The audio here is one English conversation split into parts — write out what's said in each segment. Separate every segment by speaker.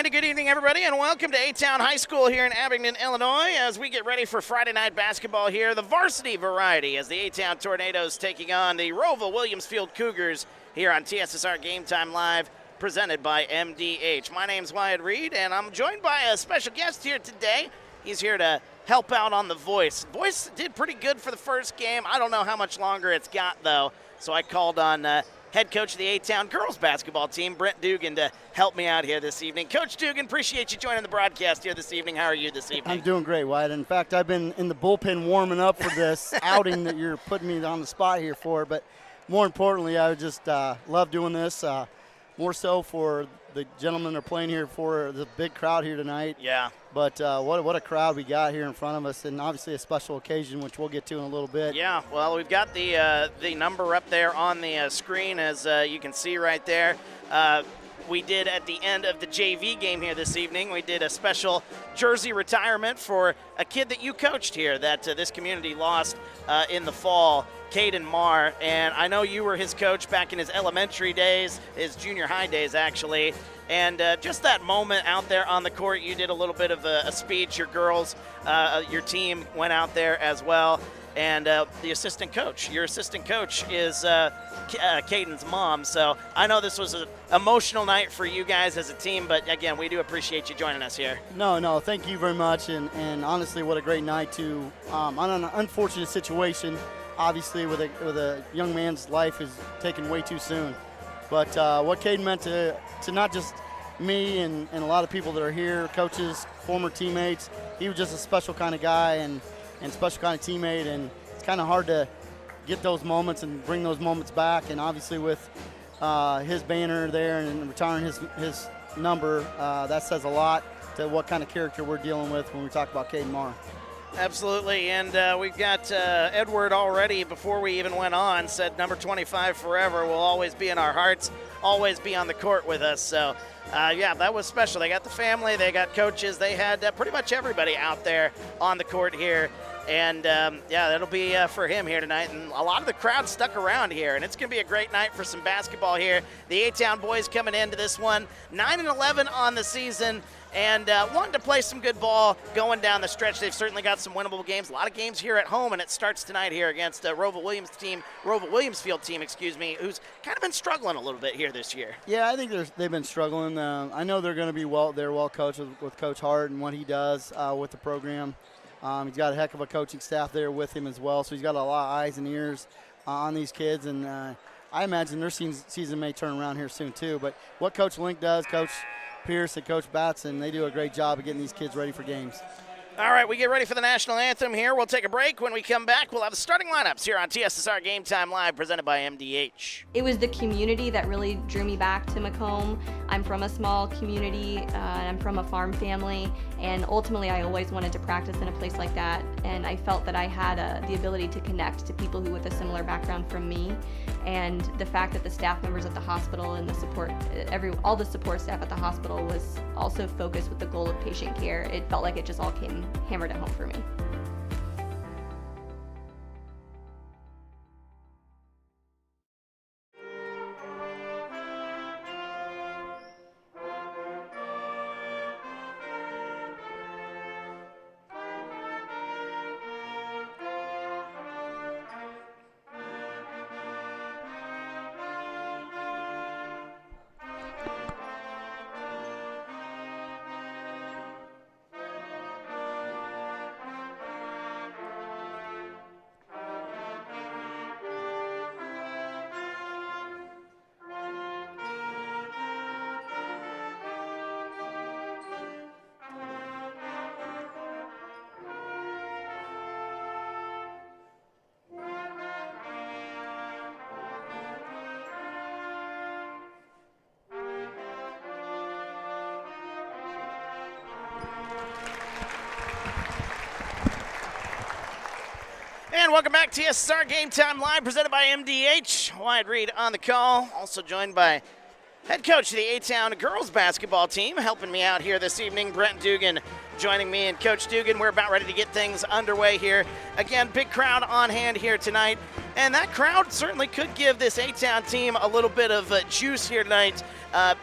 Speaker 1: And a good evening, everybody, and welcome to A-Town High School here in Abingdon, Illinois, as we get ready for Friday night basketball here, the varsity variety, as the A-Town Tornadoes taking on the ROWVA Williamsfield Cougars here on TSSR Game Time Live, presented by MDH. My name's Wyatt Reed, and I'm joined by a special guest here today. He's here to help out on the voice. Voice did pretty good for the first game. I don't know how much longer it's got, though, so I called on head coach of the A-Town girls basketball team, Brent Dugan, to help me out here this evening. Coach Dugan, appreciate you joining the broadcast here this evening. How are you this evening?
Speaker 2: I'm doing great, Wyatt. In fact, I've been in the bullpen warming up for this outing that you're putting me on the spot here for. But more importantly, I just love doing this, more so for the gentlemen that are playing here for the big crowd here tonight.
Speaker 1: Yeah.
Speaker 2: But what a crowd we got here in front of us, and obviously a special occasion, which we'll get to in a little bit.
Speaker 1: Yeah, well, we've got the number up there on the screen, as you can see right there. We did at the end of the JV game here this evening, we did a special jersey retirement for a kid that you coached here that this community lost in the fall, Caden Marr. And I know you were his coach back in his elementary days, his junior high days actually. And just that moment out there on the court, you did a little bit of a speech. Your girls, your team went out there as well. And the assistant coach, your assistant coach is Caden's mom. So I know this was an emotional night for you guys as a team, but again, we do appreciate you joining us here.
Speaker 2: No, thank you very much. And honestly, what a great night to, on an unfortunate situation, obviously with a young man's life is taken way too soon. But what Caden meant to not just me and a lot of people that are here, coaches, former teammates, he was just a special kind of guy and special kind of teammate, and it's kind of hard to get those moments and bring those moments back. And obviously with his banner there and retiring his number, that says a lot to what kind of character we're dealing with when we talk about Caden Marr.
Speaker 1: Absolutely, and we've got Edward already, before we even went on, said number 25 forever will always be in our hearts, always be on the court with us. So, yeah, that was special. They got the family, they got coaches, they had pretty much everybody out there on the court here. And, yeah, that'll be for him here tonight. And a lot of the crowd stuck around here, and it's going to be a great night for some basketball here. The A-Town boys coming into this one, 9-11 on the season, and wanting to play some good ball going down the stretch. They've certainly got some winnable games. A lot of games here at home, and it starts tonight here against ROWVA Williamsfield team, who's kind of been struggling a little bit here this year.
Speaker 2: Yeah, I think they've been struggling. I know they're going to be well coached with Coach Hart and what he does with the program. He's got a heck of a coaching staff there with him as well, so he's got a lot of eyes and ears on these kids, and I imagine their season may turn around here soon too. But what Coach Link does, Coach Pierce and Coach Batson, they do a great job of getting these kids ready for games.
Speaker 1: All right, we get ready for the national anthem here. We'll take a break. When we come back, we'll have the starting lineups here on TSSR Game Time Live, presented by MDH.
Speaker 3: It was the community that really drew me back to Macomb. I'm from a small community, and I'm from a farm family, and ultimately I always wanted to practice in a place like that, and I felt that I had the ability to connect to people who with a similar background from me, and the fact that the staff members at the hospital and the support, all the support staff at the hospital was also focused with the goal of patient care. It felt like it just all came hammered at home for me.
Speaker 1: And welcome back to TSSR Game Time Live, presented by MDH. Wyatt Reed on the call, also joined by head coach of the A-Town girls basketball team, helping me out here this evening, Brent Dugan, joining me. And Coach Dugan, we're about ready to get things underway here. Again, big crowd on hand here tonight. And that crowd certainly could give this A-Town team a little bit of juice here tonight.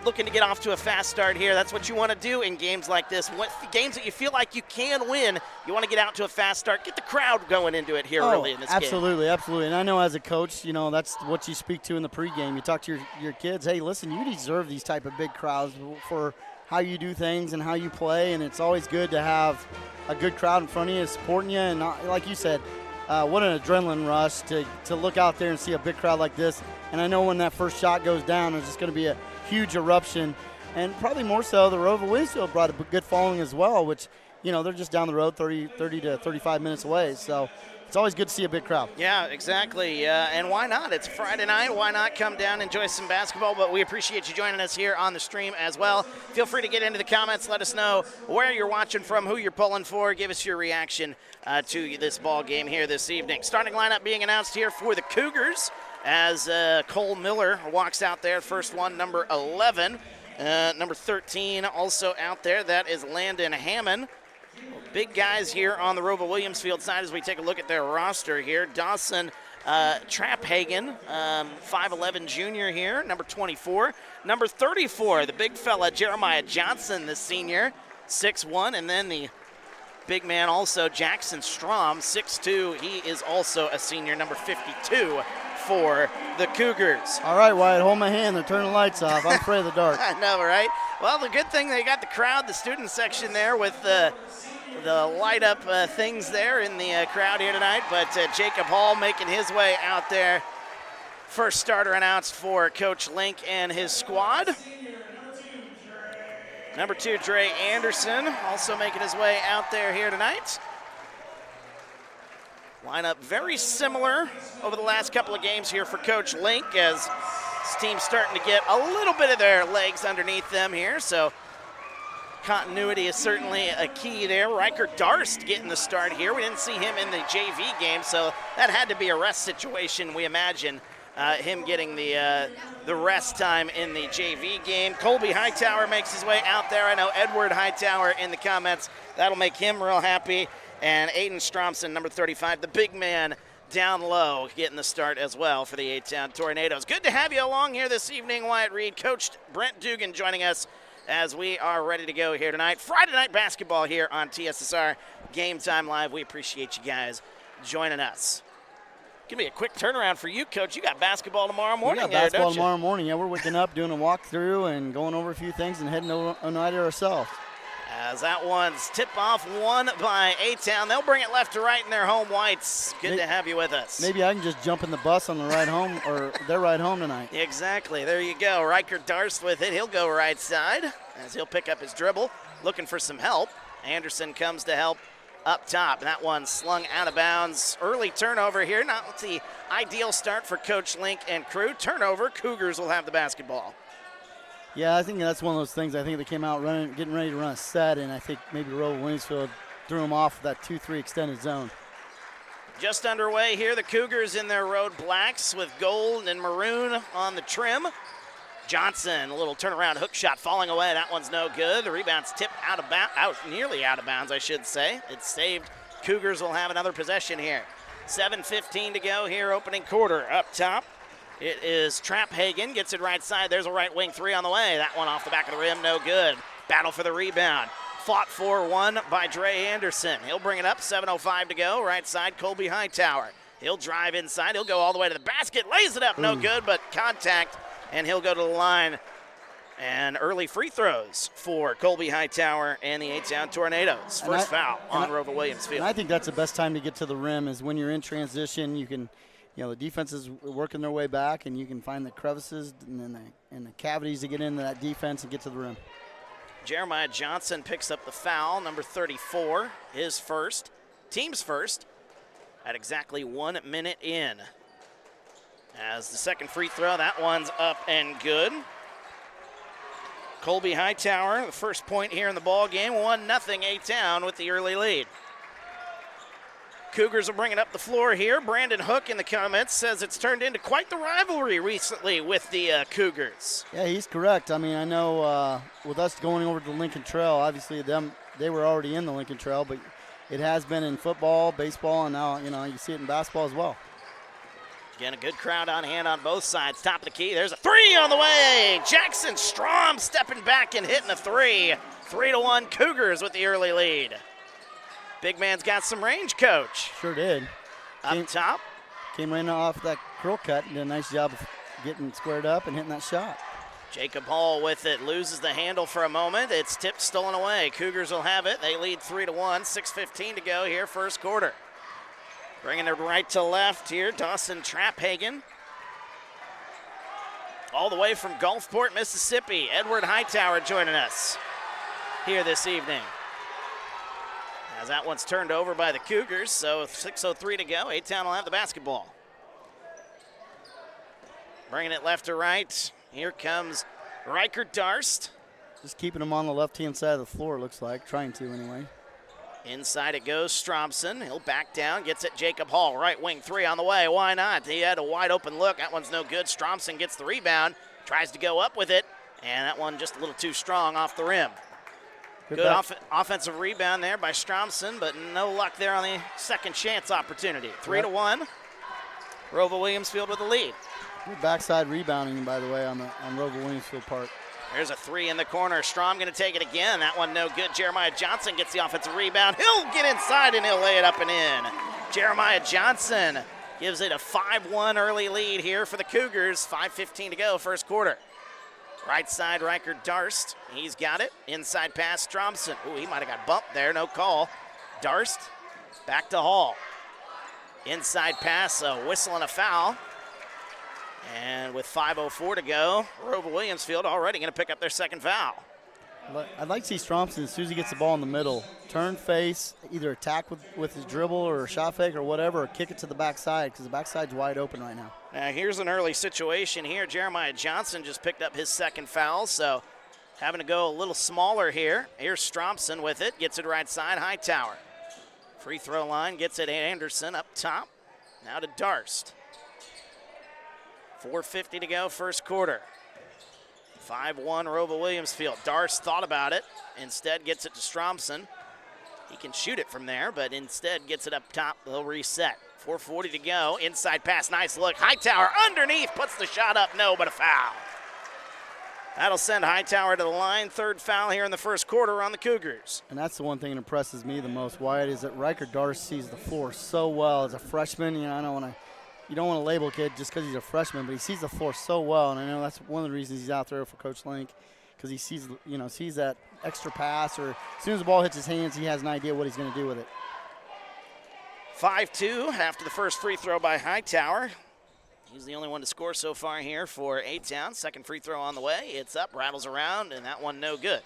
Speaker 1: Looking to get off to a fast start here. That's what you want to do in games like this. Games that you feel like you can win, you want to get out to a fast start. Get the crowd going into it here early in this
Speaker 2: absolutely,
Speaker 1: game.
Speaker 2: Absolutely. And I know as a coach, that's what you speak to in the pregame. You talk to your kids, hey, listen, you deserve these type of big crowds for how you do things and how you play. And it's always good to have a good crowd in front of you supporting you. And like you said, what an adrenaline rush to look out there and see a big crowd like this. And I know when that first shot goes down, there's just going to be a huge eruption. And probably more so, the ROWVA Williamsfield brought a good following as well, which, they're just down the road 30 to 35 minutes away. So it's always good to see a big crowd.
Speaker 1: Yeah, exactly. And why not? It's Friday night. Why not come down and enjoy some basketball? But we appreciate you joining us here on the stream as well. Feel free to get into the comments. Let us know where you're watching from, who you're pulling for. Give us your reaction to this ball game here this evening. Starting lineup being announced here for the Cougars as Cole Miller walks out there. First one, number 11. Number 13 also out there. That is Landon Hammond. Big guys here on the ROWVA Williamsfield side as we take a look at their roster here. Dawson Traphagen, 5'11 junior here, number 24. Number 34, the big fella, Jeremiah Johnson, the senior, 6'1", and then the big man also, Jackson Strom, 6'2". He is also a senior, number 52 for the Cougars.
Speaker 2: All right, Wyatt, hold my hand. They're turning the lights off. I'm afraid of the dark.
Speaker 1: I know, right? Well, the good thing they got the crowd, the student section there with the light up things there in the crowd here tonight. But Jacob Hall making his way out there. First starter announced for Coach Link and his squad. Number 2, Dre Anderson, also making his way out there here tonight. Lineup very similar over the last couple of games here for Coach Link as this team's starting to get a little bit of their legs underneath them here. So continuity is certainly a key there. Riker Darst getting the start here. We didn't see him in the JV game, so that had to be a rest situation, we imagine. Him getting the rest time in the JV game. Colby Hightower makes his way out there. I know Edward Hightower in the comments. That'll make him real happy. And Aiden Stromson, number 35, the big man down low, getting the start as well for the A-Town Tornadoes. Good to have you along here this evening, Wyatt Reed. Coach Brent Dugan joining us as we are ready to go here tonight. Friday night basketball here on TSSR Game Time Live. We appreciate you guys joining us. Gonna be a quick turnaround for you, Coach. You got basketball tomorrow morning.
Speaker 2: We got basketball tomorrow morning. Yeah, we're waking up, doing a walkthrough, and going over a few things and heading overnight ourselves.
Speaker 1: As that one's tip-off won by A-Town. They'll bring it left to right in their home whites. Good to have you with us.
Speaker 2: Maybe I can just jump in the bus on the ride home, or their ride home tonight.
Speaker 1: Exactly. There you go. Riker Darst with it. He'll go right side as he'll pick up his dribble, looking for some help. Anderson comes to help up top. That one slung out of bounds. Early turnover here. Not the ideal start for Coach Link and crew. Turnover. Cougars will have the basketball.
Speaker 2: Yeah, I think that's one of those things. I think they came out getting ready to run a set, and I think maybe ROWVA Williamsfield threw them off that 2-3 extended zone.
Speaker 1: Just underway here, the Cougars in their road blacks with gold and maroon on the trim. Johnson, a little turnaround hook shot falling away. That one's no good. The rebound's tipped nearly out of bounds, I should say. It's saved. Cougars will have another possession here. 7:15 to go here, opening quarter. Up top, it is Traphagen, gets it right side. There's a right wing three on the way. That one off the back of the rim, no good. Battle for the rebound. Fought for one by Dre Anderson. He'll bring it up, 7:05 to go. Right side, Colby Hightower. He'll drive inside. He'll go all the way to the basket, lays it up, no good, but contact, and he'll go to the line. And early free throws for Colby Hightower and the A-Town Tornadoes. First foul on ROWVA Williamsfield.
Speaker 2: And I think that's the best time to get to the rim is when you're in transition. You can, the defense is working their way back, and you can find the crevices and the cavities to get into that defense and get to the rim.
Speaker 1: Jeremiah Johnson picks up the foul, number 34, his first, team's first, at exactly 1 minute in. As the second free throw, that one's up and good. Colby Hightower, the first point here in the ball game, 1-0 A-Town with the early lead. Cougars will bring it up the floor here. Brandon Hook in the comments says it's turned into quite the rivalry recently with the Cougars.
Speaker 2: Yeah, he's correct. I mean, I know with us going over to the Lincoln Trail, obviously they were already in the Lincoln Trail, but it has been in football, baseball, and now you see it in basketball as well.
Speaker 1: Again, a good crowd on hand on both sides. Top of the key. There's a three on the way. Jackson Strom stepping back and hitting a three. 3-1 Cougars with the early lead. Big man's got some range, Coach.
Speaker 2: Sure did.
Speaker 1: Up top.
Speaker 2: Came right off that curl cut and did a nice job of getting squared up and hitting that shot.
Speaker 1: Jacob Hall with it, loses the handle for a moment. It's tipped, stolen away. Cougars will have it. They lead 3-1, 6:15 to go here, first quarter. Bringing it right to left here, Dawson Traphagen. All the way from Gulfport, Mississippi, Edward Hightower joining us here this evening. As that one's turned over by the Cougars, so 6:03 to go. A-Town will have the basketball. Bringing it left to right. Here comes Riker Darst.
Speaker 2: Just keeping him on the left-hand side of the floor, it looks like. Trying to, anyway.
Speaker 1: Inside it goes Stromson. He'll back down, gets it Jacob Hall. Right wing three on the way. Why not? He had a wide open look. That one's no good. Stromson gets the rebound, tries to go up with it, and that one just a little too strong off the rim. Good offensive rebound there by Stromson, but no luck there on the second chance opportunity. 3-1. ROWVA Williamsfield with the lead.
Speaker 2: Good backside rebounding, by the way, on ROWVA Williamsfield part.
Speaker 1: There's a three in the corner. Strom going to take it again. That one no good. Jeremiah Johnson gets the offensive rebound. He'll get inside and he'll lay it up and in. Jeremiah Johnson gives it a 5-1 early lead here for the Cougars. 5:15 to go, first quarter. Right side, Riker Darst. He's got it. Inside pass, Stromson. Ooh, he might have got bumped there. No call. Darst back to Hall. Inside pass, a whistle and a foul. And with 5:04 to go, ROWVA Williamsfield already going to pick up their second foul.
Speaker 2: I'd like to see Stromson, as soon as he gets the ball in the middle, turn face, either attack with his dribble or a shot fake or whatever, or kick it to the backside, because the backside's wide open right now.
Speaker 1: Now here's an early situation here. Jeremiah Johnson just picked up his second foul, so having to go a little smaller here. Here's Stromson with it, gets it right side, Hightower. Free throw line, gets it Anderson up top. Now to Darst. 4:50 to go, first quarter. 5-1 ROWVA Williamsfield. Darst thought about it, instead gets it to Stromson. He can shoot it from there, but instead gets it up top. They'll reset. 4:40 to go. Inside pass, nice look. Hightower underneath, puts the shot up, no, but a foul. That'll send Hightower to the line. Third foul here in the first quarter on the Cougars.
Speaker 2: And that's the one thing that impresses me the most, Wyatt, is that Riker Darst sees the floor so well as a freshman. You know, you don't want to label a kid just because he's a freshman, but he sees the floor so well, and I know that's one of the reasons he's out there for Coach Link, because he sees that extra pass, or as soon as the ball hits his hands, he has an idea what he's going to do with it.
Speaker 1: 5-2 after the first free throw by Hightower. He's the only one to score so far here for A-Town. Second free throw on the way. It's up, rattles around, and that one no good.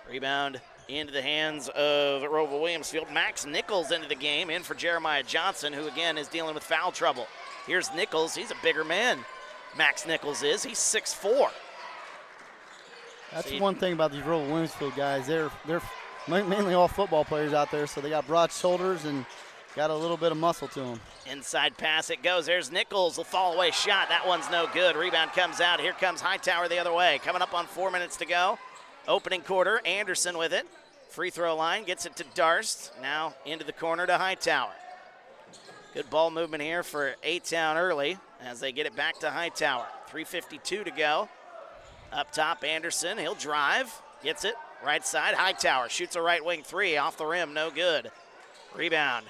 Speaker 1: Rebound into the hands of ROWVA Williamsfield. Max Nichols into the game, in for Jeremiah Johnson, who again is dealing with foul trouble. Here's Nichols. He's a bigger man. Max Nichols is. He's 6'4".
Speaker 2: That's one thing about these ROWVA Williamsfield guys. They're mainly all football players out there, so they got broad shoulders and got a little bit of muscle to them.
Speaker 1: Inside pass it goes. There's Nichols. The fall away shot. That one's no good. Rebound comes out. Here comes Hightower the other way. Coming up on 4 minutes to go. Opening quarter. Anderson with it. Free throw line. Gets it to Darst. Now into the corner to Hightower. Good ball movement here for A-Town early as they get it back to Hightower. 3:52 to go. Up top, Anderson. He'll drive. Gets it. Right side. Hightower shoots a right wing three. Off the rim. No good. Rebound.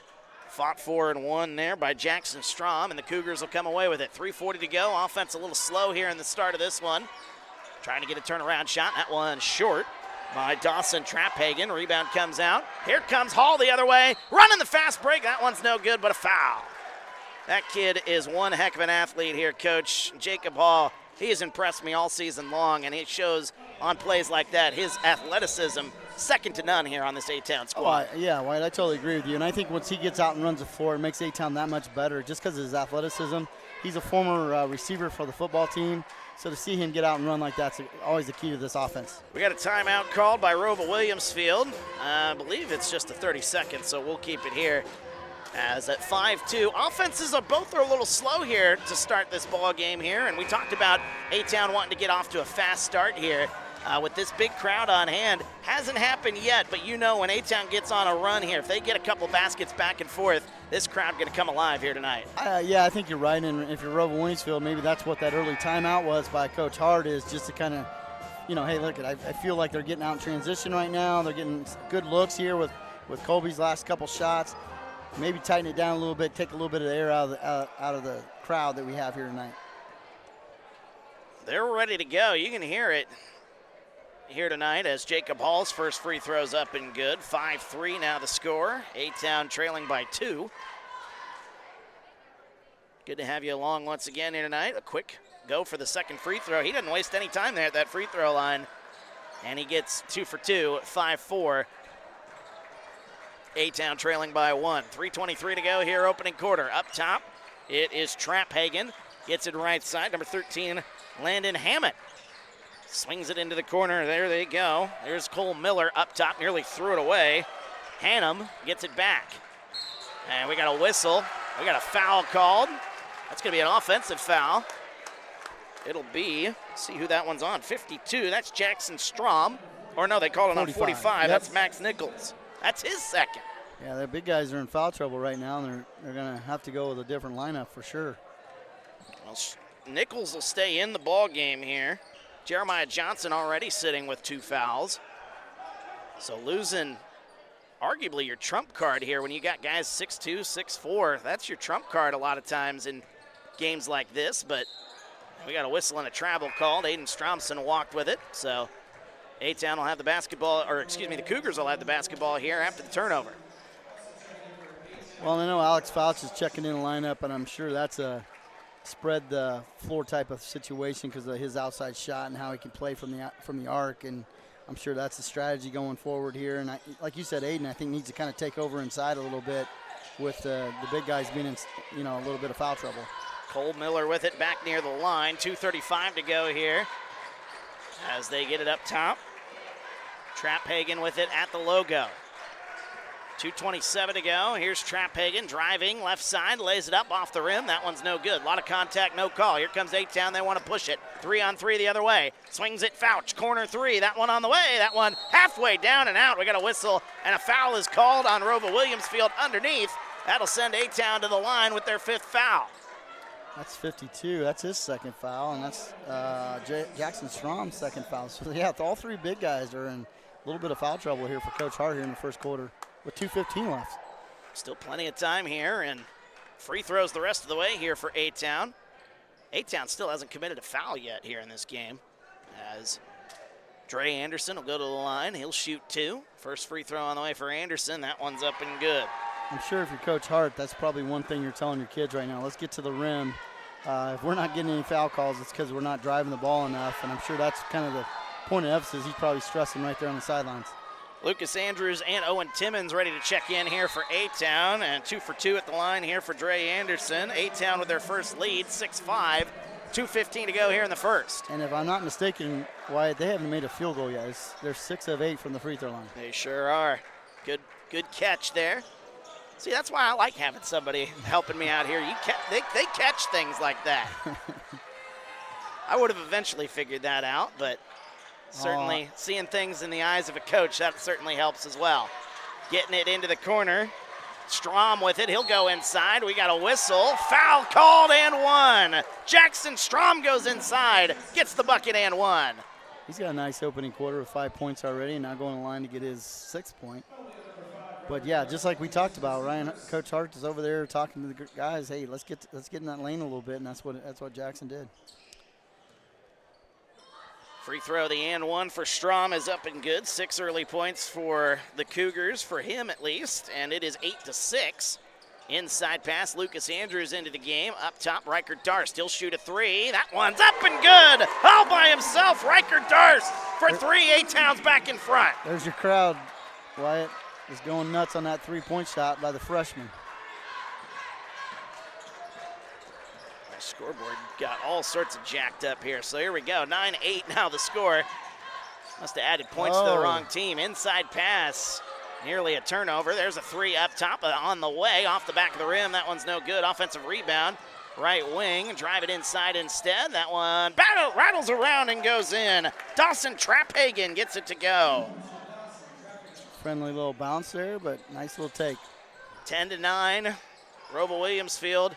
Speaker 1: Fought for and won there by Jackson Strom, and the Cougars will come away with it. 3:40 to go. Offense a little slow here in the start of this one. Trying to get a turnaround shot. That one short by Dawson Traphagen. Rebound comes out. Here comes Hall the other way. Running the fast break. That one's no good, but a foul. That kid is one heck of an athlete here, Coach. Jacob Hall, he has impressed me all season long, and it shows on plays like that. His athleticism, second to none here on this A-Town squad.
Speaker 2: Yeah, White, I totally agree with you. And I think once he gets out and runs the floor, it makes A-Town that much better just because of his athleticism. He's a former receiver for the football team. So to see him get out and run like that's always the key to this offense.
Speaker 1: We got a timeout called by ROWVA Williamsfield. I believe it's just a 30 seconds, so we'll keep it here. As at 5-2, offenses are both a little slow here to start this ball game here, and we talked about A-Town wanting to get off to a fast start here. with this big crowd on hand. Hasn't happened yet, but you know when A-Town gets on a run here, if they get a couple baskets back and forth, this crowd going to come alive here tonight.
Speaker 2: Yeah, I think you're right. And if you're ROWVA Williamsfield, maybe that's what that early timeout was by Coach Hart, is just to kind of, hey, look, I feel like they're getting out in transition right now. They're getting good looks here with Colby's last couple shots. Maybe tighten it down a little bit, take a little bit of the air out of the crowd that we have here tonight.
Speaker 1: They're ready to go. You can hear it here tonight as Jacob Hall's first free throw's up and good. 5-3 now the score. A-Town trailing by 2. Good to have you along once again here tonight. A quick go for the second free throw. He doesn't waste any time there at that free throw line. And he gets 2 for 2, 5-4. A-Town trailing by 1. 3:23 to go here, opening quarter. Up top, it is Traphagen. Gets it right side. Number 13, Landon Hammett. Swings it into the corner. There they go. There's Cole Miller up top. Nearly threw it away. Hannum gets it back. And we got a whistle. We got a foul called. That's going to be an offensive foul. It'll be, let's see who that one's on. 52. That's Jackson Strom. Or no, they called it on 45. Yep. That's Max Nichols. That's his second.
Speaker 2: Yeah, the big guys are in foul trouble right now, and they're going to have to go with a different lineup for sure.
Speaker 1: Well, Nichols will stay in the ball game here. Jeremiah Johnson already sitting with 2 fouls. So losing arguably your trump card here when you got guys 6'2", 6'4". That's your trump card a lot of times in games like this, but we got a whistle and a travel called. Aiden Stromson walked with it, so A-Town will have the basketball, or excuse me, the Cougars will have the basketball here after the turnover.
Speaker 2: Well, I know Alex Fouch is checking in the lineup, and I'm sure that's a spread the floor type of situation because of his outside shot and how he can play from the arc, and I'm sure that's the strategy going forward here. And like you said, Aiden, I think needs to kind of take over inside a little bit with the big guys being in, a little bit of foul trouble.
Speaker 1: Cole Miller with it back near the line. 2:35 to go here as they get it up top. Traphagen with it at the logo. 2:27 to go. Here's Traphagen driving left side, lays it up off the rim. That one's no good. A lot of contact, no call. Here comes A-Town. They want to push it. 3-on-3 the other way. Swings it, Fouch. Corner 3. That one on the way. That one halfway down and out. We got a whistle, and a foul is called on ROWVA Williamsfield underneath. That'll send A-Town to the line with their 5th foul.
Speaker 2: That's 52. That's his second foul, and that's Jackson Strom's second foul. So, yeah, all 3 big guys are in a little bit of foul trouble here for Coach Hart here in the first quarter with 2:15 left.
Speaker 1: Still plenty of time here, and free throws the rest of the way here for A-Town. A-Town still hasn't committed a foul yet here in this game, as Dre Anderson will go to the line. He'll shoot 2. First free throw on the way for Anderson. That one's up and good.
Speaker 2: I'm sure if you're Coach Hart, that's probably one thing you're telling your kids right now. Let's get to the rim. If we're not getting any foul calls, it's because we're not driving the ball enough, and I'm sure that's kind of the point of emphasis he's probably stressing right there on the sidelines.
Speaker 1: Lucas Andrews and Owen Timmons ready to check in here for A-Town, and 2 for 2 at the line here for Dre Anderson. A-Town with their first lead, 6-5. 2:15 to go here in the first.
Speaker 2: And if I'm not mistaken, Wyatt, they haven't made a field goal yet. They're 6 of 8 from the free throw line.
Speaker 1: They sure are. Good catch there. See, that's why I like having somebody helping me out here. They catch things like that. I would have eventually figured that out, but certainly seeing things in the eyes of a coach, that certainly helps as well. Getting it into the corner. Strom with it. He'll go inside. We got a whistle. Foul called and 1. Jackson Strom goes inside, gets the bucket and 1.
Speaker 2: He's got a nice opening quarter with 5 points already, and now going to the line to get his 6th point. But yeah, just like we talked about, Coach Hart is over there talking to the guys. Hey, let's get in that lane a little bit, and that's what Jackson did.
Speaker 1: Free throw, the and 1 for Strom is up and good. 6 early points for the Cougars, for him at least, and it is 8-6. Inside pass, Lucas Andrews into the game. Up top, Riker Darst. He'll shoot a 3. That one's up and good. All by himself, Riker Darst for 3. A-Town's back in front.
Speaker 2: There's your crowd, Wyatt. Is going nuts on that 3-point shot by the freshman.
Speaker 1: My scoreboard got all sorts of jacked up here. So here we go, 9-8 now the score. Must have added points to the wrong team. Inside pass, nearly a turnover. There's a 3 up top on the way, off the back of the rim. That one's no good. Offensive rebound. right wing. Drive it inside instead. That one rattles around and goes in. Dawson Traphagen gets it to go.
Speaker 2: Friendly little bounce there, but nice little take.
Speaker 1: 10-9. ROWVA Williamsfield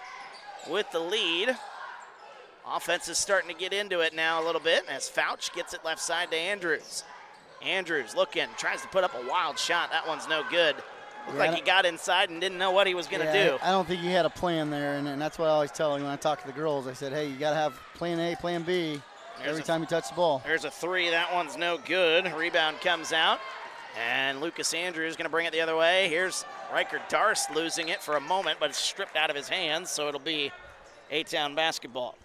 Speaker 1: with the lead. Offense is starting to get into it now a little bit as Fouch gets it left side to Andrews. Andrews looking, tries to put up a wild shot. That one's no good. Looked like he got inside and didn't know what he was going to do.
Speaker 2: I don't think he had a plan there, and that's what I always tell him when I talk to the girls. I said, hey, you got to have plan A, plan B every time you touch the ball.
Speaker 1: There's a three. That one's no good. Rebound comes out, and Lucas Andrews is going to bring it the other way. Here's Riker Darst losing it for a moment, but it's stripped out of his hands, so it'll be A-Town basketball.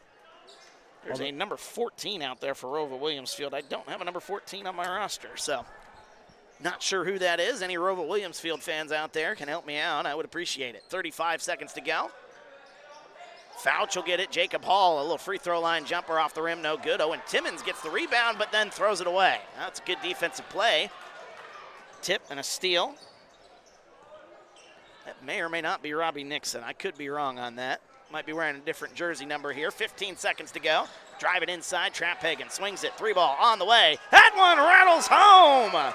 Speaker 1: There's a number 14 out there for ROWVA Williamsfield. I don't have a number 14 on my roster, so not sure who that is. Any ROWVA Williamsfield fans out there can help me out. I would appreciate it. 35 seconds to go. Fouch will get it. Jacob Hall, a little free throw line jumper off the rim, no good. Owen Timmons gets the rebound, but then throws it away. That's a good defensive play. Tip and a steal. That may or may not be Robbie Nixon. I could be wrong on that. Might be wearing a different jersey number here. 15 seconds to go. Drive it inside. Traphagen swings it. Three ball on the way. That one rattles home.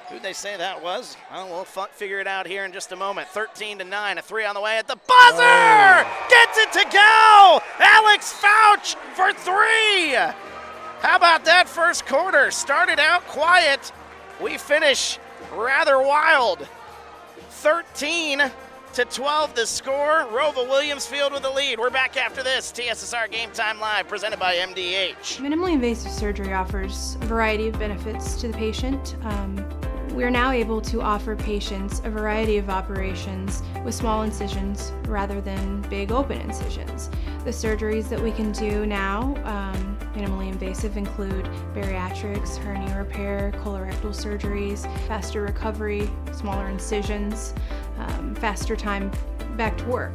Speaker 1: Who'd they say that was? Well, we'll figure it out here in just a moment. 13-9. A three on the way at the buzzer. Gets it to go. Alex Fouch for three. How about that first quarter? Started out quiet. We finish rather wild. 13-12 the score. ROWVA Williamsfield with the lead. We're back after this. TSSR Game Time Live presented by MDH.
Speaker 4: Minimally invasive surgery offers a variety of benefits to the patient. We're now able to offer patients a variety of operations with small incisions rather than big open incisions. The surgeries that we can do now, minimally invasive, include bariatrics, hernia repair, colorectal surgeries, faster recovery, smaller incisions, faster time back to work.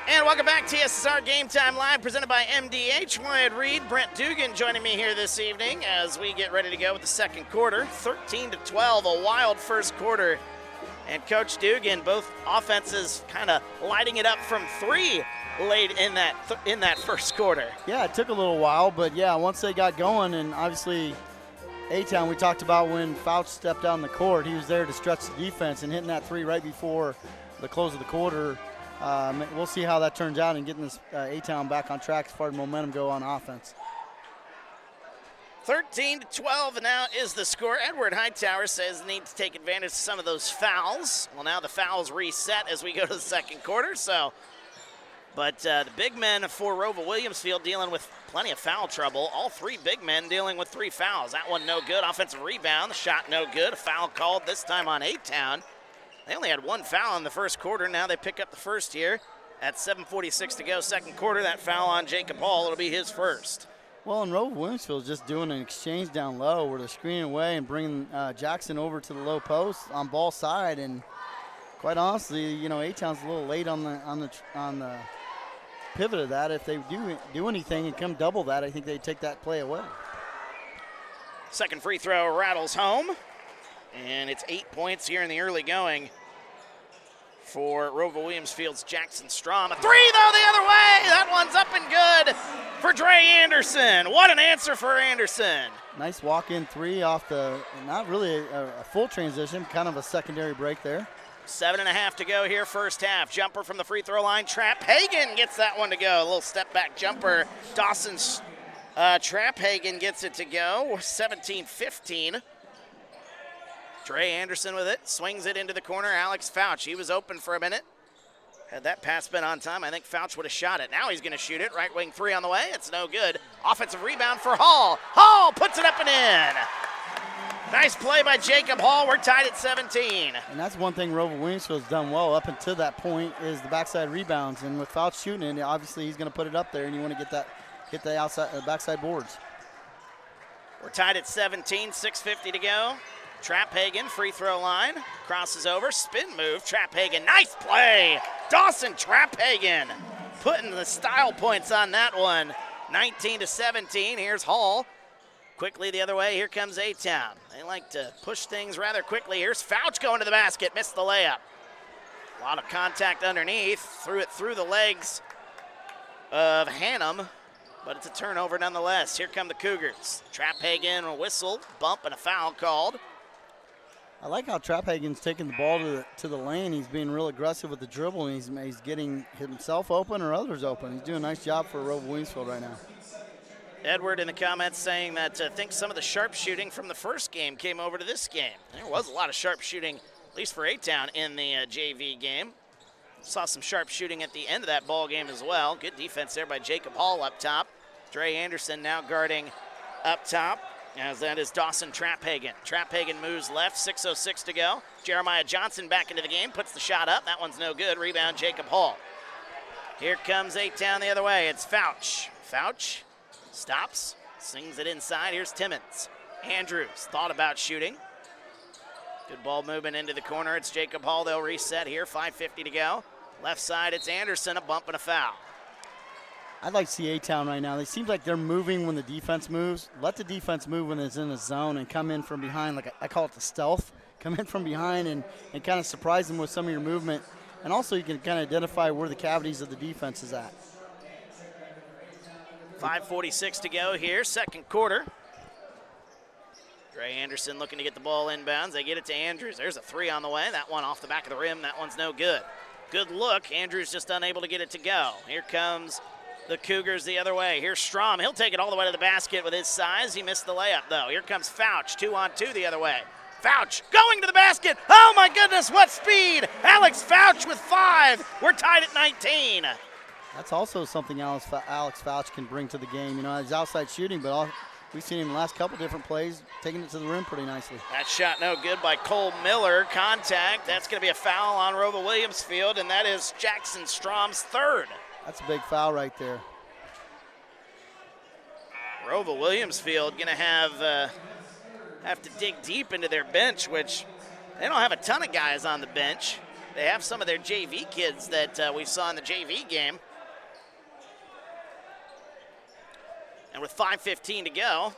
Speaker 1: And welcome back, TSSR Game Time Live, presented by MDH. Wyatt Reed, Brent Dugan joining me here this evening as we get ready to go with the second quarter. 13-12, a wild first quarter. And Coach Dugan, both offenses kind of lighting it up from three late in that first quarter.
Speaker 2: Yeah, it took a little while, but yeah, once they got going, and obviously A-Town, we talked about when Fouch stepped on the court, he was there to stretch the defense, and hitting that three right before the close of the quarter. We'll see how that turns out and getting this A-Town back on track as far as momentum go on offense.
Speaker 1: 13-12 now is the score. Edward Hightower says need to take advantage of some of those fouls. Well, now the fouls reset as we go to the second quarter. But the big men for ROWVA Williamsfield dealing with plenty of foul trouble. All three big men dealing with three fouls. That one no good. Offensive rebound. The shot no good. A foul called this time on A-Town. They only had one foul in the first quarter. Now they pick up the first here at 7:46 to go, second quarter. That foul on Jacob Hall, it'll be his first.
Speaker 2: Well, and ROWVA Williamsfield is just doing an exchange down low where they're screening away and bringing Jackson over to the low post on ball side. And quite honestly, you know, A-Town's a little late on the pivot of that. If they do anything and come double that, I think they take that play away.
Speaker 1: Second free throw rattles home. And it's 8 points here in the early going for ROWVA Williamsfield's Jackson Strom. A three, though, the other way. That one's up and good for Dre Anderson. What an answer for Anderson.
Speaker 2: Nice walk-in three off the, not really a full transition, kind of a secondary break there.
Speaker 1: 7.5 to go here, first half. Jumper from the free throw line. Traphagen gets that one to go. A little step-back jumper. Dawson's Traphagen gets it to go. 17-15. Dre Anderson with it, swings it into the corner. Alex Fouch, he was open for a minute. Had that pass been on time, I think Fouch would have shot it. Now he's going to shoot it. Right wing three on the way. It's no good. Offensive rebound for Hall. Hall puts it up and in. Nice play by Jacob Hall. We're tied at 17.
Speaker 2: And that's one thing ROWVA Williamsfield's done well up until that point is the backside rebounds. And with Fouch shooting it, obviously he's going to put it up there, and you want to get the outside, backside boards.
Speaker 1: We're tied at 17. 6:50 to go. Traphagen, free throw line, crosses over, spin move, Traphagen, nice play! Dawson Traphagen putting the style points on that one. 19-17, here's Hall. quickly the other way. Here comes A-Town. They like to push things rather quickly. Here's Fouch going to the basket. Missed the layup. A lot of contact underneath. Threw it through the legs of Hannum, but it's a turnover nonetheless. Here come the Cougars. Traphagen, a whistle, bump, and a foul called.
Speaker 2: I like how Traphagen's taking the ball to the lane. He's being real aggressive with the dribble, and he's getting himself open or others open. He's doing a nice job for ROWVA Williamsfield right now.
Speaker 1: Edward in the comments saying that thinks some of the sharpshooting from the first game came over to this game. There was a lot of sharpshooting, at least for A-Town, in the JV game. Saw some sharpshooting at the end of that ball game as well. Good defense there by Jacob Hall up top. Dre Anderson now guarding up top, as that is Dawson Traphagen. Traphagen moves left, 6:06 to go. Jeremiah Johnson back into the game, puts the shot up. That one's no good. Rebound, Jacob Hall. Here comes A-Town the other way. It's Fouch. Fouch stops, sings it inside. Here's Timmons. Andrews thought about shooting. Good ball movement into the corner. It's Jacob Hall. They'll reset here. 5:50 to go. Left side, it's Anderson. A bump and a foul.
Speaker 2: I'd like to see A-Town right now. It seems like they're moving when the defense moves. Let the defense move when it's in a zone and come in from behind, like I call it the stealth. Come in from behind and kind of surprise them with some of your movement. And also you can kind of identify where the cavities of the defense is at.
Speaker 1: 5:46 to go here, second quarter. Dre Anderson looking to get the ball inbounds. They get it to Andrews. There's a three on the way. That one off the back of the rim. That one's no good. Good look. Andrews just unable to get it to go. Here comes the Cougars the other way. Here's Strom. He'll take it all the way to the basket with his size. He missed the layup, though. Here comes Fouch, 2-on-2 the other way. Fouch going to the basket. Oh, my goodness, what speed. Alex Fouch with 5. We're tied at 19.
Speaker 2: That's also something Alex Fouch can bring to the game. You know, he's outside shooting, but we've seen him in the last couple different plays taking it to the rim pretty nicely.
Speaker 1: That shot no good by Cole Miller. Contact. That's going to be a foul on ROWVA Williamsfield, and that is Jackson Strom's third.
Speaker 2: That's a big foul right there.
Speaker 1: ROWVA Williamsfield going to have to dig deep into their bench, which they don't have a ton of guys on the bench. They have some of their JV kids that we saw in the JV game. And with 5:15 to go,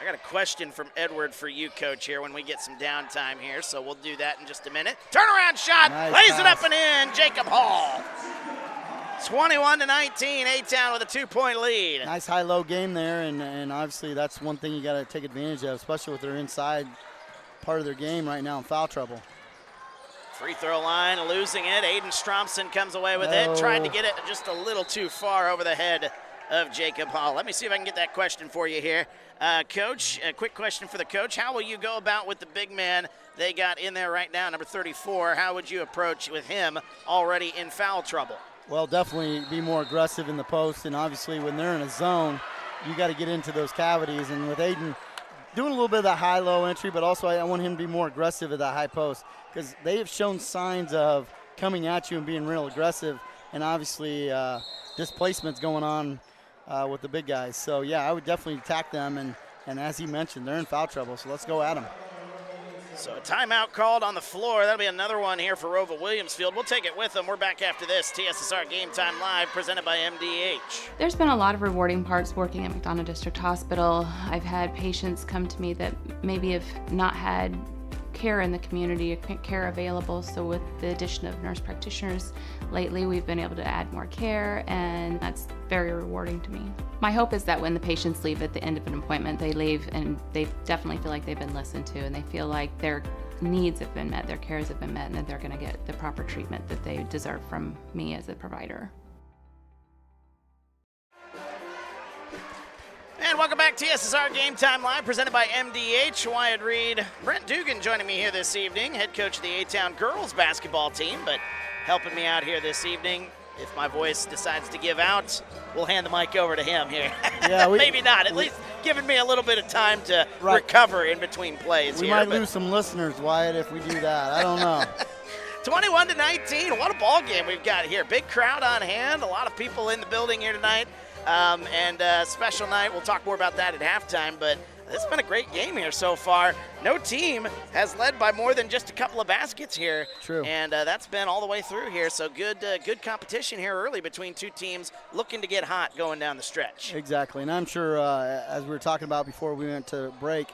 Speaker 1: I got a question from Edward for you, Coach, here when we get some downtime here, so we'll do that in just a minute. Turnaround shot,
Speaker 2: nice
Speaker 1: lays
Speaker 2: pass.
Speaker 1: it up and in, Jacob Hall. 21-19, A-Town with a 2-point lead.
Speaker 2: Nice high-low game there, and obviously that's one thing you got to take advantage of, especially with their inside part of their game right now in foul trouble.
Speaker 1: Free throw line, losing it. Aiden Stromson comes away with it. Tried to get it just a little too far over the head of Jacob Hall. Let me see if I can get that question for you here. Coach, a quick question for the coach. How will you go about with the big man they got in there right now, number 34? How would you approach with him already in foul trouble?
Speaker 2: Well, definitely be more aggressive in the post, and obviously when they're in a zone, you got to get into those cavities. And with Aiden doing a little bit of that high-low entry, but also I want him to be more aggressive at that high post because they have shown signs of coming at you and being real aggressive, and obviously displacement's going on with the big guys. So, yeah, I would definitely attack them, and as he mentioned, they're in foul trouble, so let's go at them.
Speaker 1: So a timeout called on the floor. That'll be another one here for ROWVA Williamsfield. We'll take it with them. We're back after this. TSSR Game Time Live, presented by MDH.
Speaker 5: There's been a lot of rewarding parts working at McDonough District Hospital. I've had patients come to me that maybe have not had care in the community, care available. So with the addition of nurse practitioners lately, we've been able to add more care, and that's very rewarding to me. My hope is that when the patients leave at the end of an appointment, they leave and they definitely feel like they've been listened to, and they feel like their needs have been met, their cares have been met, and that they're going to get the proper treatment that they deserve from me as a provider.
Speaker 1: And welcome back to TSSR Game Time Live, presented by MDH. Wyatt Reed, Brent Dugan joining me here this evening, head coach of the A-Town girls basketball team, but helping me out here this evening. If my voice decides to give out, we'll hand the mic over to him here. Yeah, maybe not. At least giving me a little bit of time to recover in between plays.
Speaker 2: We might lose some listeners, Wyatt, if we do that. I don't know.
Speaker 1: 21-19. What a ball game we've got here. Big crowd on hand. A lot of people in the building here tonight. And special night. We'll talk more about that at halftime. But This has been a great game here so far. No team has led by more than just a couple of baskets here.
Speaker 2: True.
Speaker 1: And that's been all the way through here. So good competition here early between two teams looking to get hot going down the stretch.
Speaker 2: Exactly. And I'm sure, as we were talking about before we went to break,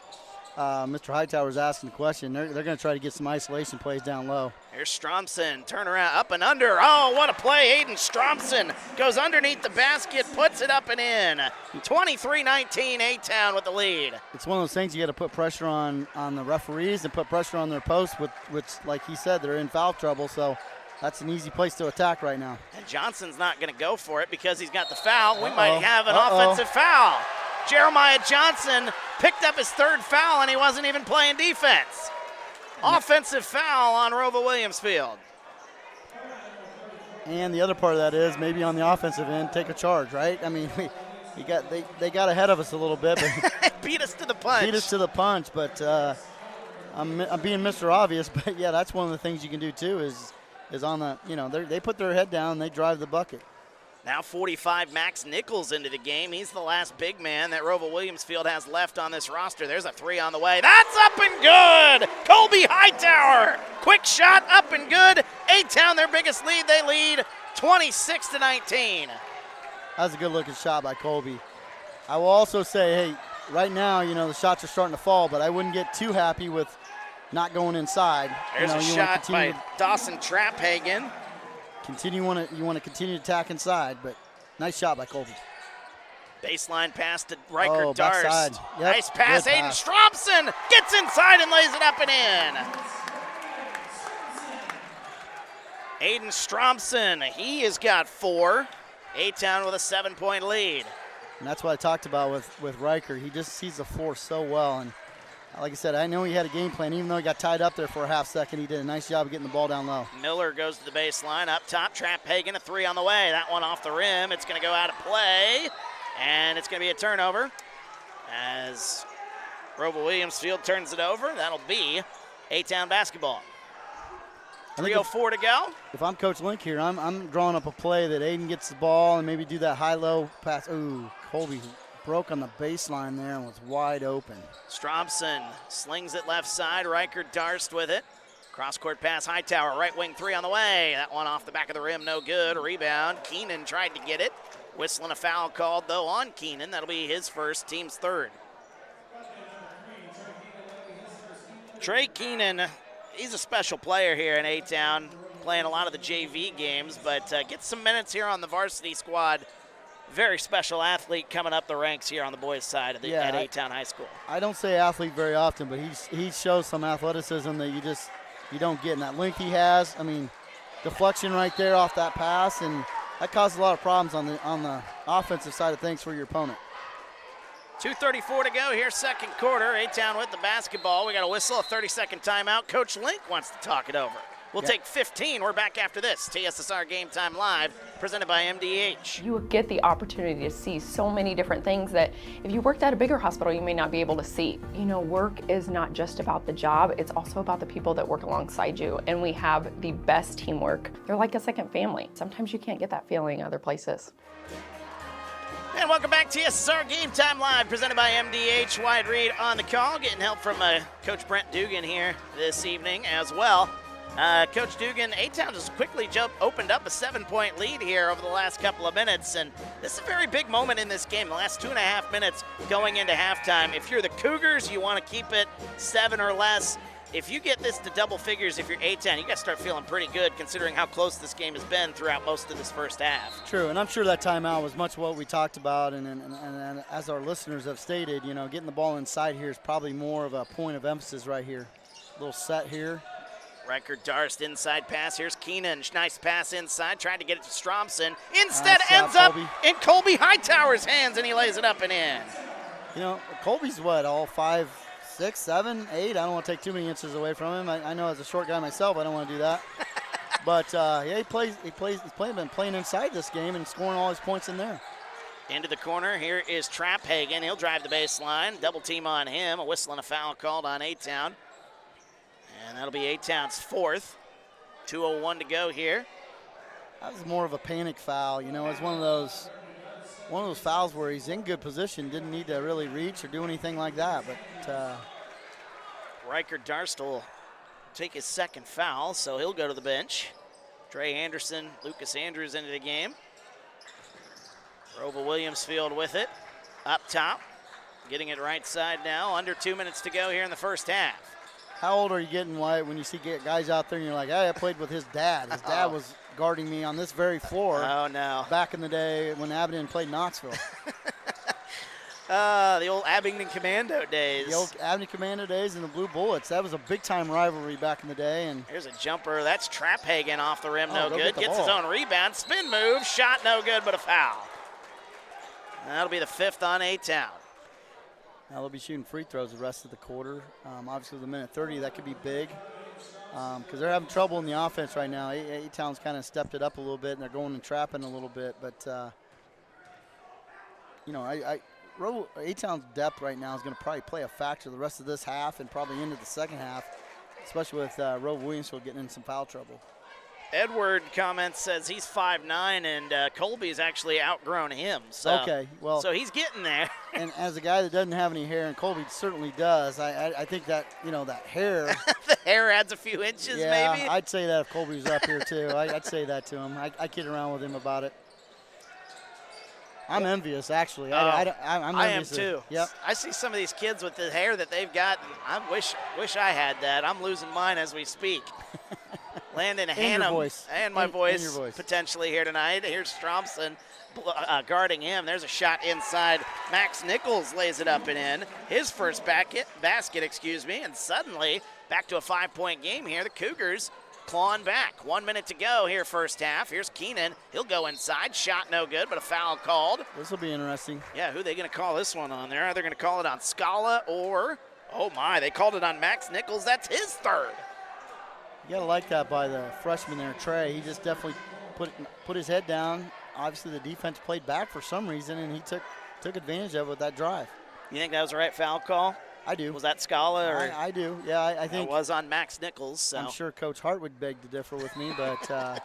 Speaker 2: Mr. Hightower was asking the question. They're going to try to get some isolation plays down low.
Speaker 1: Here's Stromson, turn around, up and under. Oh, what a play. Aiden Stromson goes underneath the basket, puts it up and in. 23-19, A-Town with the lead.
Speaker 2: It's one of those things you got to put pressure on the referees and put pressure on their posts, which, like he said, they're in foul trouble. So that's an easy place to attack right now.
Speaker 1: And Johnson's not going to go for it because he's got the foul. We might have an offensive foul. Jeremiah Johnson picked up his third foul, and he wasn't even playing defense. Offensive foul on ROWVA Williamsfield.
Speaker 2: And the other part of that is maybe on the offensive end, take a charge, right? I mean, they got ahead of us a little bit. But
Speaker 1: beat us to the punch.
Speaker 2: But I'm being Mr. Obvious. But, yeah, that's one of the things you can do, too, is on the, they put their head down and they drive the bucket.
Speaker 1: Now 45, Max Nichols into the game. He's the last big man that ROWVA Williamsfield has left on this roster. There's a three on the way. That's up and good. Colby Hightower. Quick shot, up and good. A-Town, their biggest lead. They lead 26-19.
Speaker 2: That's a good-looking shot by Colby. I will also say, hey, right now, the shots are starting to fall, but I wouldn't get too happy with not going inside.
Speaker 1: There's a shot by Dawson Traphagen.
Speaker 2: You want to continue to attack inside, but nice shot by Colby.
Speaker 1: Baseline pass to Riker Darst.
Speaker 2: Backside. Yep,
Speaker 1: nice pass. Aiden Stromson gets inside and lays it up and in. Aiden Stromson, he has got 4. A-Town with a 7-point lead.
Speaker 2: And that's what I talked about with Riker. He just sees the floor so well. And like I said, I know he had a game plan. Even though he got tied up there for a half second, he did a nice job of getting the ball down low.
Speaker 1: Miller goes to the baseline. Up top, Traphagen, a 3 on the way. That one off the rim. It's going to go out of play. And it's going to be a turnover as ROWVA Williamsfield turns it over. That'll be A-Town basketball. 3:04 to go.
Speaker 2: If I'm Coach Link here, I'm drawing up a play that Aiden gets the ball and maybe do that high-low pass. Ooh, Colby broke on the baseline there and was wide open.
Speaker 1: Stromson slings it left side. Riker Darst with it. Cross-court pass, Hightower, right wing 3 on the way. That one off the back of the rim, no good. Rebound, Keenan tried to get it. Whistling a foul called, though, on Keenan. That'll be his first, team's third. Trey Keenan, he's a special player here in A-Town, playing a lot of the JV games, but gets some minutes here on the varsity squad. Very special athlete coming up the ranks here on the boys' side of at A-Town High School.
Speaker 2: I don't say athlete very often, but he shows some athleticism that you don't get in that length he has. I mean, deflection right there off that pass, and that causes a lot of problems on the offensive side of things for your opponent.
Speaker 1: 2:34 to go here, second quarter. A-Town with the basketball. We got a whistle, a 30-second timeout. Coach Link wants to talk it over. We'll take 15. We're back after this. TSSR Game Time Live, presented by MDH.
Speaker 6: You get the opportunity to see so many different things that if you worked at a bigger hospital, you may not be able to see. Work is not just about the job, it's also about the people that work alongside you. And we have the best teamwork. They're like a second family. Sometimes you can't get that feeling other places.
Speaker 1: And welcome back to TSSR Game Time Live, presented by MDH. Wide Reed on the call, getting help from Coach Brent Dugan here this evening as well. Coach Dugan, A-Town just quickly opened up a 7-point lead here over the last couple of minutes, and this is a very big moment in this game, the last 2.5 minutes going into halftime. If you're the Cougars, you want to keep it 7 or less. If you get this to double figures, if you're A-Town, you got to start feeling pretty good considering how close this game has been throughout most of this first half.
Speaker 2: True, and I'm sure that timeout was much what we talked about, and as our listeners have stated, getting the ball inside here is probably more of a point of emphasis right here. A little set here.
Speaker 1: Riker Darst inside pass. Here's Keenan. Nice pass inside. Tried to get it to Stromson. Instead ends up in Colby Hightower's hands, and he lays it up and in.
Speaker 2: Colby's all 5'6", 7, 8. I don't want to take too many inches away from him. I know as a short guy myself, I don't want to do that. But he's been playing inside this game and scoring all his points in there.
Speaker 1: Into the corner. Here is Traphagen. He'll drive the baseline. Double team on him. A whistle and a foul called on A-Town. And that'll be A-Town's fourth. 2:01 to go here.
Speaker 2: That was more of a panic foul. It was one of those one of those fouls where he's in good position, didn't need to really reach or do anything like that. But
Speaker 1: Riker Darst will take his second foul, so he'll go to the bench. Trey Anderson, Lucas Andrews into the game. ROWVA Williamsfield with it, up top. Getting it right side now, under 2 minutes to go here in the first half.
Speaker 2: How old are you getting, Wyatt, when you see guys out there and you're like, hey, I played with his dad. His dad was guarding me on this very floor.
Speaker 1: Oh, no.
Speaker 2: Back in the day when Abington played Knoxville.
Speaker 1: The old Abington Commando days.
Speaker 2: The old Abington Commando days and the Blue Bullets. That was a big-time rivalry back in the day. And
Speaker 1: here's a jumper. That's Trapphagen off the rim, no
Speaker 2: go
Speaker 1: good.
Speaker 2: get
Speaker 1: Gets
Speaker 2: the
Speaker 1: his
Speaker 2: ball.
Speaker 1: own rebound. Spin move, shot no good, but a foul. That'll be the 5th on A-Town.
Speaker 2: now they'll be shooting free throws the rest of the quarter. Obviously, with a minute 30, that could be big because they're having trouble in the offense right now. A-Town's kind of stepped it up a little bit, and they're going and trapping a little bit. But, A-Town's depth right now is going to probably play a factor the rest of this half and probably into the second half, especially with ROWVA Williamsfield getting in some foul trouble.
Speaker 1: Edward comments, says he's 5'9", and Colby's actually outgrown him. So,
Speaker 2: Okay, well.
Speaker 1: so he's getting there.
Speaker 2: And as a guy that doesn't have any hair, and Colby certainly does, I think that, that hair.
Speaker 1: The hair adds a few inches,
Speaker 2: Yeah,
Speaker 1: maybe.
Speaker 2: I'd say that if Colby was up here, too. I'd say that to him. I kid around with him about it. I'm envious, actually. I'm
Speaker 1: I am
Speaker 2: envious
Speaker 1: too.
Speaker 2: Yep.
Speaker 1: I see some of these kids with the hair that they've got. And I wish I had that. I'm losing mine as we speak. Landon Hannum
Speaker 2: voice.
Speaker 1: and my
Speaker 2: And
Speaker 1: voice,
Speaker 2: your voice.
Speaker 1: potentially here tonight. Here's Stromson guarding him. There's a shot inside. Max Nichols lays it up and in. His first basket, and suddenly back to a 5-point game here. The Cougars clawing back. 1 minute to go here first half. Here's Keenan. He'll go inside. Shot no good, but a foul called.
Speaker 2: This will be interesting.
Speaker 1: Yeah, who are they going to call this one on there? Are they going to call it on Scala or, oh my, they called it on Max Nichols. That's his third.
Speaker 2: You got to like that by the freshman there, Trey. He just definitely put his head down. Obviously, the defense played back for some reason, and he took advantage of it with that drive.
Speaker 1: You think that was the right foul call?
Speaker 2: I do.
Speaker 1: Was that Scala? Or
Speaker 2: I do. Yeah, I think.
Speaker 1: it was on Max Nichols. So.
Speaker 2: I'm sure Coach Hart would beg to differ with me, but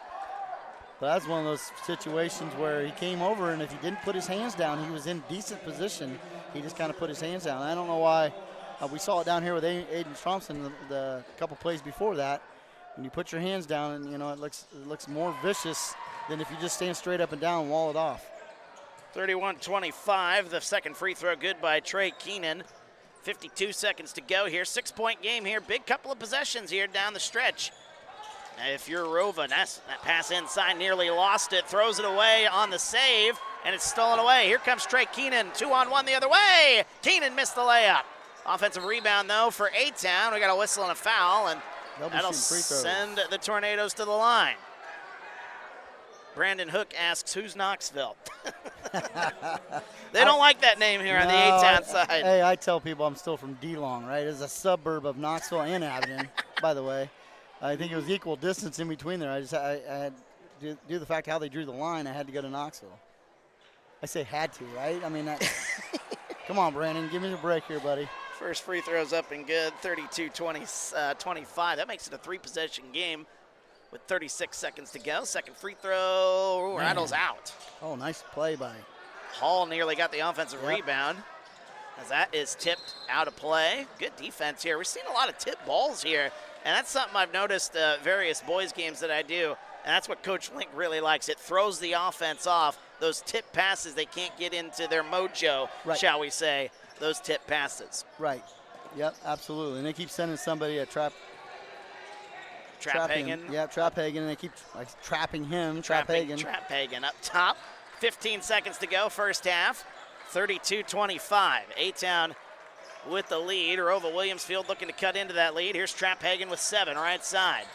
Speaker 2: that's one of those situations where he came over, and if he didn't put his hands down, he was in decent position. He just kind of put his hands down. I don't know why. We saw it down here with Aiden Stromson the couple plays before that. When you put your hands down, and it looks more vicious than if you just stand straight up and down and wall it off.
Speaker 1: 31-25. The second free throw good by Trey Keenan. 52 seconds to go here. 6-point game here. Big couple of possessions here down the stretch. If you're ROWVA, that pass inside nearly lost it. Throws it away on the save, and it's stolen away. Here comes Trey Keenan. 2-on-1 the other way. Keenan missed the layup. Offensive rebound, though, for A-Town. We got a whistle and a foul, and that'll send the Tornadoes to the line. Brandon Hook asks, who's Knoxville? They don't like that name here on the A-Town side.
Speaker 2: Hey, I tell people I'm still from DeLong, right? It's a suburb of Knoxville and Abington, by the way. I think it was equal distance in between there. I had due to the fact how they drew the line, I had to go to Knoxville. I say had to, right? I mean, come on, Brandon, give me a break here, buddy.
Speaker 1: First free throw's up and good, 32-25. That makes it a 3-possession game with 36 seconds to go. Second free throw rattles out.
Speaker 2: Oh, nice play by
Speaker 1: Hall nearly got the offensive rebound as that is tipped out of play. Good defense here. We're seeing a lot of tip balls here, and that's something I've noticed various boys games that I do, and that's what Coach Link really likes. It throws the offense off. Those tip passes, they can't get into their mojo, shall we say, those tip passes.
Speaker 2: Right. Yep, absolutely. And they keep sending somebody a
Speaker 1: Trapphagen.
Speaker 2: Yeah, Trapphagen, and they keep trapping him.
Speaker 1: Trapphagen up top. 15 seconds to go, first half. 32-25. A-Town with the lead. ROWVA Williamsfield looking to cut into that lead. Here's Trapphagen with 7, right side.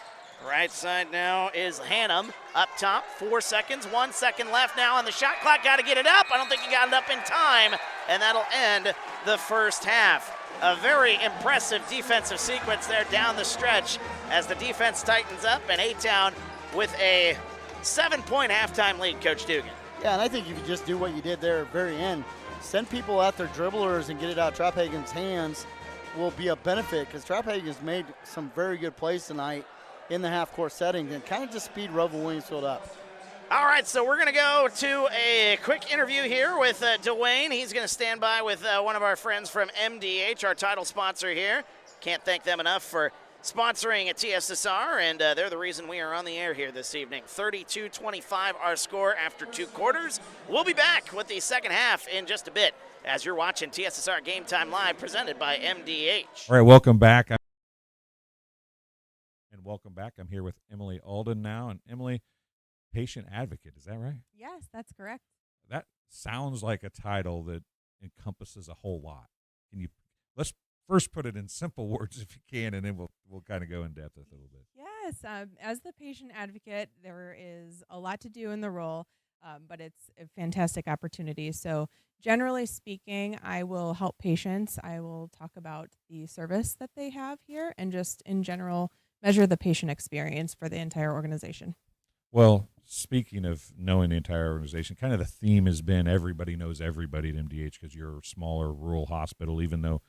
Speaker 1: Right side now is Hannum up top. 4 seconds, 1 second left now on the shot clock. Got to get it up. I don't think he got it up in time, and that'll end the first half. A very impressive defensive sequence there down the stretch as the defense tightens up, and A-Town with a 7-point halftime lead, Coach Dugan.
Speaker 2: Yeah, and I think if you just do what you did there at the very end, send people at their dribblers and get it out of Trapphagen's hands will be a benefit because Trapphagen's made some very good plays tonight in the half-court setting and kind of just speed ROWVA Williamsfield up.
Speaker 1: All right, so we're going to go to a quick interview here with Dwayne. He's going to stand by with one of our friends from MDH, our title sponsor here. Can't thank them enough for sponsoring a TSSR, and they're the reason we are on the air here this evening. 32-25 our score after 2 quarters. We'll be back with the second half in just a bit as you're watching TSSR Game Time Live presented by MDH.
Speaker 7: All right, welcome back. I'm here with Emily Alden now. And Emily, patient advocate, is that right?
Speaker 8: Yes, that's correct.
Speaker 7: That sounds like a title that encompasses a whole lot. Let's first put it in simple words if you can, and then we'll kind of go in depth with it a little bit.
Speaker 8: Yes, as the patient advocate, there is a lot to do in the role, but it's a fantastic opportunity. So generally speaking, I will help patients. I will talk about the service that they have here and just in general measure the patient experience for the entire organization.
Speaker 7: Well, speaking of knowing the entire organization, kind of the theme has been everybody knows everybody at MDH because you're a smaller rural hospital, even though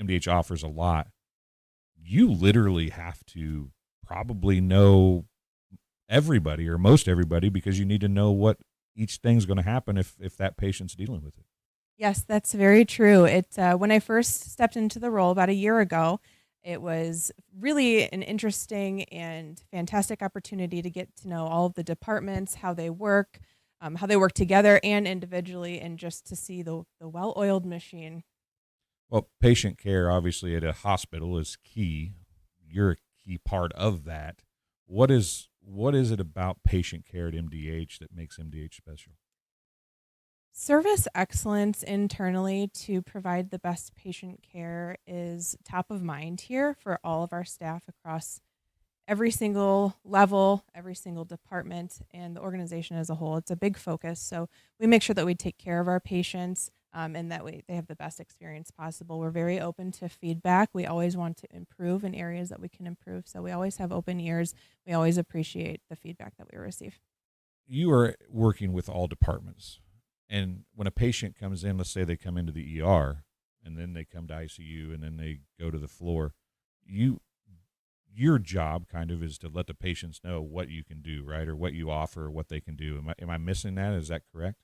Speaker 7: MDH offers a lot. You literally have to probably know everybody or most everybody because you need to know what each thing's going to happen if that patient's dealing with it.
Speaker 8: Yes, that's very true. When I first stepped into the role about a year ago, it was really an interesting and fantastic opportunity to get to know all of the departments, how they work together and individually, and just to see the well-oiled machine.
Speaker 7: Well, patient care, obviously, at a hospital is key. You're a key part of that. What is it about patient care at MDH that makes MDH special?
Speaker 8: Service excellence internally to provide the best patient care is top of mind here for all of our staff across every single level, every single department, and the organization as a whole. It's a big focus. So we make sure that we take care of our patients and that they have the best experience possible. We're very open to feedback. We always want to improve in areas that we can improve. So we always have open ears. We always appreciate the feedback that we receive.
Speaker 7: You are working with all departments. And when a patient comes in, let's say they come into the ER and then they come to ICU and then they go to the floor, your job kind of is to let the patients know what you can do, right? Or what you offer, or what they can do. Am I missing that? Is that correct?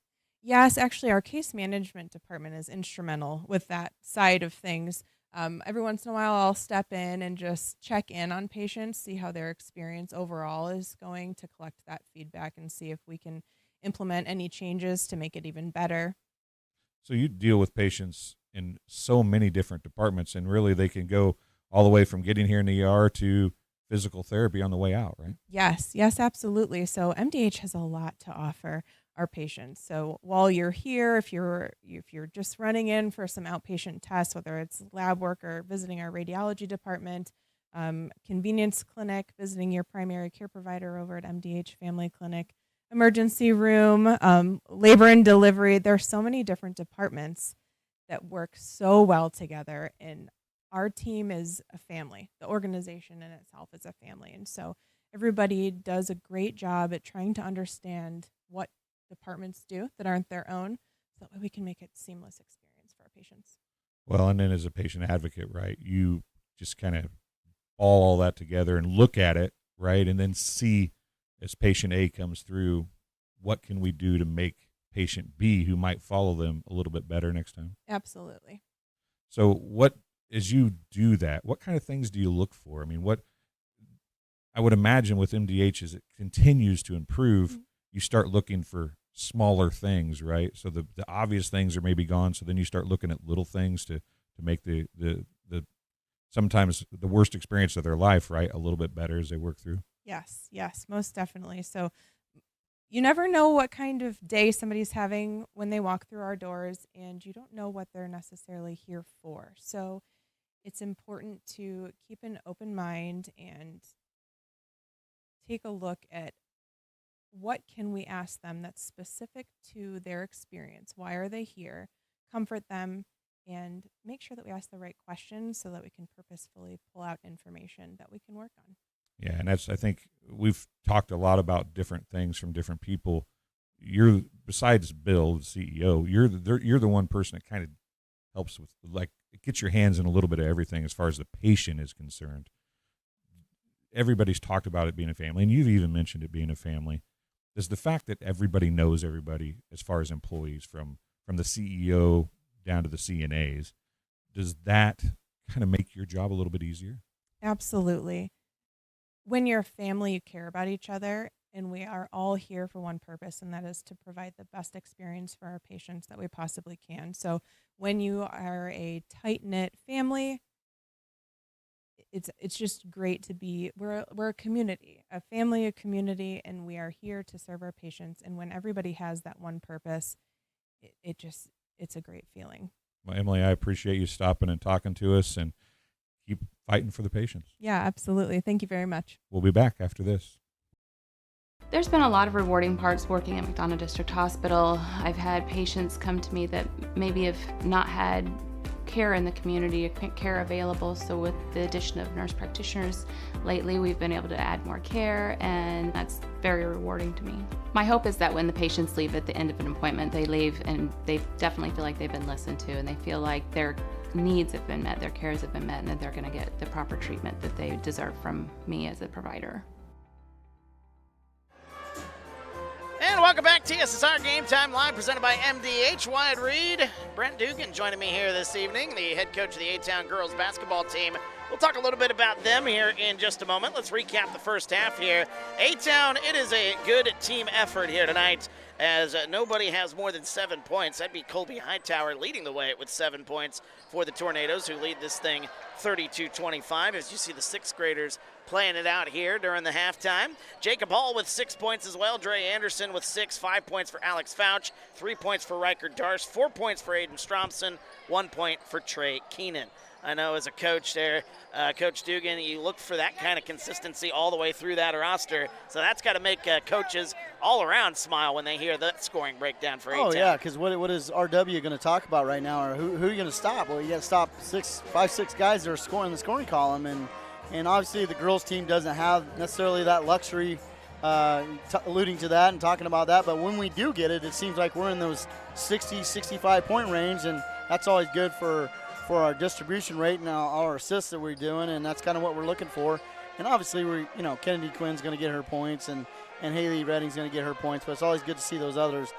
Speaker 8: Yes, actually, our case management department is instrumental with that side of things. Every once in a while, I'll step in and just check in on patients, see how their experience overall is going, to collect that feedback and see if we can implement any changes to make it even better.
Speaker 7: So you deal with patients in so many different departments, and really they can go all the way from getting here in the ER to physical therapy on the way out, right?
Speaker 8: Yes, absolutely. So MDH has a lot to offer our patients. So while you're here, if you're just running in for some outpatient tests, whether it's lab work or visiting our radiology department, convenience clinic, visiting your primary care provider over at MDH Family Clinic, emergency room, labor and delivery. There's so many different departments that work so well together, and our team is a family. The organization in itself is a family, and so everybody does a great job at trying to understand what departments do that aren't their own, so that way we can make it a seamless experience for our patients.
Speaker 7: Well, and then as a patient advocate, right, you just kind of all that together and look at it, right, and then see as patient A comes through, what can we do to make patient B, who might follow them, a little bit better next time?
Speaker 8: Absolutely.
Speaker 7: So as you do that, what kind of things do you look for? I mean, what I would imagine with MDH as it continues to improve, you start looking for smaller things, right? So the obvious things are maybe gone. So then you start looking at little things to make the sometimes the worst experience of their life, right, a little bit better as they work through.
Speaker 8: Yes, most definitely. So you never know what kind of day somebody's having when they walk through our doors, and you don't know what they're necessarily here for. So it's important to keep an open mind and take a look at what can we ask them that's specific to their experience. Why are they here? Comfort them and make sure that we ask the right questions so that we can purposefully pull out information that we can work on.
Speaker 7: Yeah, and I think we've talked a lot about different things from different people. You're, besides Bill, the CEO, you're the one person that kind of helps with, like, it gets your hands in a little bit of everything as far as the patient is concerned. Everybody's talked about it being a family, and you've even mentioned it being a family. Does the fact that everybody knows everybody, as far as employees, from the CEO down to the CNAs, does that kind of make your job a little bit easier?
Speaker 8: Absolutely. When you're a family, you care about each other, and we are all here for one purpose, and that is to provide the best experience for our patients that we possibly can. So when you are a tight-knit family, it's just great to be, we're a community, a family, a community, and we are here to serve our patients. And when everybody has that one purpose, it's a great feeling.
Speaker 7: Well, Emily, I appreciate you stopping and talking to us, and keep fighting for the patients.
Speaker 8: Yeah, absolutely. Thank you very much.
Speaker 7: We'll be back after this.
Speaker 5: There's been a lot of rewarding parts working at McDonough District Hospital. I've had patients come to me that maybe have not had care in the community, care available. So with the addition of nurse practitioners lately, we've been able to add more care, and that's very rewarding to me. My hope is that when the patients leave at the end of an appointment, they leave and they definitely feel like they've been listened to, and they feel like their needs have been met, their cares have been met, and that they're going to get the proper treatment that they deserve from me as a provider.
Speaker 1: And welcome back to TSSR Game Time Live, presented by MDH. Wyatt Reed, Brent Dugan joining me here this evening, the head coach of the A-Town girls basketball team. We'll talk a little bit about them here in just a moment. Let's recap the first half here. A-Town, it is a good team effort here tonight, as nobody has more than 7 points. That'd be Colby Hightower leading the way with 7 points for the Tornadoes, who lead this thing 32-25. As you see the sixth graders playing it out here during the halftime. Jacob Hall with 6 points as well. Dre Anderson with 6, 5 points for Alex Fouch, 3 points for Riker Darst, 4 points for Aiden Stromson, 1 point for Trey Keenan. I know as a coach there, Coach Dugan, you look for that kind of consistency all the way through that roster. So that's got to make coaches all around smile when they hear that scoring breakdown for A-Town.
Speaker 2: Oh, yeah, because what is RW going to talk about right now? Or who are you going to stop? Well, you got to stop 5, 6 guys that are scoring the scoring column. And obviously the girls team doesn't have necessarily that luxury, alluding to that and talking about that. But when we do get it, it seems like we're in those 60, 65 point range, and that's always good for our distribution rate and our assists that we're doing, and that's kind of what we're looking for. And obviously Kennedy Quinn's going to get her points, and Haley Redding's going to get her points, but it's always good to see those others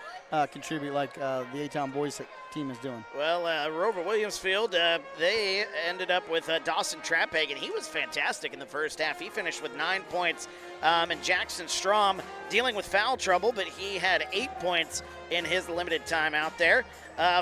Speaker 2: contribute like the A-Town boys team is doing.
Speaker 1: Well, ROWVA Williamsfield, they ended up with Dawson Traphagen. He was fantastic in the first half. He finished with 9 points. And Jackson Strom dealing with foul trouble, but he had 8 points in his limited time out there.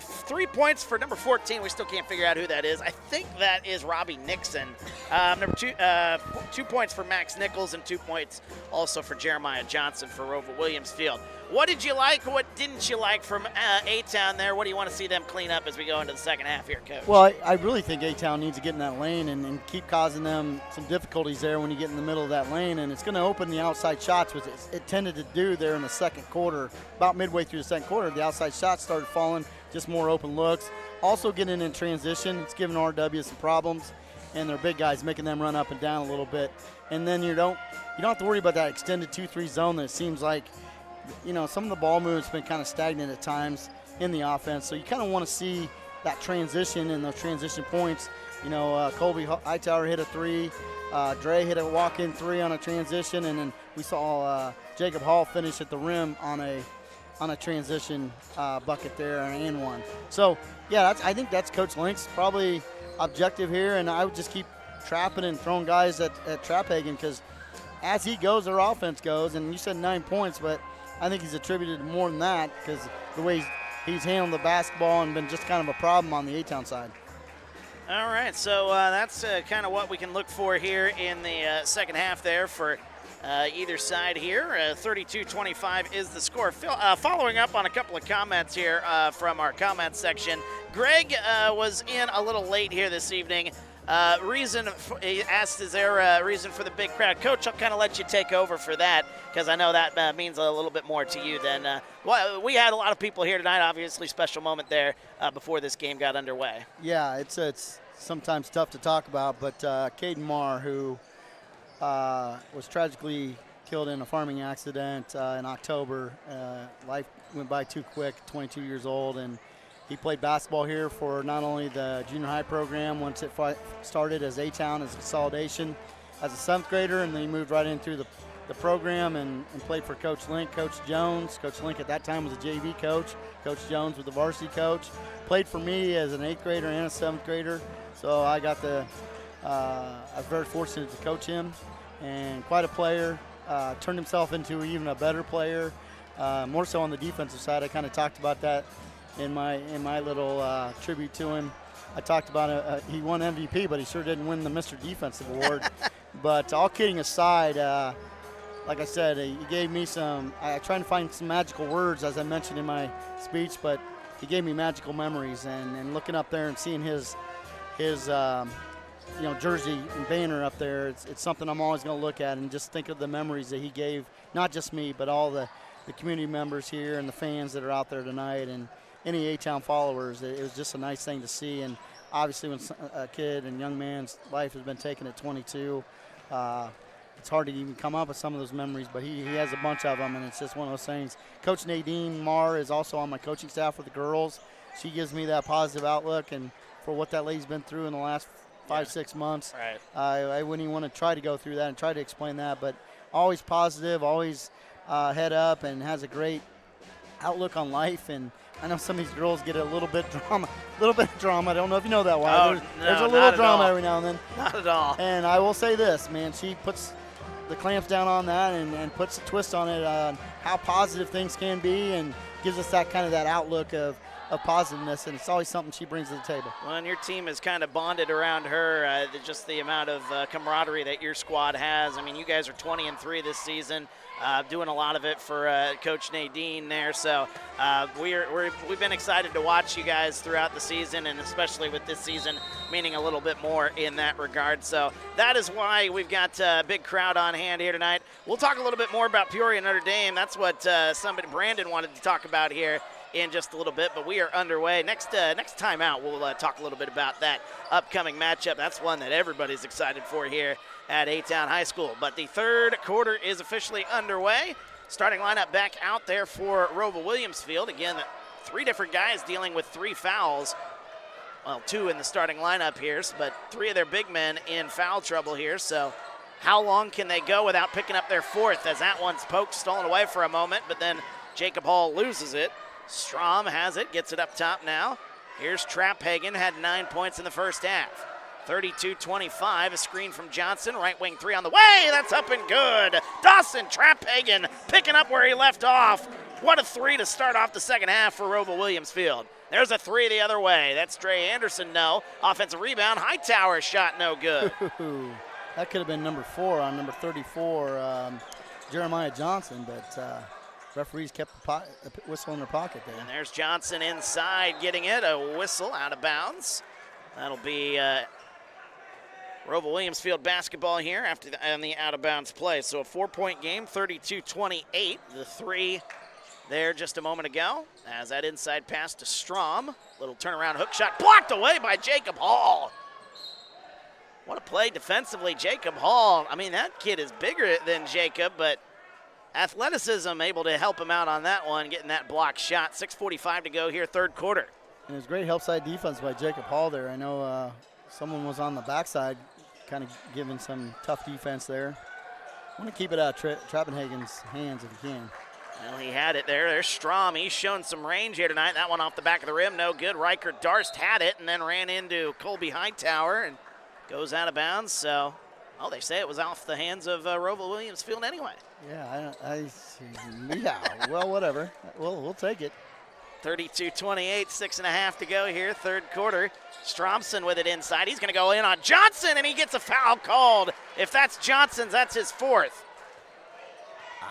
Speaker 1: 3 points for number 14. We still can't figure out who that is. I think that is Robbie Nixon. Number 2 points for Max Nichols, and 2 points also for Jeremiah Johnson for ROWVA Williamsfield. What did you like? What didn't you like from A-Town there? What do you want to see them clean up as we go into the second half here, Coach?
Speaker 2: Well, I really think A-Town needs to get in that lane and keep causing them some difficulties there when you get in the middle of that lane, and it's going to open the outside shots, which it tended to do there in the second quarter. About midway through the second quarter, the outside shots started falling, just more open looks. Also getting in transition, it's giving RW some problems, and their big guys making them run up and down a little bit. And then you don't have to worry about that extended 2-3 zone that it seems like, some of the ball movement's been kind of stagnant at times in the offense. So you kind of want to see that transition and those transition points. Colby Hightower hit a 3. Dre hit a walk-in 3 on a transition, and then we saw Jacob Hall finish at the rim on a transition bucket there and one. So, yeah, I think that's Coach Link's probably objective here, and I would just keep trapping and throwing guys at Traphagen, because as he goes, their offense goes. And you said 9 points, but I think he's attributed to more than that, because the way he's handled the basketball and been just kind of a problem on the A-Town side.
Speaker 1: All right, so that's kind of what we can look for here in the second half there for either side here. 32-25 is the score. Following up on a couple of comments here from our comment section, Greg was in a little late here this evening. He asked, is there a reason for the big crowd? Coach, I'll kind of let you take over for that, because I know that means a little bit more to you than we had a lot of people here tonight. Obviously, special moment there before this game got underway.
Speaker 2: Yeah, it's sometimes tough to talk about, but Caden Marr, who was tragically killed in a farming accident in October. Life went by too quick, 22 years old, and he played basketball here for not only the junior high program once it started as A-Town as a consolidation as a 7th grader, and then he moved right in through the the program and played for Coach Link, Coach Jones. Coach Link at that time was a JV coach. Coach Jones was the varsity coach. Played for me as an 8th grader and a 7th grader. So I got I was very fortunate to coach him, and quite a player. Turned himself into even a better player, more so on the defensive side. I kind of talked about that in my little tribute to him. I talked about he won MVP, but he sure didn't win the Mr. Defensive Award. But all kidding aside, like I said, he gave me I tried to find some magical words, as I mentioned in my speech, but he gave me magical memories. And looking up there and seeing his jersey and banner up there, it's something I'm always going to look at and just think of the memories that he gave, not just me, but all the community members here and the fans that are out there tonight and any A-Town followers. It was just a nice thing to see. And obviously when a kid and young man's life has been taken at 22, it's hard to even come up with some of those memories, but he has a bunch of them, and it's just one of those things. Coach Nadine Marr is also on my coaching staff with the girls. She gives me that positive outlook, and for what that lady's been through in the last 5-6 months,
Speaker 1: right.
Speaker 2: I wouldn't even want to try to go through that and try to explain that, but always positive, always head up, and has a great outlook on life. And I know some of these girls get a little bit of drama. I don't know if you know that, Wyatt. There's a little drama every now and then.
Speaker 1: Not at all.
Speaker 2: And I will say this, man, she puts the clamps down on that and puts a twist on it on how positive things can be, and gives us that kind of that outlook of positiveness, and it's always something she brings to the table.
Speaker 1: Well, and your team is kind of bonded around her, just the amount of camaraderie that your squad has. I mean, you guys are 20-3 this season, doing a lot of it for Coach Nadine there. So we've been excited to watch you guys throughout the season, and especially with this season meaning a little bit more in that regard. So that is why we've got a big crowd on hand here tonight. We'll talk a little bit more about Peoria Notre Dame. That's what Brandon wanted to talk about here in just a little bit, but we are underway. Next time out, we'll talk a little bit about that upcoming matchup. That's one that everybody's excited for here at A-Town High School. But the third quarter is officially underway. Starting lineup back out there for ROWVA Williamsfield. Again, 3 different guys dealing with 3 fouls. Well, 2 in the starting lineup here, but 3 of their big men in foul trouble here. So how long can they go without picking up their 4th, as that one's poked, stolen away for a moment, but then Jacob Hall loses it. Strom has it, gets it up top now. Here's Trapphagen, had 9 points in the first half. 32-25, a screen from Johnson, right wing 3 on the way, that's up and good. Dawson Trapphagen picking up where he left off. What a 3 to start off the second half for ROWVA Williamsfield. There's a 3 the other way. That's Dre Anderson, no. Offensive rebound, Hightower shot no good.
Speaker 2: That could have been number 4 on number 34, Jeremiah Johnson, but referees kept a whistle in their pocket there.
Speaker 1: And there's Johnson inside getting it, a whistle out of bounds. That'll be ROWVA Williamsfield basketball here after the out-of-bounds play. So a 4-point game, 32-28. The 3 there just a moment ago. As that inside pass to Strom. Little turnaround hook shot blocked away by Jacob Hall. What a play defensively, Jacob Hall. I mean, that kid is bigger than Jacob, but athleticism able to help him out on that one, getting that block shot. 6:45 to go here, third quarter.
Speaker 2: And it was great help side defense by Jacob Hall there. I know someone was on the backside kind of giving some tough defense there. I want to keep it out of Trappenhagen's hands if you can.
Speaker 1: Well, he had it there. There's Strom. He's shown some range here tonight. That one off the back of the rim, no good. Riker Darst had it and then ran into Colby Hightower and goes out of bounds. So, they say it was off the hands of ROWVA Williamsfield anyway.
Speaker 2: Yeah, yeah, well, whatever. We'll take it.
Speaker 1: 32-28, 6.5 to go here, third quarter. Stromson with it inside. He's going to go in on Johnson, and he gets a foul called. If that's Johnson's, that's his 4th.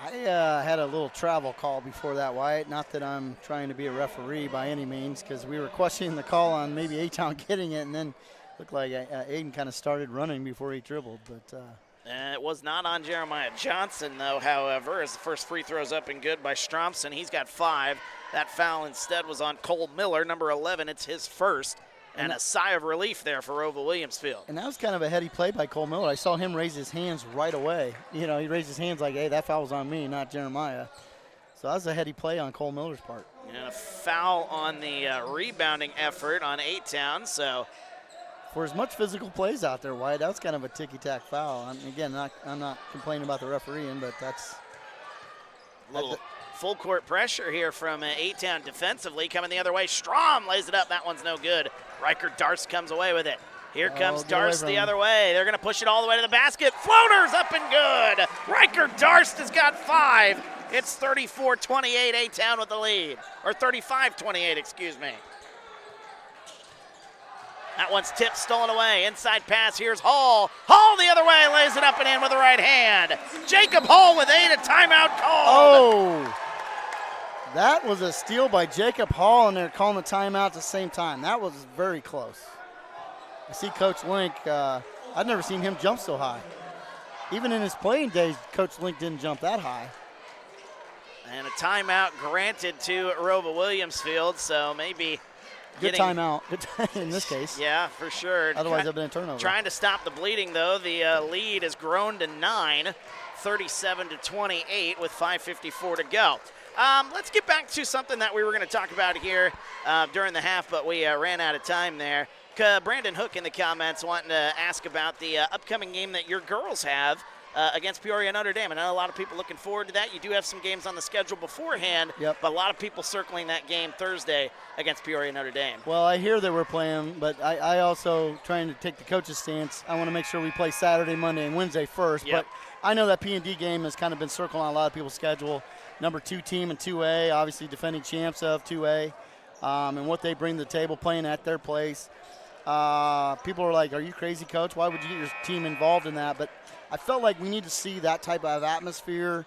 Speaker 2: I had a little travel call before that, Wyatt. Not that I'm trying to be a referee by any means, because we were questioning the call on maybe A-Town getting it, and then looked like Aiden kind of started running before he dribbled. But
Speaker 1: it was not on Jeremiah Johnson, though, however, as the first free throw's up and good by Stromson. He's got 5. That foul instead was on Cole Miller, number 11. It's his first. And a sigh of relief there for ROWVA Williamsfield.
Speaker 2: And that was kind of a heady play by Cole Miller. I saw him raise his hands right away. You know, he raised his hands like, hey, that foul was on me, not Jeremiah. So that was a heady play on Cole Miller's part.
Speaker 1: And a foul on the rebounding effort on A-Town. So
Speaker 2: for as much physical plays out there, Wyatt, that was kind of a ticky-tack foul. Again, I'm not complaining about the refereeing, but that's
Speaker 1: a little full court pressure here from A-Town defensively. Coming the other way, Strom lays it up. That one's no good. Riker Darst comes away with it. Here comes Darst the other way. They're going to push it all the way to the basket. Floaters up and good. Riker Darst has got 5. It's 34-28, A-Town with the lead. Or 35-28, excuse me. That one's tipped, stolen away. Inside pass, here's Hall. Hall the other way, lays it up and in with the right hand. Jacob Hall with 8, a timeout called.
Speaker 2: Oh, that was a steal by Jacob Hall, and they're calling the timeout at the same time. That was very close. I see Coach Link. I've never seen him jump so high. Even in his playing days, Coach Link didn't jump that high.
Speaker 1: And a timeout granted to ROWVA Williamsfield, so maybe
Speaker 2: good timeout in this case.
Speaker 1: Yeah, for sure.
Speaker 2: Otherwise, it'd been a turnover.
Speaker 1: Trying to stop the bleeding, though. The lead has grown to 9, 37-28 with 5:54 to go. Let's get back to something that we were going to talk about here during the half, but we ran out of time there. Brandon Hook in the comments wanting to ask about the upcoming game that your girls have against Peoria Notre Dame. I know a lot of people looking forward to that. You do have some games on the schedule beforehand,
Speaker 2: yep,
Speaker 1: but a lot of people circling that game Thursday against Peoria Notre Dame.
Speaker 2: Well, I hear that we're playing, but I also trying to take the coach's stance. I want to make sure we play Saturday, Monday, and Wednesday first.
Speaker 1: Yep.
Speaker 2: But I know that P&D game has kind of been circling on a lot of people's schedule. Number 2 team in 2A, obviously defending champs of 2A, and what they bring to the table playing at their place. People are like, are you crazy, Coach? Why would you get your team involved in that? But I felt like we need to see that type of atmosphere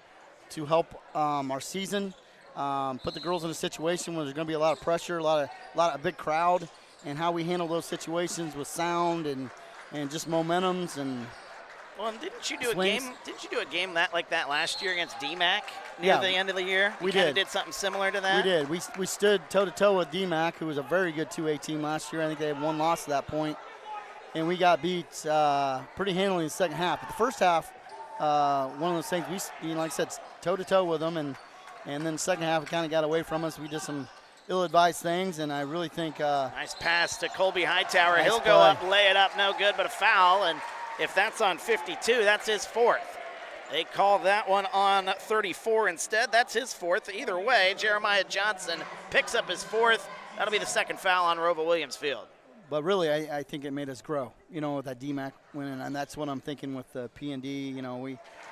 Speaker 2: to help our season, put the girls in a situation where there's going to be a lot of pressure, a big crowd, and how we handle those situations with sound and just momentums and.
Speaker 1: Well, and didn't you do
Speaker 2: swings.
Speaker 1: a game like that last year against DMAC near the end of the year?
Speaker 2: We
Speaker 1: did something similar to that.
Speaker 2: We did. We stood toe-to-toe with DMAC, who was a very good 2A team last year. I think they had 1 loss at that point. And we got beat pretty handily in the second half. But the first half, one of those things, like I said, toe-to-toe with them. And then the second half, it kind of got away from us. We did some ill-advised things, and I really think
Speaker 1: nice pass to Colby Hightower.
Speaker 2: Nice
Speaker 1: He'll go up, lay it up, no good, but a foul. And if that's on 52, that's his 4th. They call that one on 34 instead. That's his 4th. Either way, Jeremiah Johnson picks up his 4th. That'll be the second foul on ROWVA Williamsfield.
Speaker 2: But really, I think it made us grow, with that DMAC winning. And that's what I'm thinking with the P&D.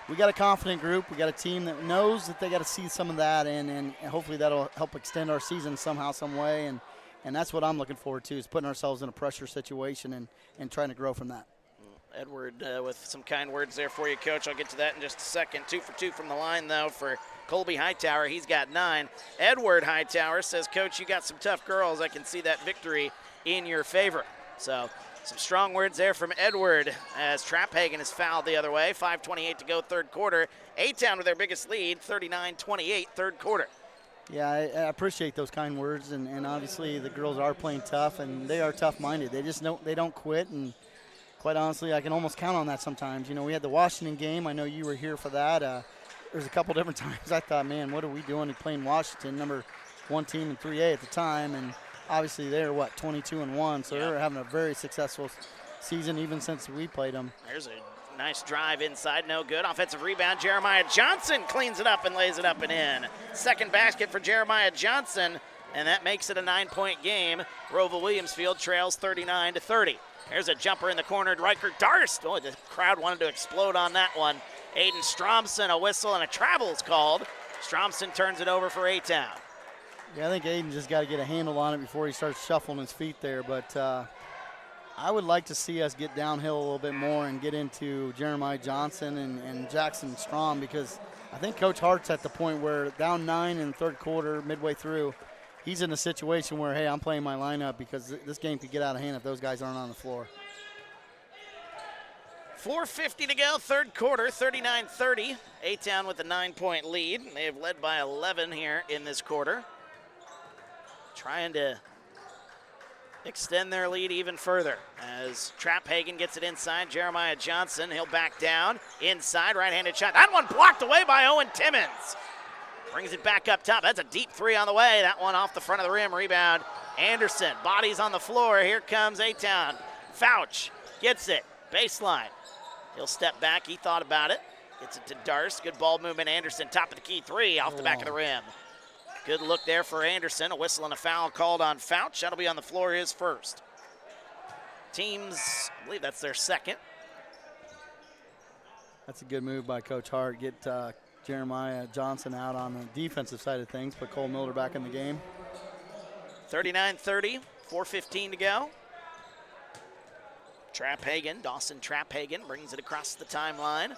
Speaker 2: We got a confident group. We got a team that knows that they got to see some of that, and hopefully that'll help extend our season somehow, some way. And that's what I'm looking forward to, is putting ourselves in a pressure situation and trying to grow from that.
Speaker 1: Edward with some kind words there for you, Coach. I'll get to that in just a second. 2 for 2 from the line, though, for Colby Hightower. He's got 9. Edward Hightower says, Coach, you got some tough girls. I can see that victory in your favor. So some strong words there from Edward as Trapphagen is fouled the other way. 5:28 to go, third quarter. A-Town with their biggest lead, 39-28, third quarter.
Speaker 2: Yeah, I appreciate those kind words, and obviously the girls are playing tough, and they are tough-minded. They don't quit, and quite honestly, I can almost count on that sometimes. We had the Washington game. I know you were here for that. There's a couple different times I thought, man, what are we doing playing Washington, number 1 team in 3A at the time, and obviously they're, 22-1, so they're having a very successful season even since we played them.
Speaker 1: There's a nice drive inside, no good. Offensive rebound, Jeremiah Johnson cleans it up and lays it up and in. Second basket for Jeremiah Johnson, and that makes it a 9-point game. ROWVA Williamsfield trails 39-30. There's a jumper in the corner, Riker Darst. Oh, the crowd wanted to explode on that one. Aiden Stromson, a whistle, and a travel is called. Stromson turns it over for A-Town.
Speaker 2: Yeah, I think Aiden just got to get a handle on it before he starts shuffling his feet there. But I would like to see us get downhill a little bit more and get into Jeremiah Johnson and Jackson Strom, because I think Coach Hart's at the point where down 9 in the third quarter, midway through, he's in a situation where, hey, I'm playing my lineup because this game could get out of hand if those guys aren't on the floor.
Speaker 1: 4:50 to go, third quarter, 39-30. A-Town with a 9-point lead. They have led by 11 here in this quarter. Trying to extend their lead even further as Trapphagen gets it inside. Jeremiah Johnson, he'll back down. Inside, right-handed shot. That one blocked away by Owen Timmons. Brings it back up top. That's a deep 3 on the way. That one off the front of the rim. Rebound, Anderson. Bodies on the floor. Here comes A-Town. Fouch gets it. Baseline. He'll step back. He thought about it. Gets it to Darce. Good ball movement. Anderson, top of the key. 3 off the back of the rim. Good look there for Anderson. A whistle and a foul called on Fouch. That'll be on the floor, his first. Teams, I believe that's their second.
Speaker 2: That's a good move by Coach Hart. Get Jeremiah Johnson out on the defensive side of things, put Cole Miller back in the game.
Speaker 1: 39-30, 4:15 to go. Dawson Trapphagen brings it across the timeline.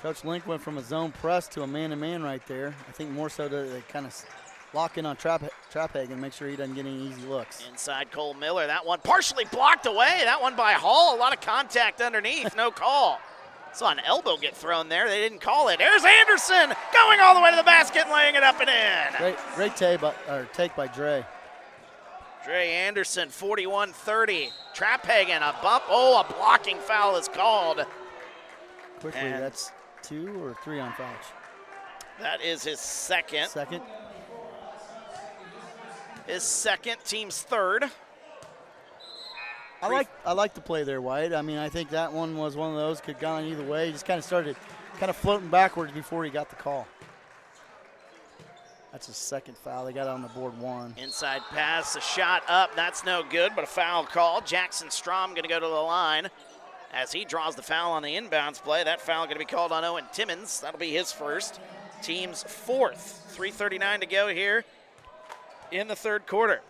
Speaker 2: Coach Link went from a zone press to a man-to-man right there. I think more so to kind of lock in on Trapphagen, make sure he doesn't get any easy looks.
Speaker 1: Inside Cole Miller, that one partially blocked away. That one by Hall, a lot of contact underneath, no call. Saw an elbow get thrown there, they didn't call it. There's Anderson going all the way to the basket, laying it up and in.
Speaker 2: Great take by Dre.
Speaker 1: Dre Anderson, 41-30. Trapphagen, a bump. Oh, a blocking foul is called.
Speaker 2: Quickly, and that's 2 or 3 on Fouch.
Speaker 1: That is his second. His second, team's third.
Speaker 2: I like the play there, Wyatt. I mean, I think that one was one of those, could have gone either way. He just kind of started floating backwards before he got the call. That's his second foul. They got it on the board 1.
Speaker 1: Inside pass, a shot up. That's no good, but a foul call. Jackson Strom going to go to the line as he draws the foul on the inbounds play. That foul going to be called on Owen Timmons. That'll be his first. Team's fourth. 3:39 to go here in the third quarter.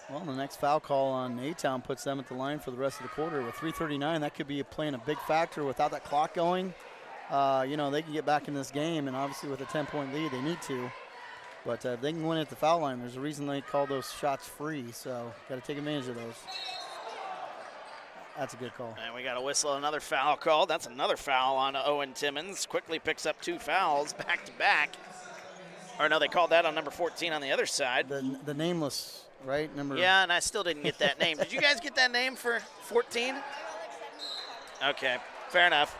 Speaker 2: Well, the next foul call on A-Town puts them at the line for the rest of the quarter. With 3:39, that could be playing a big factor without that clock going. They can get back in this game, and obviously with a 10-point lead, they need to. But if they can win at the foul line, there's a reason they call those shots free, so got to take advantage of those. That's a good call.
Speaker 1: And we got to whistle another foul called. That's another foul on Owen Timmons. Quickly picks up 2 fouls back to back. Or no, they called that on number 14 on the other side.
Speaker 2: The nameless, right?
Speaker 1: Yeah, and I still didn't get that name. Did you guys get that name for 14? Okay, fair enough.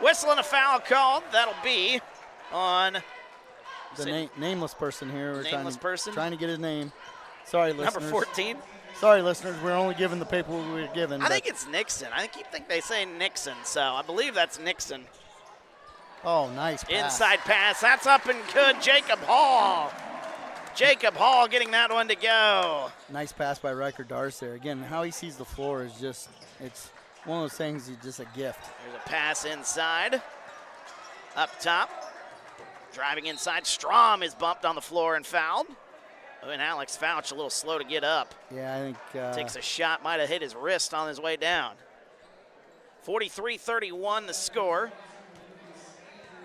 Speaker 1: Whistle and a foul called. That'll be on
Speaker 2: the nameless person here. We're trying to get his name. Sorry, listeners.
Speaker 1: Number 14.
Speaker 2: Sorry, listeners. We're only given the paper we were given.
Speaker 1: I think it's Nixon. I think they say Nixon, so I believe that's Nixon.
Speaker 2: Oh, nice pass.
Speaker 1: Inside pass. That's up and good. Jacob Hall. Jacob Hall getting that one to go.
Speaker 2: Nice pass by Riker Darce there. Again, how he sees the floor is just, it's one of those things, it's just a gift.
Speaker 1: There's a pass inside. Up top. Driving inside. Strom is bumped on the floor and fouled. And Alex Fouch a little slow to get up.
Speaker 2: Yeah, I think.
Speaker 1: Takes a shot, might have hit his wrist on his way down. 43-31 the score.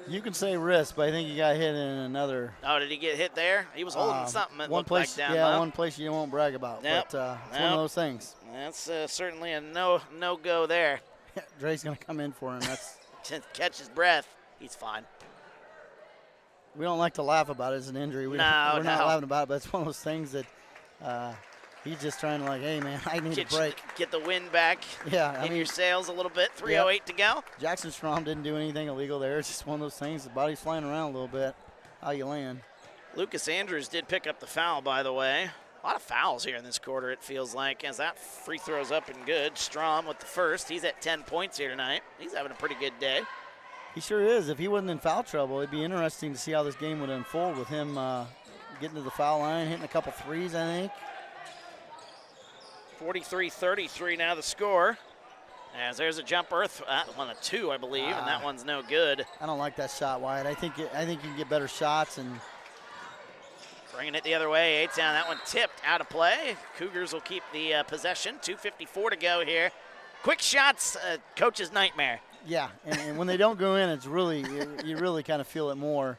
Speaker 2: You can say wrist, but I think he got hit in another.
Speaker 1: Oh, did he get hit there? He was holding something that
Speaker 2: one
Speaker 1: looked
Speaker 2: place,
Speaker 1: like down
Speaker 2: yeah,
Speaker 1: low.
Speaker 2: one place you won't brag about.
Speaker 1: Yep.
Speaker 2: But it's one of those things.
Speaker 1: That's certainly a no-go there.
Speaker 2: Dre's going to come in for him. That's
Speaker 1: catch his breath. He's fine.
Speaker 2: We don't like to laugh about it as an injury. We're not laughing about it, but it's one of those things that he's just trying to hey, man, I need a break.
Speaker 1: Get the wind back in your sails a little bit. 3:08 to go.
Speaker 2: Jackson Strom didn't do anything illegal there. It's just one of those things. The body's flying around a little bit, how you land.
Speaker 1: Lucas Andrews did pick up the foul, by the way. A lot of fouls here in this quarter, it feels like, as that free throw's up and good. Strom with the first. He's at 10 points here tonight. He's having a pretty good day.
Speaker 2: He sure is. If he wasn't in foul trouble, it'd be interesting to see how this game would unfold with him getting to the foul line, hitting a couple threes, I think. 43-33
Speaker 1: now the score. As there's a jumper, that one a 2, I believe, and that one's no good.
Speaker 2: I don't like that shot, Wyatt. I think you can get better shots. And
Speaker 1: bringing it the other way, A-Town, that one tipped out of play. Cougars will keep the possession. 2:54 to go here. Quick shots, coach's nightmare.
Speaker 2: Yeah, and when they don't go in, it's really you really kind of feel it more.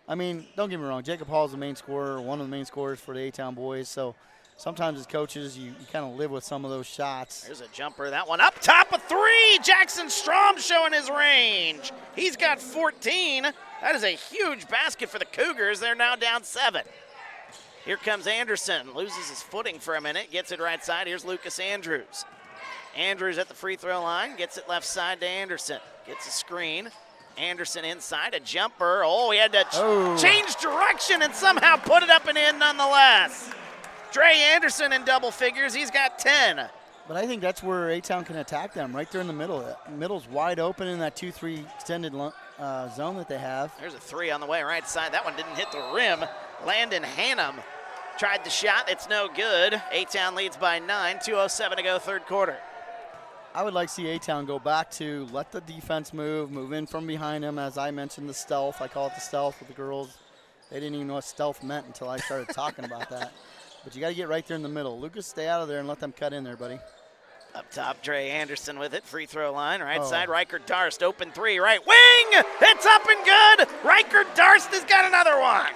Speaker 2: I mean, don't get me wrong. Jacob Hall's the main scorer, one of the main scorers for the A-Town boys. So sometimes as coaches, you kind of live with some of those shots.
Speaker 1: There's a jumper. That one up top, a 3. Jackson Strom showing his range. He's got 14. That is a huge basket for the Cougars. They're now down 7. Here comes Anderson. Loses his footing for a minute. Gets it right side. Here's Lucas Andrews. Andrews at the free throw line, gets it left side to Anderson. Gets a screen. Anderson inside, a jumper. Oh, he had to change direction and somehow put it up and in nonetheless. Dre Anderson in double figures, he's got 10.
Speaker 2: But I think that's where A-Town can attack them, right there in the middle. The middle's wide open in that 2-3 extended zone that they have.
Speaker 1: There's a three on the way right side. That one didn't hit the rim. Landon Hannum tried the shot. It's no good. A-Town leads by 9. 2:07 to go, third quarter.
Speaker 2: I would like to see A-Town go back to let the defense move in from behind them. As I mentioned, the stealth. I call it the stealth with the girls. They didn't even know what stealth meant until I started talking about that. But you got to get right there in the middle. Lucas, stay out of there and let them cut in there, buddy.
Speaker 1: Up top, Dre Anderson with it. Free throw line, right side. Riker Darst, open three, right wing. It's up and good. Riker Darst has got another one.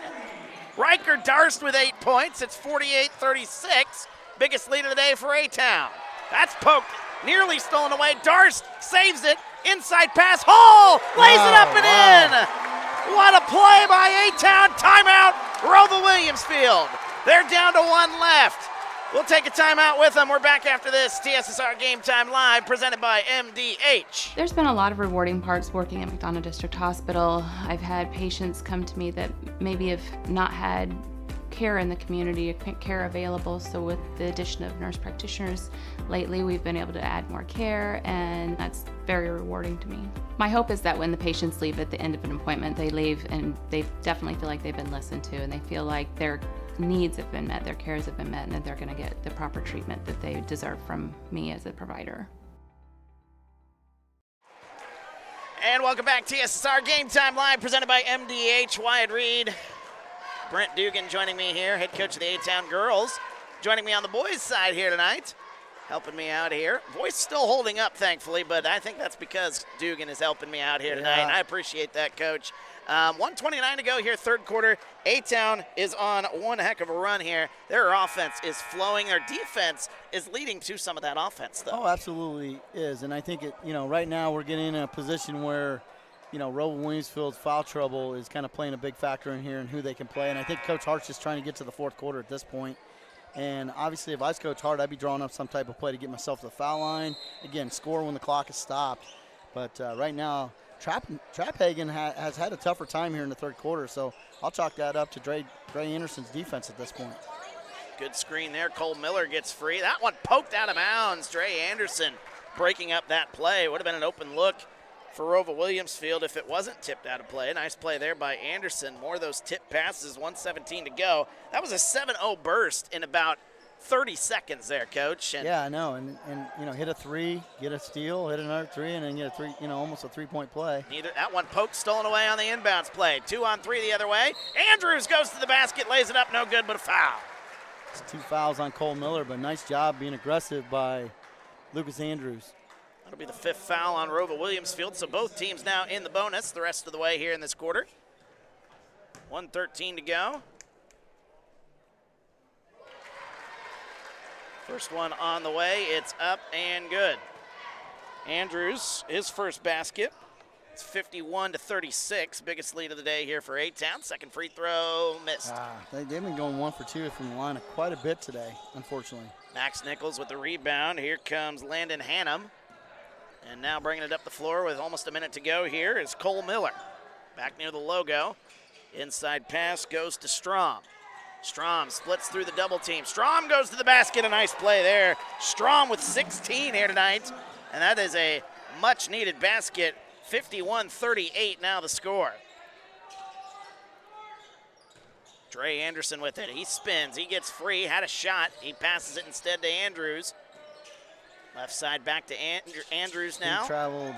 Speaker 1: Riker Darst with 8 points. It's 48-36. Biggest lead of the day for A-Town. That's poked. Nearly stolen away. Darst saves it. Inside pass. Hall lays it up and in. What a play by A-Town. Timeout. ROWVA Williamsfield. They're down to one left. We'll take a timeout with them. We're back after this. TSSR Game Time Live, presented by MDH.
Speaker 5: There's been a lot of rewarding parts working at McDonough District Hospital. I've had patients come to me that maybe have not had care in the community, care available. So with the addition of nurse practitioners lately, we've been able to add more care, and that's very rewarding to me. My hope is that when the patients leave at the end of an appointment, they leave and they definitely feel like they've been listened to, and they feel like their needs have been met, their cares have been met, and that they're going to get the proper treatment that they deserve from me as a provider.
Speaker 1: And welcome back, TSSR Game Time Live, presented by MDH. Wyatt Reed, Brent Dugan joining me here, head coach of the A-Town girls. Joining me on the boys' side here tonight, helping me out here. Voice still holding up, thankfully, but I think that's because Dugan is helping me out here tonight, and I appreciate that, Coach. 1:29 to go here, third quarter. A-Town is on one heck of a run here. Their offense is flowing. Their defense is leading to some of that offense, though.
Speaker 2: Oh, absolutely is. And I think, right now we're getting in a position where, ROWVA Williamsfield's foul trouble is kind of playing a big factor in here and who they can play. And I think Coach Hart's just trying to get to the fourth quarter at this point. And obviously, if I was Coach Hart, I'd be drawing up some type of play to get myself to the foul line. Again, score when the clock is stopped. But right now, Traphagen has had a tougher time here in the third quarter, so I'll chalk that up to Dre Anderson's defense at this point.
Speaker 1: Good screen there. Cole Miller gets free. That one poked out of bounds. Dre Anderson breaking up that play. Would have been an open look for ROWVA Williamsfield if it wasn't tipped out of play. Nice play there by Anderson. More of those tip passes, 1:17 to go. That was a 7-0 burst in about 30 seconds there, Coach. And
Speaker 2: yeah, I know, and hit a three, get a steal, hit another three, and then get a three, almost a three-point play.
Speaker 1: That one poked, stolen away on the inbounds play. 2-on-3 the other way. Andrews goes to the basket, lays it up, no good, but a foul.
Speaker 2: It's 2 fouls on Cole Miller, but nice job being aggressive by Lucas Andrews.
Speaker 1: That'll be the 5th foul on ROWVA Williamsfield, so both teams now in the bonus the rest of the way here in this quarter. 1:13 to go. First one on the way, it's up and good. Andrews, his first basket. It's 51-36, biggest lead of the day here for A-Town. Second free throw, missed.
Speaker 2: They've been going 1 for 2 from the line quite a bit today, unfortunately.
Speaker 1: Max Nichols with the rebound. Here comes Landon Hannum. And now bringing it up the floor with almost a minute to go here is Cole Miller. Back near the logo. Inside pass goes to Strom. Strom splits through the double team. Strom goes to the basket. A nice play there. Strom with 16 here tonight. And that is a much-needed basket. 51-38 now the score. Dre Anderson with it. He spins. He gets free. Had a shot. He passes it instead to Andrews. Left side back to Andrews now.
Speaker 2: He traveled.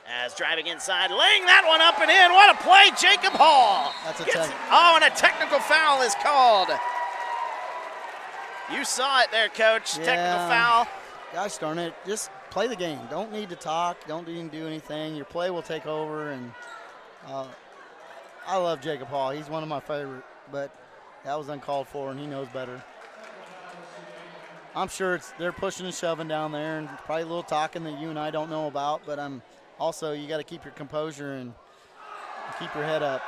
Speaker 1: As driving inside, laying that one up and in. What a play, Jacob Hall.
Speaker 2: That's
Speaker 1: and a technical foul is called. You saw it there, Coach.
Speaker 2: Yeah.
Speaker 1: Technical foul.
Speaker 2: Gosh darn it. Just play the game. Don't need to talk. Don't even do anything. Your play will take over. And I love Jacob Hall. He's one of my favorite. But that was uncalled for, and he knows better. I'm sure they're pushing and shoving down there, and probably a little talking that you and I don't know about. But also, you got to keep your composure and keep your head up.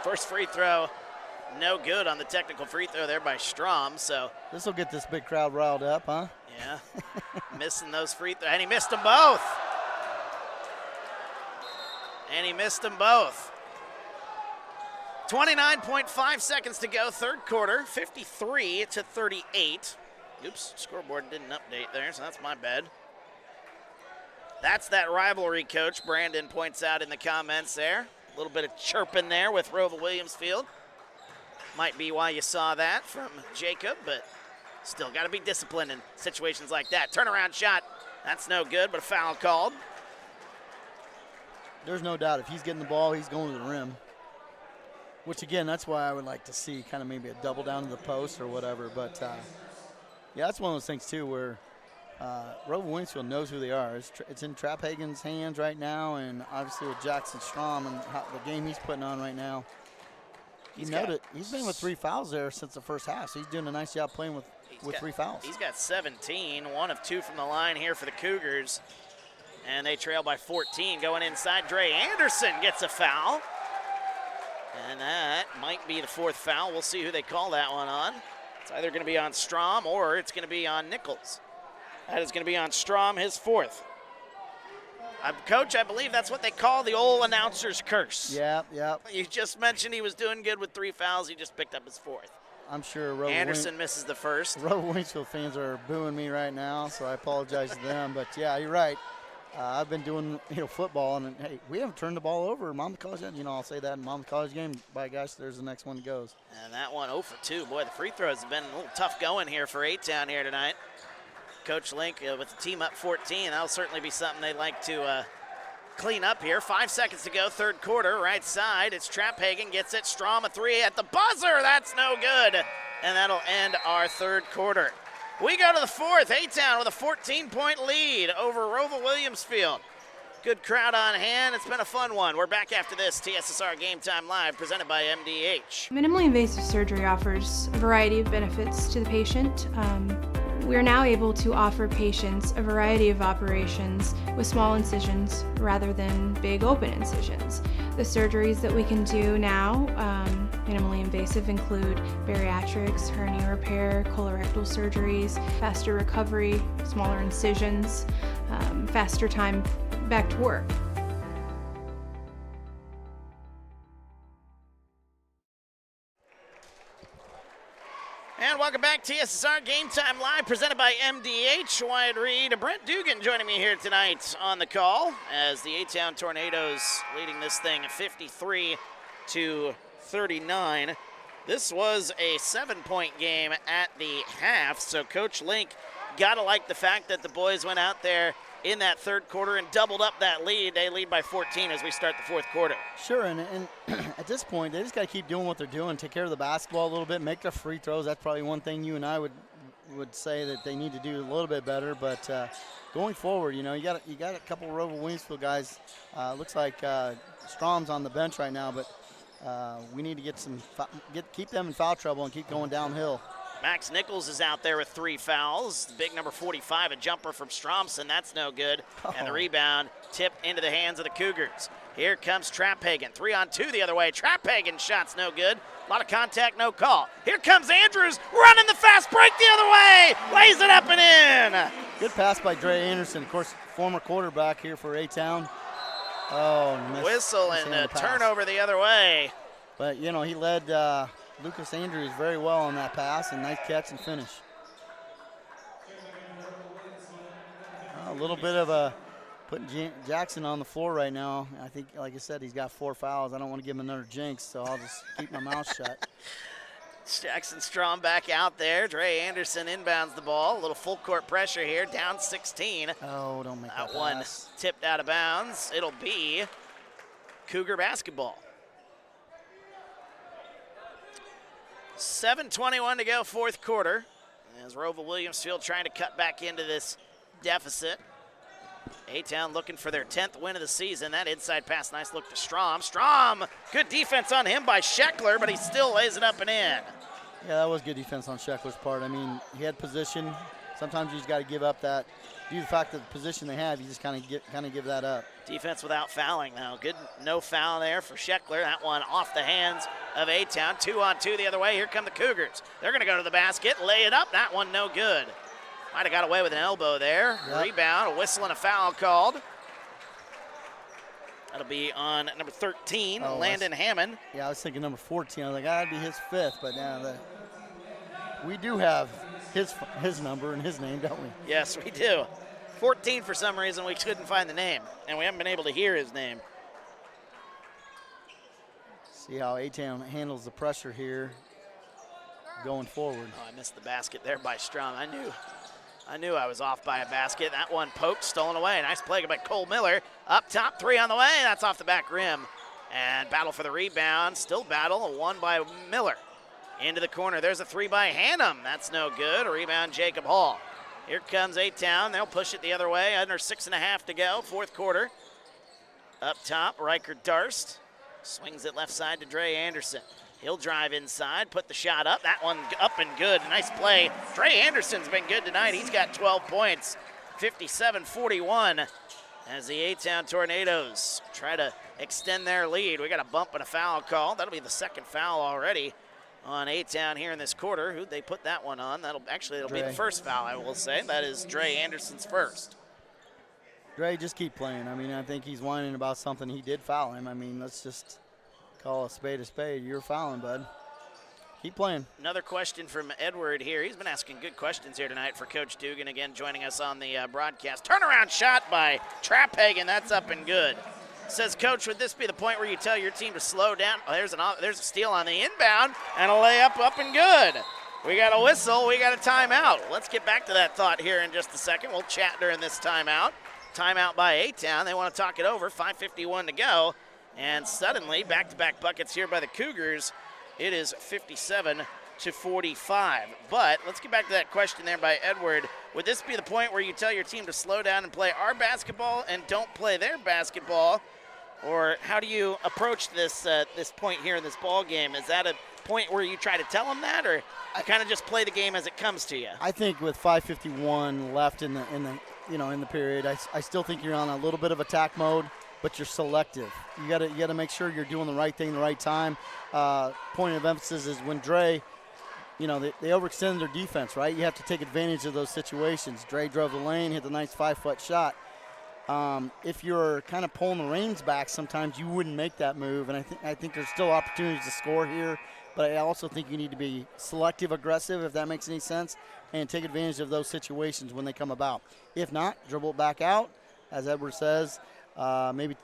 Speaker 1: First free throw, no good on the technical free throw there by Strom. So
Speaker 2: this will get this big crowd riled up, huh?
Speaker 1: Yeah, missing those free throws, and he missed them both. 29.5 seconds to go, third quarter, 53-38. Oops, scoreboard didn't update there, so that's my bad. That's that rivalry coach, Brandon points out in the comments there. A little bit of chirping there with ROWVA Williamsfield. Might be why you saw that from Jacob, but still got to be disciplined in situations like that. Turnaround shot, that's no good, but a foul called.
Speaker 2: There's no doubt if he's getting the ball, he's going to the rim. Which, again, that's why I would like to see kind of maybe a double down to the post or whatever. But, yeah, that's one of those things, too, where ROWVA Williamsfield knows who they are. It's in Trap Hagen's hands right now, and obviously with Jackson Strom and the game he's putting on right now. He's been with 3 fouls there since the first half, so he's doing a nice job playing with 3 fouls.
Speaker 1: He's got 17, 1 of 2 from the line here for the Cougars. And they trail by 14. Going inside, Dre Anderson gets a foul. And that might be the 4th foul. We'll see who they call that one on. It's either going to be on Strom or it's going to be on Nichols. That is going to be on Strom, his 4th. Coach, I believe that's what they call the old announcer's curse.
Speaker 2: Yep.
Speaker 1: You just mentioned he was doing good with 3 fouls. He just picked up his 4th.
Speaker 2: I'm sure ROWVA
Speaker 1: Anderson misses the 1st.
Speaker 2: ROWVA Williamsfield fans are booing me right now, so I apologize to them. But, yeah, you're right. I've been doing football, and, hey, we haven't turned the ball over in Monmouth College. I'll say that in Monmouth College game. By gosh, there's the next one that goes.
Speaker 1: And that one 0 for 2. Boy, the free throws have been a little tough going here for A-Town here tonight. Coach Link with the team up 14. That'll certainly be something they'd like to clean up here. 5 seconds to go, 3rd quarter. Right side, it's Trap Hagen, gets it. Strom a 3 at the buzzer. That's no good. And that'll end our 3rd quarter. We go to the 4th. A-Town with a 14-point lead over ROWVA Williamsfield. Good crowd on hand. It's been a fun one. We're back after this. TSSR Game Time Live, presented by MDH.
Speaker 4: Minimally invasive surgery offers a variety of benefits to the patient. We are now able to offer patients a variety of operations with small incisions rather than big open incisions. The surgeries that we can do now, minimally invasive, include bariatrics, hernia repair, colorectal surgeries, faster recovery, smaller incisions, faster time back to work.
Speaker 1: And welcome back, TSSR Game Time Live, presented by MDH. Wyatt Reed, Brent Dugan joining me here tonight on the call as the A-Town Tornadoes leading this thing 53-39. This was a 7-point game at the half, so Coach Link got to like the fact that the boys went out there in that 3rd quarter and doubled up that lead. They lead by 14 as we start the 4th quarter.
Speaker 2: Sure, and at this point, they just got to keep doing what they're doing, take care of the basketball a little bit, make their free throws. That's probably one thing you and I would say that they need to do a little bit better. But going forward, you got a couple of ROWVA Williamsfield guys. Looks like Strom's on the bench right now, but we need to keep them in foul trouble and keep going downhill.
Speaker 1: Max Nichols is out there with 3 fouls. The big number 45, a jumper from Stromson. That's no good. And the rebound tipped into the hands of the Cougars. Here comes Trap Hagen. 3-on-2 the other way. Trap Hagen shot's no good. A lot of contact, no call. Here comes Andrews running the fast break the other way. Lays it up and in.
Speaker 2: Good pass by Dre Anderson, of course, former quarterback here for A-Town. Oh,
Speaker 1: whistle and a turnover the other way.
Speaker 2: But, he led Lucas Andrews very well on that pass, and nice catch and finish. A little bit of putting Jackson on the floor right now. I think, like I said, he's got 4 fouls. I don't want to give him another jinx, so I'll just keep my mouth shut.
Speaker 1: Jackson Strom back out there. Dre Anderson inbounds the ball. A little full court pressure here, down 16.
Speaker 2: Oh, don't make that
Speaker 1: one
Speaker 2: pass.
Speaker 1: Tipped out of bounds. It'll be Cougar basketball. 7:21 to go, 4th quarter. As ROWVA Williamsfield trying to cut back into this deficit. A-Town looking for their 10th win of the season. That inside pass, nice look to Strom. Strom, good defense on him by Scheckler, but he still lays it up and in.
Speaker 2: Yeah, that was good defense on Scheckler's part. I mean, he had position. Sometimes you just got to give up that. Due to the fact that the position they have, you just kind of give that up.
Speaker 1: Defense without fouling now. Good no foul there for Scheckler. That one off the hands of A-Town. 2-on-2 the other way. Here come the Cougars. They're going to go to the basket, lay it up. That one no good. Might have got away with an elbow there. Yep. Rebound, a whistle and a foul called. That'll be on number 13, Landon Hammond.
Speaker 2: Yeah, I was thinking number 14. I was like, that'd be his 5th, but now we do have his number and his name, don't we?
Speaker 1: Yes, we do. 14 for some reason we couldn't find the name, and we haven't been able to hear his name.
Speaker 2: See how A-Town handles the pressure here going forward.
Speaker 1: Oh, I missed the basket there by Strom. I knew I was off by a basket. That one poked, stolen away. Nice play by Cole Miller. Up top, 3 on the way. That's off the back rim. And battle for the rebound. Still battle. A 1 by Miller. Into the corner. There's a 3 by Hannum. That's no good. A rebound, Jacob Hall. Here comes A-Town. They'll push it the other way. Under 6.5 to go. Fourth quarter. Up top, Riker Darst. Swings it left side to Dre Anderson. He'll drive inside, put the shot up. That one up and good. Nice play. Dre Anderson's been good tonight. He's got 12 points, 57-41, as the A-Town Tornadoes try to extend their lead. We got a bump and a foul call. That'll be the second foul already on A-Town here in this quarter. Who'd they put that one on? It'll be the first foul, I will say. That is Dre Anderson's first.
Speaker 2: Dre, just keep playing. I mean, I think he's whining about something. He did foul him. I mean, let's just call a spade a spade. You're fouling, bud. Keep playing.
Speaker 1: Another question from Edward here. He's been asking good questions here tonight for Coach Dugan, again joining us on the broadcast. Turnaround shot by Trapphagen. That's up and good. Says, Coach, would this be the point where you tell your team to slow down? Oh, there's a steal on the inbound and a layup up and good. We got a whistle. We got a timeout. Let's get back to that thought here in just a second. We'll chat during this timeout. Timeout by A-Town. They want to talk it over. 5:51 to go. And suddenly, back-to-back buckets here by the Cougars. It is 57-45. But let's get back to that question there by Edward. Would this be the point where you tell your team to slow down and play our basketball and don't play their basketball? Or how do you approach this this point here in this ball game? Is that a point where you try to tell them that, or you kind of just play the game as it comes to you?
Speaker 2: I think with 5:51 left in the period, I still think you're on a little bit of attack mode, but you're selective. You gotta make sure you're doing the right thing the right time. Point of emphasis is when Dre, they overextend their defense, right? You have to take advantage of those situations. Dre drove the lane, hit the nice 5-foot shot. If you're kind of pulling the reins back, sometimes you wouldn't make that move, and I think there's still opportunities to score here, but I also think you need to be selective, aggressive, if that makes any sense, and take advantage of those situations when they come about. If not, dribble it back out, as Edward says. Maybe,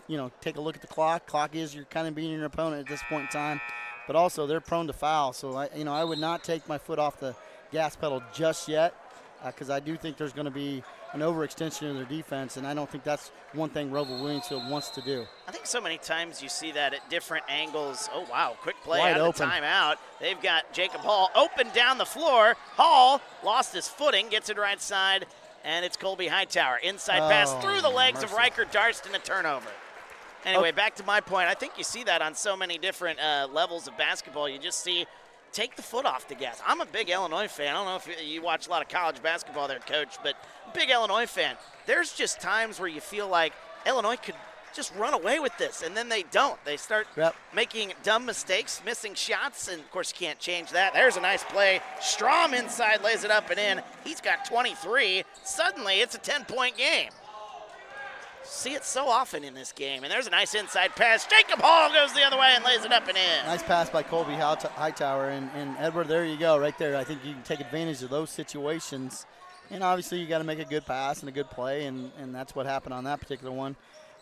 Speaker 2: take a look at the clock. Clock is you're kind of beating your opponent at this point in time, but also they're prone to foul, so I would not take my foot off the gas pedal just yet, because I do think there's going to be an overextension of their defense, and I don't think that's one thing ROWVA Williamsfield wants to do.
Speaker 1: I think so many times you see that at different angles. Oh, wow, quick play
Speaker 2: Wide
Speaker 1: out of
Speaker 2: open.
Speaker 1: the timeout. They've got Jacob Hall open down the floor. Hall lost his footing, gets it right side, and it's Colby Hightower. Inside pass through the legs of Riker Darst and a turnover. Anyway, back to my point. I think you see that on so many different levels of basketball. You just see take the foot off the gas. I'm a big Illinois fan. I don't know if you watch a lot of college basketball there, Coach, but big Illinois fan. There's just times where you feel like Illinois could just run away with this, and then they don't. They start making dumb mistakes, missing shots, and, of course, you can't change that. There's a nice play. Strom inside lays it up and in. He's got 23. Suddenly, it's a 10-point game. See it so often in this game, and there's a nice inside pass. Jacob Hall goes the other way and lays it up and in.
Speaker 2: Nice pass by Colby Hightower, and Edward, there you go, right there. I think you can take advantage of those situations, and obviously you got to make a good pass and a good play, and that's what happened on that particular one.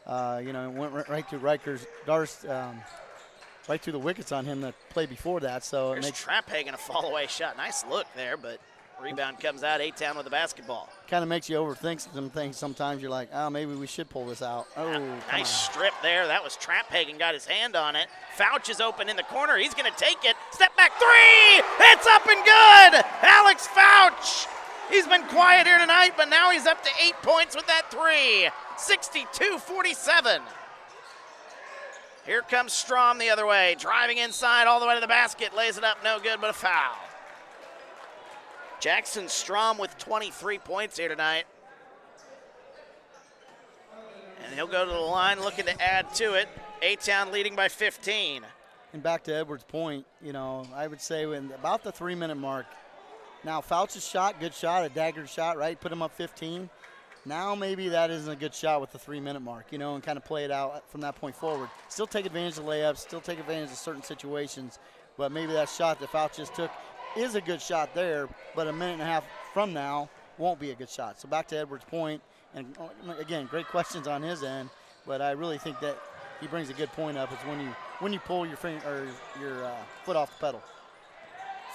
Speaker 2: It went right through Riker's Darst, right through the wickets on him that play before that. So
Speaker 1: there's Trapphagen, a fall-away shot. Nice look there, but rebound comes out. A-Town with the basketball.
Speaker 2: Kind of makes you overthink some things. Sometimes you're like, oh, maybe we should pull this out. Oh,
Speaker 1: nice strip there. That was Trapphagen, got his hand on it. Fouch is open in the corner. He's going to take it. Step back three. It's up and good. Alex Fouch. He's been quiet here tonight, but now he's up to 8 points with that three. 62-47. Here comes Strom the other way. Driving inside all the way to the basket. Lays it up. No good, but a foul. Jackson Strom with 23 points here tonight. And he'll go to the line looking to add to it. A-Town leading by 15.
Speaker 2: And back to Edward's point, I would say when about the 3-minute mark. Now, Fouch's shot, good shot, a dagger shot, right? Put him up 15. Now maybe that isn't a good shot with the 3-minute mark, and kind of play it out from that point forward. Still take advantage of layups, still take advantage of certain situations, but maybe that shot that Fouch just took is a good shot there, but a minute and a half from now won't be a good shot. So back to Edwards' point, and again, great questions on his end, but I really think that he brings a good point up. It's when you pull your finger or your foot off the pedal.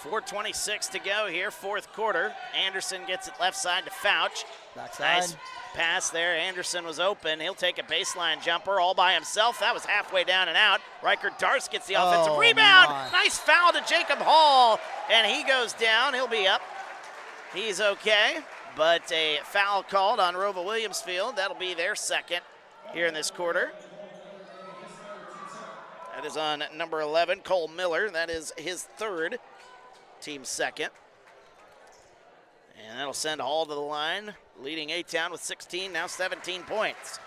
Speaker 1: 4:26 to go here, fourth quarter. Anderson gets it left side to Fouch.
Speaker 2: Backside.
Speaker 1: Nice pass there. Anderson was open. He'll take a baseline jumper all by himself. That was halfway down and out. Riker Darst gets the offensive rebound.
Speaker 2: My.
Speaker 1: Nice foul to Jacob Hall, and he goes down. He'll be up. He's okay, but a foul called on ROWVA Williamsfield. That'll be their second here in this quarter. That is on number 11, Cole Miller. That is his third, team second. And that'll send Hall to the line, leading A-Town with 16, now 17 points.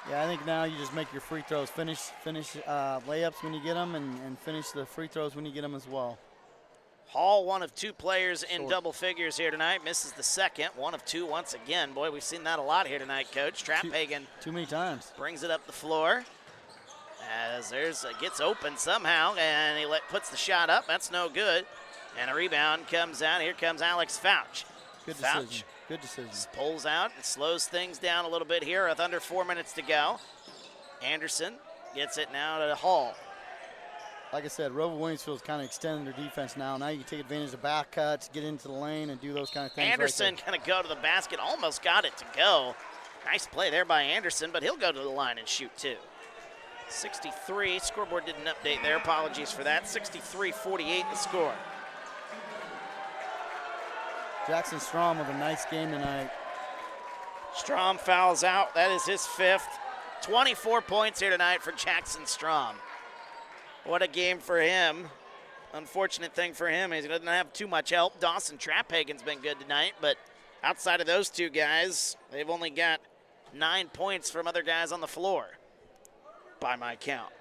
Speaker 2: Yeah, I think now you just make your free throws. Finish layups when you get them, and finish the free throws when you get them as well.
Speaker 1: Hall, one of two players in double figures here tonight, misses the second. One of two once again. Boy, we've seen that a lot here tonight, Coach. Traphagen
Speaker 2: too many times.
Speaker 1: Brings it up the floor. As gets open somehow, and he puts the shot up. That's no good. And a rebound comes out. Here comes Alex Fouch.
Speaker 2: Good decision. Good decision.
Speaker 1: Pulls out and slows things down a little bit here with under 4 minutes to go. Anderson gets it now to Hall.
Speaker 2: Like I said, ROWVA Williamsfield's kind of extending their defense now. Now you can take advantage of back cuts, get into the lane, and do those kind of things.
Speaker 1: Anderson
Speaker 2: right
Speaker 1: going to go to the basket. Almost got it to go. Nice play there by Anderson, but he'll go to the line and shoot too. 63. Scoreboard didn't update there. Apologies for that. 63-48 the score.
Speaker 2: Jackson Strom with a nice game tonight.
Speaker 1: Strom fouls out. That is his fifth. 24 points here tonight for Jackson Strom. What a game for him. Unfortunate thing for him is he doesn't have too much help. Dawson Traphagen's been good tonight, but outside of those two guys, they've only got 9 points from other guys on the floor, by my count.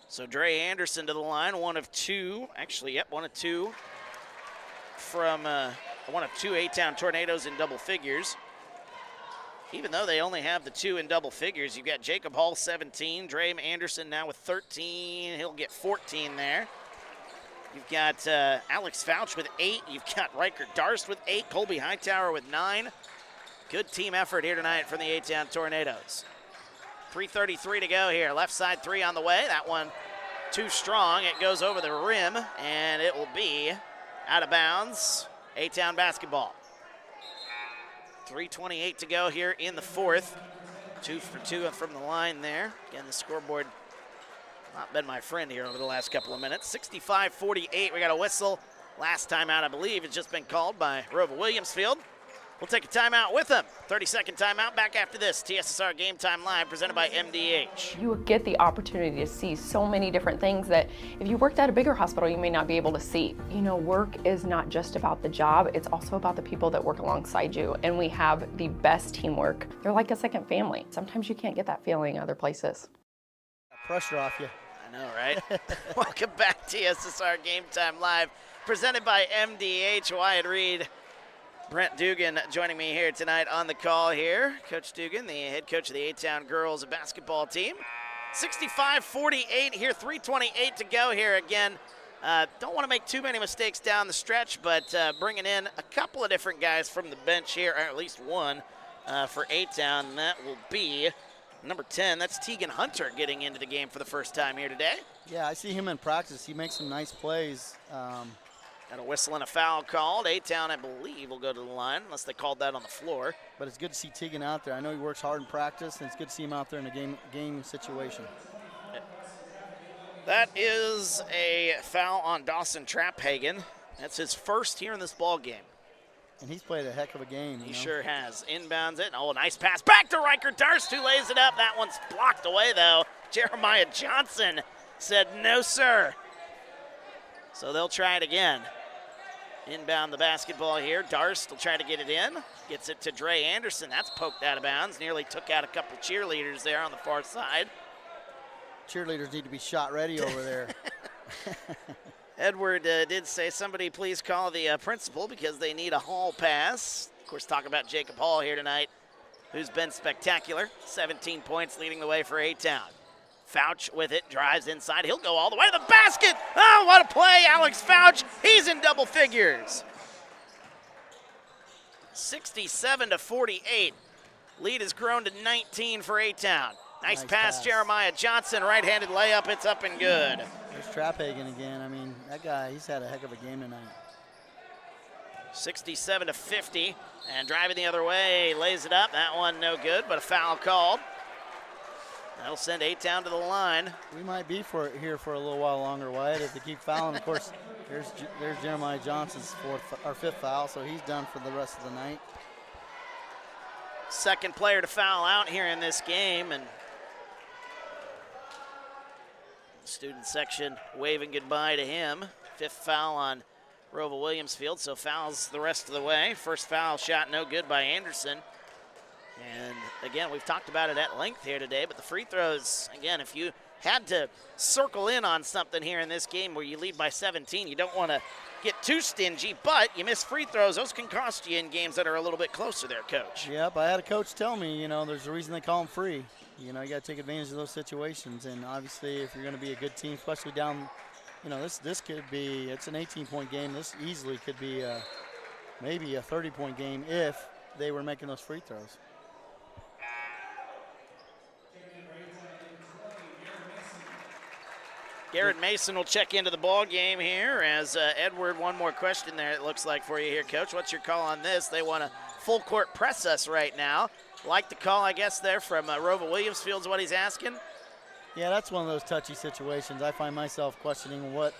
Speaker 1: So Dre Anderson to the line, one of two. Actually, yep, one of two from one of two A-Town Tornadoes in double figures. Even though they only have the two in double figures, you've got Jacob Hall, 17. Dre Anderson now with 13. He'll get 14 there. You've got Alex Fouch with 8. You've got Riker Darst with 8. Colby Hightower with 9. Good team effort here tonight from the A-Town Tornadoes. 3:33 to go here. Left side three on the way. That one too strong. It goes over the rim, and it will be out of bounds. A-Town basketball. 3:28 to go here in the fourth. 2 for 2 from the line there. Again, the scoreboard not been my friend here over the last couple of minutes. 65-48. We got a whistle. Last timeout, I believe, has just been called by ROWVA Williamsfield. We'll take a timeout with them. 30-second timeout. Back after this. TSSR Game Time Live, presented by MDH.
Speaker 6: You get the opportunity to see so many different things that if you worked at a bigger hospital, you may not be able to see. You know, work is not just about the job, it's also about the people that work alongside you. And we have the best teamwork. They're like a second family. Sometimes you can't get that feeling other places.
Speaker 2: Pressure off you.
Speaker 1: I know, right? Welcome back, TSSR Game Time Live, presented by MDH. Wyatt Reed, Brent Dugan joining me here tonight on the call here. Coach Dugan, the head coach of the A-Town girls basketball team. 65-48 here, 3:28 to go here again. Don't want to make too many mistakes down the stretch, but bringing in a couple of different guys from the bench here, or at least one for A-Town, and that will be number 10. That's Tegan Hunter getting into the game for the first time here today.
Speaker 2: Yeah, I see him in practice. He makes some nice plays.
Speaker 1: Got a whistle and a foul called. A-Town, I believe, will go to the line, unless they called that on the floor.
Speaker 2: But it's good to see Tegan out there. I know he works hard in practice, and it's good to see him out there in a game situation.
Speaker 1: That is a foul on Dawson Traphagen. That's his first here in this ball game.
Speaker 2: And he's played a heck of a game.
Speaker 1: He sure has. Inbounds it. Oh, nice pass. Back to Riker Darst, who lays it up. That one's blocked away, though. Jeremiah Johnson said, no, sir. So they'll try it again. Inbound the basketball here. Darst will try to get it in. Gets it to Dre Anderson. That's poked out of bounds. Nearly took out a couple cheerleaders there on the far side.
Speaker 2: Cheerleaders need to be shot ready over there.
Speaker 1: Edward did say, somebody please call the principal because they need a Hall pass. Of course, talk about Jacob Hall here tonight, who's been spectacular. 17 points leading the way for A-Town. Fouch with it, drives inside. He'll go all the way to the basket. Oh, what a play, Alex Fouch. He's in double figures. 67-48. Lead has grown to 19 for A-Town. Nice pass, Jeremiah Johnson. Right-handed layup. It's up and good.
Speaker 2: There's Traphagen again. I mean, that guy, he's had a heck of a game tonight.
Speaker 1: 67-50. And driving the other way, lays it up. That one no good, but a foul called. That'll send A-Town to the line.
Speaker 2: We might be here for a little while longer, Wyatt, if they keep fouling. Of course, there's Jeremiah Johnson's fifth foul, so he's done for the rest of the night.
Speaker 1: Second player to foul out here in this game, and student section waving goodbye to him. Fifth foul on ROWVA Williamsfield, so fouls the rest of the way. First foul shot no good by Anderson. And again, we've talked about it at length here today, but the free throws, again, if you had to circle in on something here in this game where you lead by 17, you don't want to get too stingy, but you miss free throws. Those can cost you in games that are a little bit closer there, Coach.
Speaker 2: Yep, I had a coach tell me, there's a reason they call them free. You got to take advantage of those situations, and obviously if you're going to be a good team, especially down, this could be, it's an 18-point game. This easily could be maybe a 30-point game if they were making those free throws.
Speaker 1: Garrett Mason will check into the ball game here as Edward, one more question there it looks like for you here, Coach. What's your call on this? They want to full court press us right now. Like the call, I guess, there from ROWVA Williamsfield is what he's asking.
Speaker 2: Yeah, that's one of those touchy situations. I find myself questioning what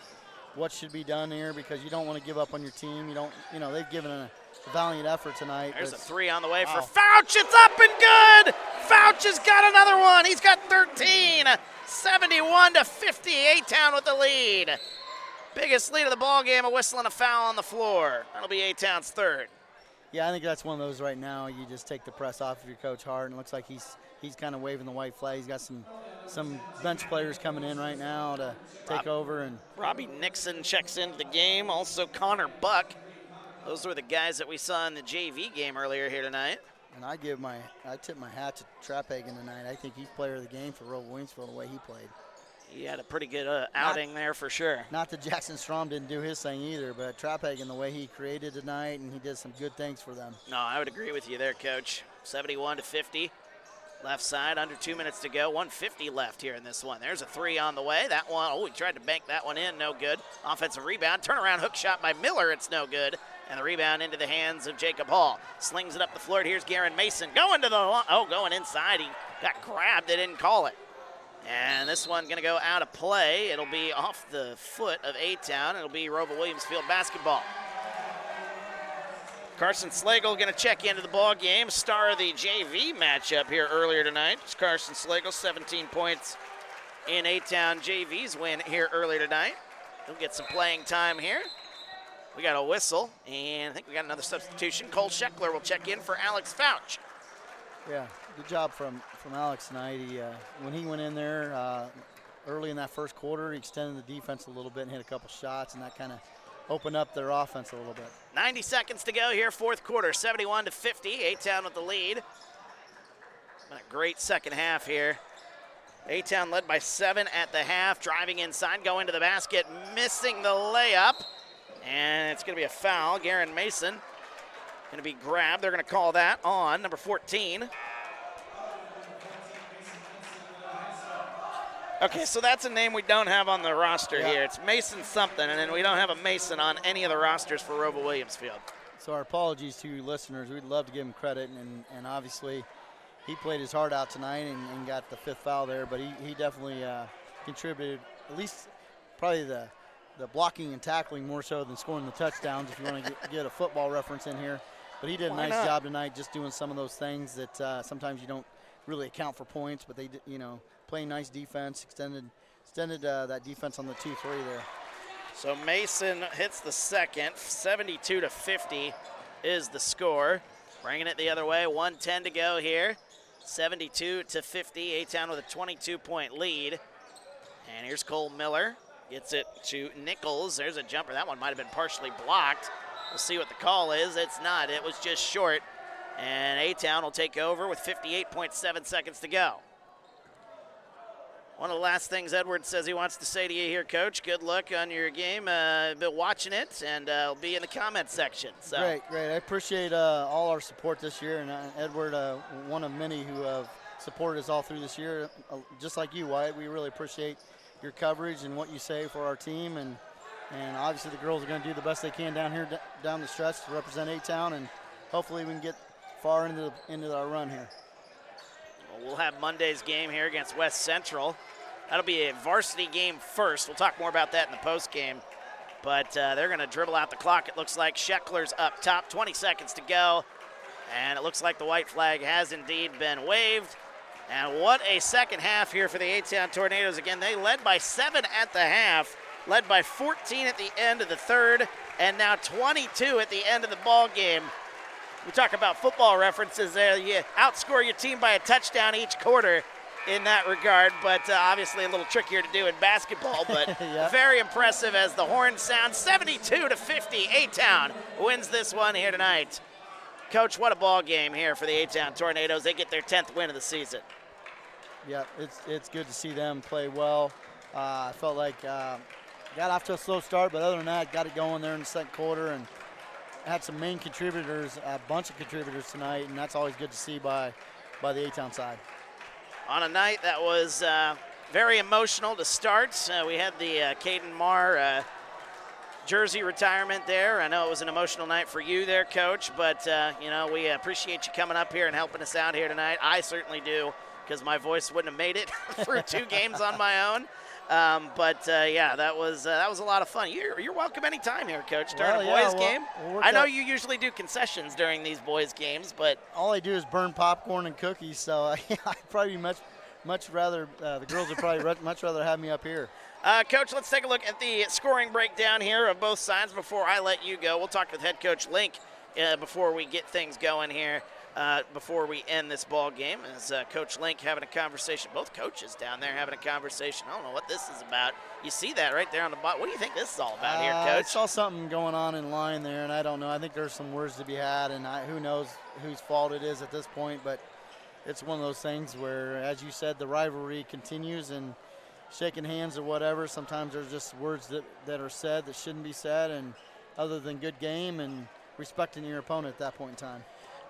Speaker 2: should be done here because you don't want to give up on your team. They've given a valiant effort tonight.
Speaker 1: There's a three on the way for Fouch. It's up and good. Fouch has got another one. He's got 13. 71-50. A-Town with the lead. Biggest lead of the ball game. A whistle and a foul on the floor. That'll be A-Town's third.
Speaker 2: Yeah, I think that's one of those right now. You just take the press off of your coach hard, and it looks like he's kind of waving the white flag. He's got some bench players coming in right now to take over. And
Speaker 1: Robbie Nixon checks into the game. Also Connor Buck. Those were the guys that we saw in the JV game earlier here tonight.
Speaker 2: And I tip my hat to Traphagen tonight. I think he's player of the game for ROWVA Williamsfield the way he played.
Speaker 1: He had a pretty good outing there for sure.
Speaker 2: Not that Jackson Strom didn't do his thing either, but Traphagen the way he created tonight, and he did some good things for them.
Speaker 1: No, I would agree with you there, Coach. 71-50. Left side, under 2 minutes to go. 1:50 left here in this one. There's a three on the way. That one, he tried to bank that one in. No good. Offensive rebound. Turnaround hook shot by Miller. It's no good. And the rebound into the hands of Jacob Hall. Slings it up the floor. Here's Garen Mason. Going to the going inside. He got grabbed. They didn't call it. And this one going to go out of play. It'll be off the foot of A-Town. It'll be ROWVA Williamsfield basketball. Carson Slagle going to check into the ball game. Star of the JV matchup here earlier tonight. It's Carson Slagle, 17 points in A-Town JV's win here earlier tonight. He'll get some playing time here. We got a whistle, and I think we got another substitution. Cole Scheckler will check in for Alex Fouch.
Speaker 2: Yeah, good job from Alex tonight. When he went in there early in that first quarter, he extended the defense a little bit and hit a couple shots, and that kind of opened up their offense a little bit.
Speaker 1: 90 seconds to go here, fourth quarter, 71-50. A-Town with the lead. Been a great second half here. A-Town led by 7 at the half, driving inside, going to the basket, missing the layup. And it's going to be a foul. Garen Mason going to be grabbed. They're going to call that on number 14. Okay, so that's a name we don't have on the roster here. It's Mason something, and then we don't have a Mason on any of the rosters for ROWVA Williamsfield.
Speaker 2: So our apologies to you listeners. We'd love to give him credit, and obviously he played his heart out tonight and got the fifth foul there, but he definitely contributed, at least probably the blocking and tackling more so than scoring the touchdowns, if you want to get a football reference in here. But he did a nice job tonight just doing some of those things that sometimes you don't really account for points, but they, playing nice defense, extended that defense on the 2-3 there.
Speaker 1: So Mason hits the second. 72-50 is the score. Bringing it the other way, 1:10 to go here. 72-50, A-Town with a 22-point lead. And here's Cole Miller. Gets it to Nichols. There's a jumper. That one might have been partially blocked. We'll see what the call is. It's not. It was just short. And A-Town will take over with 58.7 seconds to go. One of the last things Edward says he wants to say to you here, Coach, good luck on your game. Been watching it, and I'll be in the comment section. So.
Speaker 2: Great. I appreciate all our support this year, and Edward, one of many who have supported us all through this year. Just like you, Wyatt, we really appreciate your coverage and what you say for our team, and obviously the girls are going to do the best they can down here, down the stretch to represent A-Town, and hopefully we can get far into our run here.
Speaker 1: We'll have Monday's game here against West Central. That'll be a varsity game first. We'll talk more about that in the post game. But they're going to dribble out the clock. It looks like Scheckler's up top, 20 seconds to go. And it looks like the white flag has indeed been waved. And what a second half here for the A-Town Tornadoes. Again, they led by 7 at the half, led by 14 at the end of the third, and now 22 at the end of the ball game. We talk about football references there. You outscore your team by a touchdown each quarter in that regard, but obviously a little trickier to do in basketball, but
Speaker 2: yeah.
Speaker 1: Very impressive as the horn sounds. 72-50, A-Town wins this one here tonight. Coach, what a ball game here for the A-Town Tornadoes. They get their 10th win of the season.
Speaker 2: Yeah, it's good to see them play well. I felt like got off to a slow start, but other than that, got it going there in the second quarter, and had some main contributors, a bunch of contributors tonight, and that's always good to see by the A-Town side.
Speaker 1: On a night that was very emotional to start, we had the Caden Marr jersey retirement there. I know it was an emotional night for you there, Coach, but we appreciate you coming up here and helping us out here tonight. I certainly do, because my voice wouldn't have made it through 2 games on my own. Yeah, that was a lot of fun. You're welcome anytime here, Coach, during a boys game. I know you usually do concessions during these boys games, but
Speaker 2: all I do is burn popcorn and cookies, so I'd probably much rather the girls would probably much rather have me up here.
Speaker 1: Coach, let's take a look at the scoring breakdown here of both sides before I let you go. We'll talk with head coach Link before we get things going here. Before we end this ball game, as Coach Link having a conversation, both coaches down there having a conversation. I don't know what this is about. You see that right there on the bottom. What do you think this is all about here, Coach?
Speaker 2: I saw something going on in line there, and I don't know. I think there's some words to be had, and who knows whose fault it is at this point, but it's one of those things where, as you said, the rivalry continues, and shaking hands or whatever, sometimes there's just words that are said that shouldn't be said, and other than good game and respecting your opponent at that point in time.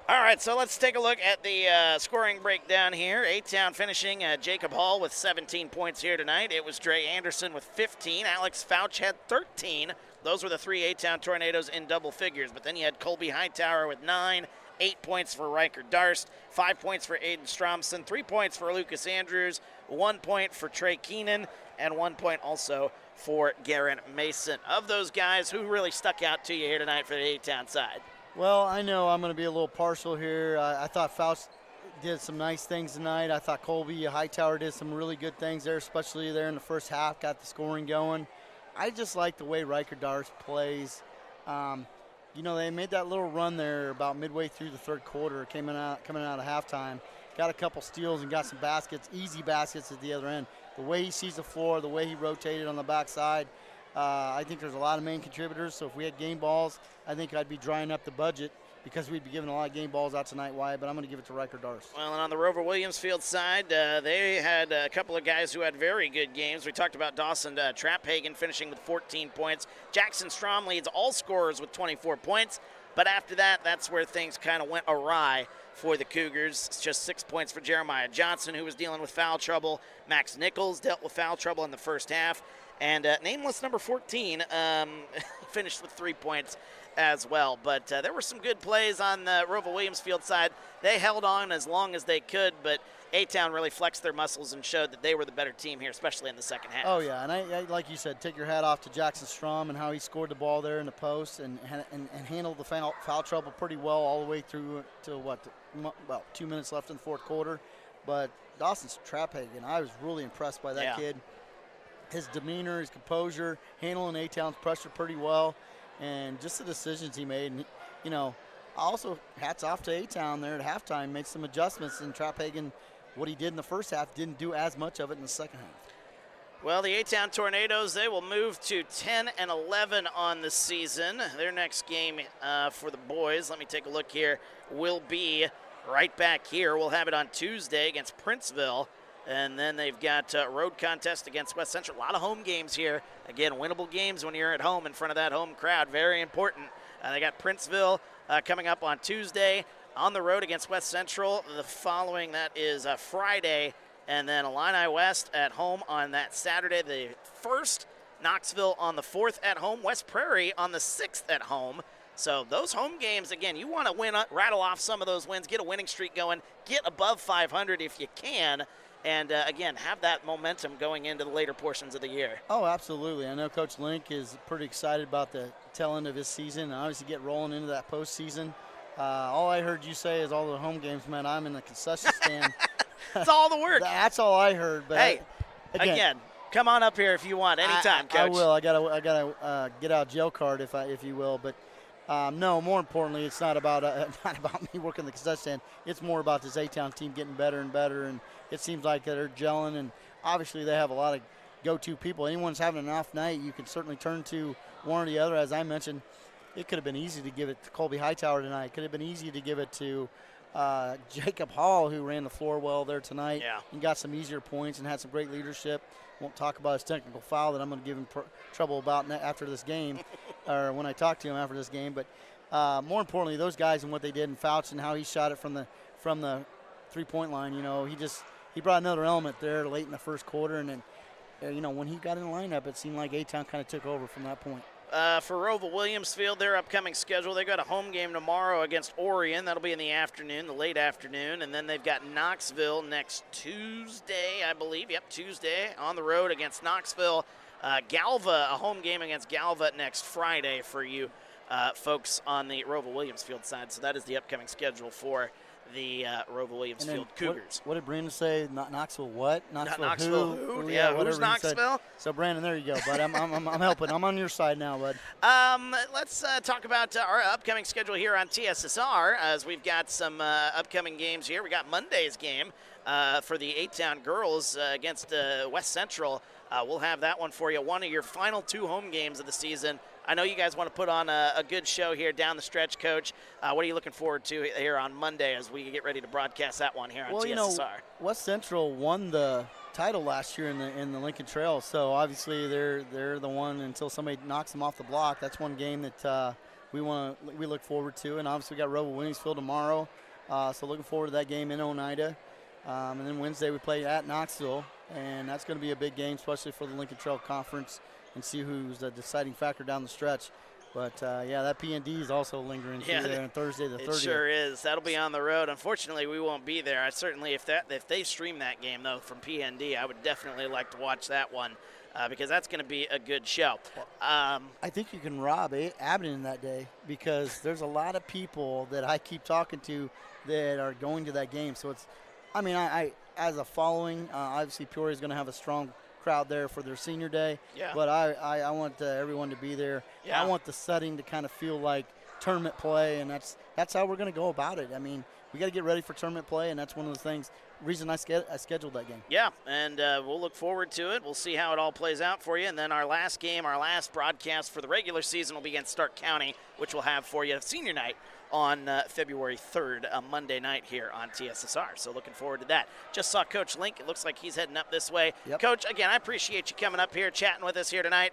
Speaker 1: All right, so let's take a look at the scoring breakdown here. A-Town finishing Jacob Hall with 17 points here tonight. It was Dre Anderson with 15. Alex Fouch had 13. Those were the 3 A-Town Tornadoes in double figures. But then you had Colby Hightower with 9, 8 points for Riker Darst, 5 points for Aiden Stromson, 3 points for Lucas Andrews, 1 point for Trey Keenan, and 1 point also for Garen Mason. Of those guys, who really stuck out to you here tonight for the A-Town side?
Speaker 2: Well, I know I'm going to be a little partial here. I thought Faust did some nice things tonight. I thought Colby Hightower did some really good things there, especially there in the first half, got the scoring going. I just like the way Riker Darst plays. They made that little run there about midway through the third quarter, coming out of halftime. Got a couple steals and got some baskets, easy baskets at the other end. The way he sees the floor, the way he rotated on the backside, I think there's a lot of main contributors. So if we had game balls, I think I'd be drying up the budget because we'd be giving a lot of game balls out tonight, Wyatt, but I'm going to give it to Riker Darst.
Speaker 1: Well, and on the ROWVA Williamsfield side, they had a couple of guys who had very good games. We talked about Dawson Trapphagen finishing with 14 points. Jackson Strom leads all scorers with 24 points. But after that, that's where things kind of went awry for the Cougars. It's just 6 points for Jeremiah Johnson, who was dealing with foul trouble. Max Nichols dealt with foul trouble in the first half. And nameless number 14 finished with 3 points as well. But there were some good plays on the ROWVA Williamsfield side. They held on as long as they could, but A-Town really flexed their muscles and showed that they were the better team here, especially in the second half.
Speaker 2: Oh, yeah, and I like you said, take your hat off to Jackson Strom and how he scored the ball there in the post and handled the foul trouble pretty well all the way through to, about 2 minutes left in the fourth quarter. But Dawson Trapphagen, I was really impressed by that kid. His demeanor, his composure, handling A-Town's pressure pretty well, and just the decisions he made. And, also hats off to A-Town there at halftime, made some adjustments, and Trapphagen, what he did in the first half, didn't do as much of it in the second half.
Speaker 1: Well, the A-Town Tornadoes, they will move to 10-11 on the season. Their next game for the boys, let me take a look here, will be right back here. We'll have it on Tuesday against Princeville. And then they've got a road contest against West Central. A lot of home games here. Again, winnable games when you're at home in front of that home crowd. Very important. They got Princeville coming up on Tuesday on the road against West Central. The following that is Friday. And then Illini West at home on that Saturday, the 1st. Knoxville on the 4th at home. West Prairie on the 6th at home. So those home games, again, you want to win, rattle off some of those wins, get a winning streak going, get above 500 if you can, and again, have that momentum going into the later portions of the year.
Speaker 2: Oh, absolutely. I know Coach Link is pretty excited about the tail end of his season and obviously get rolling into that postseason. All I heard you say is all the home games meant I'm in the concession stand.
Speaker 1: That's all the work.
Speaker 2: That's all I heard. But
Speaker 1: hey, again, come on up here if you want, anytime, Coach.
Speaker 2: I will. I gotta get out jail card if you will. But no, more importantly, it's not about me working the concession stand. It's more about this A-Town team getting better and better, and it seems like they're gelling. And obviously, they have a lot of go-to people. Anyone's having an off night, you can certainly turn to one or the other. As I mentioned, it could have been easy to give it to Colby Hightower tonight. It could have been easy to give it to Jacob Hall, who ran the floor well there tonight and got some easier points and had some great leadership. Won't talk about his technical foul that I'm going to give him trouble about after this game, or when I talk to him after this game. But more importantly, those guys and what they did, and Fouch and how he shot it from the three-point line. You know, he brought another element there late in the first quarter, and then you know, when he got in the lineup, it seemed like A-Town kind of took over from that point.
Speaker 1: For ROWVA Williamsfield, their upcoming schedule, they've got a home game tomorrow against Orion. That'll be in the afternoon, the late afternoon. And then they've got Knoxville next Tuesday, I believe. Yep, Tuesday on the road against Knoxville. Galva, a home game against Galva next Friday for you folks on the ROWVA Williamsfield side. So that is the upcoming schedule for the ROWVA Williamsfield Cougars.
Speaker 2: What did Brandon say? Knoxville what?
Speaker 1: Knoxville who? Yeah, who's Knoxville?
Speaker 2: So Brandon, there you go, bud. I'm helping. I'm on your side now, bud.
Speaker 1: Let's talk about our upcoming schedule here on TSSR, as we've got some upcoming games here. We got Monday's game for the A-Town girls against West Central. We'll have that one for you. One of your final 2 home games of the season. I know you guys want to put on a good show here down the stretch, Coach. What are you looking forward to here on Monday as we get ready to broadcast that one here on TSSR? You know,
Speaker 2: West Central won the title last year in the Lincoln Trail, so obviously they're the one until somebody knocks them off the block. That's one game that we look forward to, and obviously we got ROWVA Williamsfield tomorrow, so looking forward to that game in Oneida. And then Wednesday we play at Knoxville, and that's going to be a big game, especially for the Lincoln Trail Conference, and see who's the deciding factor down the stretch. But, yeah, that PND is also lingering through there on Thursday the 30th.
Speaker 1: It sure is. That'll be on the road. Unfortunately, we won't be there. I certainly, if they stream that game, though, from PND, I would definitely like to watch that one because that's going to be a good show.
Speaker 2: I think you can rob Abingdon that day because there's a lot of people that I keep talking to that are going to that game. So it's, I mean, I as a following, obviously Peoria is going to have a strong crowd there for their senior day, but I want everyone to be there. I want the setting to kind of feel like tournament play, and that's how we're going to go about it. I mean, we got to get ready for tournament play, and that's one of the things. Reason I scheduled that game.
Speaker 1: Yeah, and we'll look forward to it. We'll see how it all plays out for you. And then our last game, our last broadcast for the regular season will be against Stark County, which we'll have for you senior night on February 3rd, a Monday night here on TSSR. So looking forward to that. Just saw Coach Link. It looks like he's heading up this way.
Speaker 2: Yep.
Speaker 1: Coach, again, I appreciate you coming up here, chatting with us here tonight,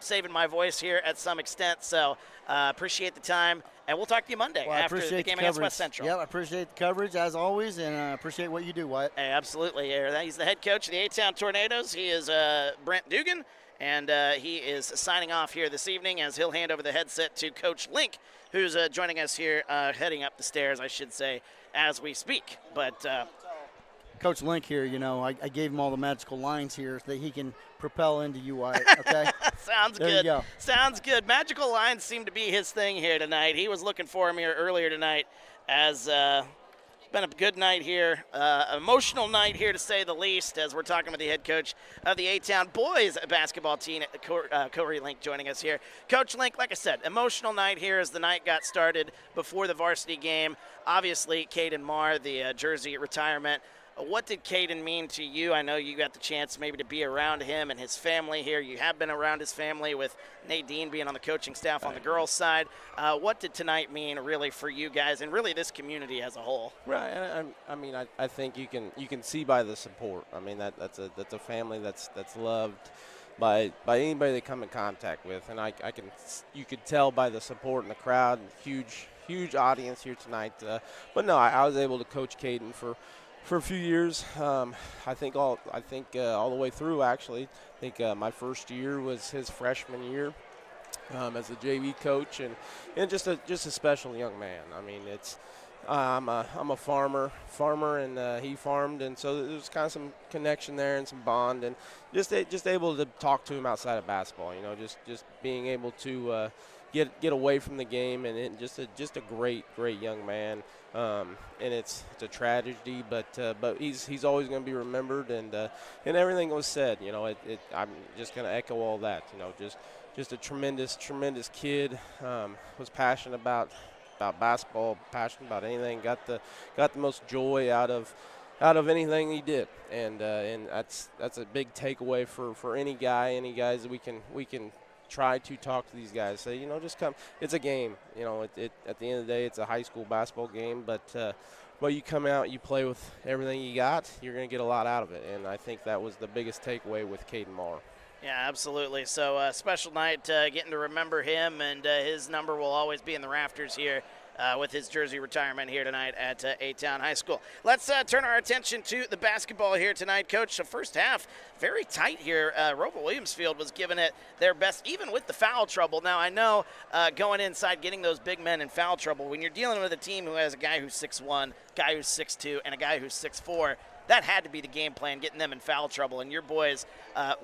Speaker 1: saving my voice here at some extent. So appreciate the time. And we'll talk to you Monday after the game against West Central.
Speaker 2: Yeah, I appreciate the coverage as always, and I appreciate what you do, Wyatt.
Speaker 1: Hey, absolutely. He's the head coach of the A-Town Tornadoes. He is Brent Dugan, and he is signing off here this evening as he'll hand over the headset to Coach Link, who's joining us here, heading up the stairs, I should say, as we speak. But
Speaker 2: Coach Link here, you know, I gave him all the magical lines here that he can propel into you, Wyatt, okay?
Speaker 1: Sounds
Speaker 2: there
Speaker 1: good.
Speaker 2: You go.
Speaker 1: Sounds good. Magical lines seem to be his thing here tonight. He was looking for him here earlier tonight as it's been a good night here, emotional night here to say the least, as we're talking with the head coach of the A-Town boys basketball team, Corey Link, joining us here. Coach Link, like I said, emotional night here as the night got started before the varsity game. Obviously, Caden Marr, the jersey retirement. What did Caden mean to you? I know you got the chance maybe to be around him and his family here. You have been around his family with Nadine being on the coaching staff on the girls' side. What did tonight mean really for you guys and really this community as a whole?
Speaker 9: Right. I mean, I think you can see by the support. I mean, that's a family that's loved by anybody they come in contact with, and you could tell by the support in the crowd. Huge audience here tonight. But no, I was able to coach Caden for a few years. I think all the way through, actually. I think my first year was his freshman year as a JV coach, and just a special young man. I mean, I'm a farmer, and he farmed, and so there's kind of some connection there and some bond, and just able to talk to him outside of basketball. Just being able to get away from the game, and just a great young man. And it's a tragedy, but he's always going to be remembered, and everything was said. I'm just going to echo all that. Just a tremendous kid. Was passionate about basketball, passionate about anything. Got the most joy out of anything he did, and that's a big takeaway for any guys that we can try to talk to these guys. Say, just come. It's a game. At the end of the day, it's a high school basketball game. But you come out, you play with everything you got. You're going to get a lot out of it. And I think that was the biggest takeaway with Caden Marr.
Speaker 1: Yeah, absolutely. So special night, getting to remember him, and his number will always be in the rafters here. With his jersey retirement here tonight at A-Town High School. Let's turn our attention to the basketball here tonight, Coach. The first half, very tight here. ROWVA Williamsfield was giving it their best, even with the foul trouble. Now, I know going inside, getting those big men in foul trouble, when you're dealing with a team who has a guy who's 6'1", guy who's 6'2", and a guy who's 6'4", that had to be the game plan, getting them in foul trouble, and your boys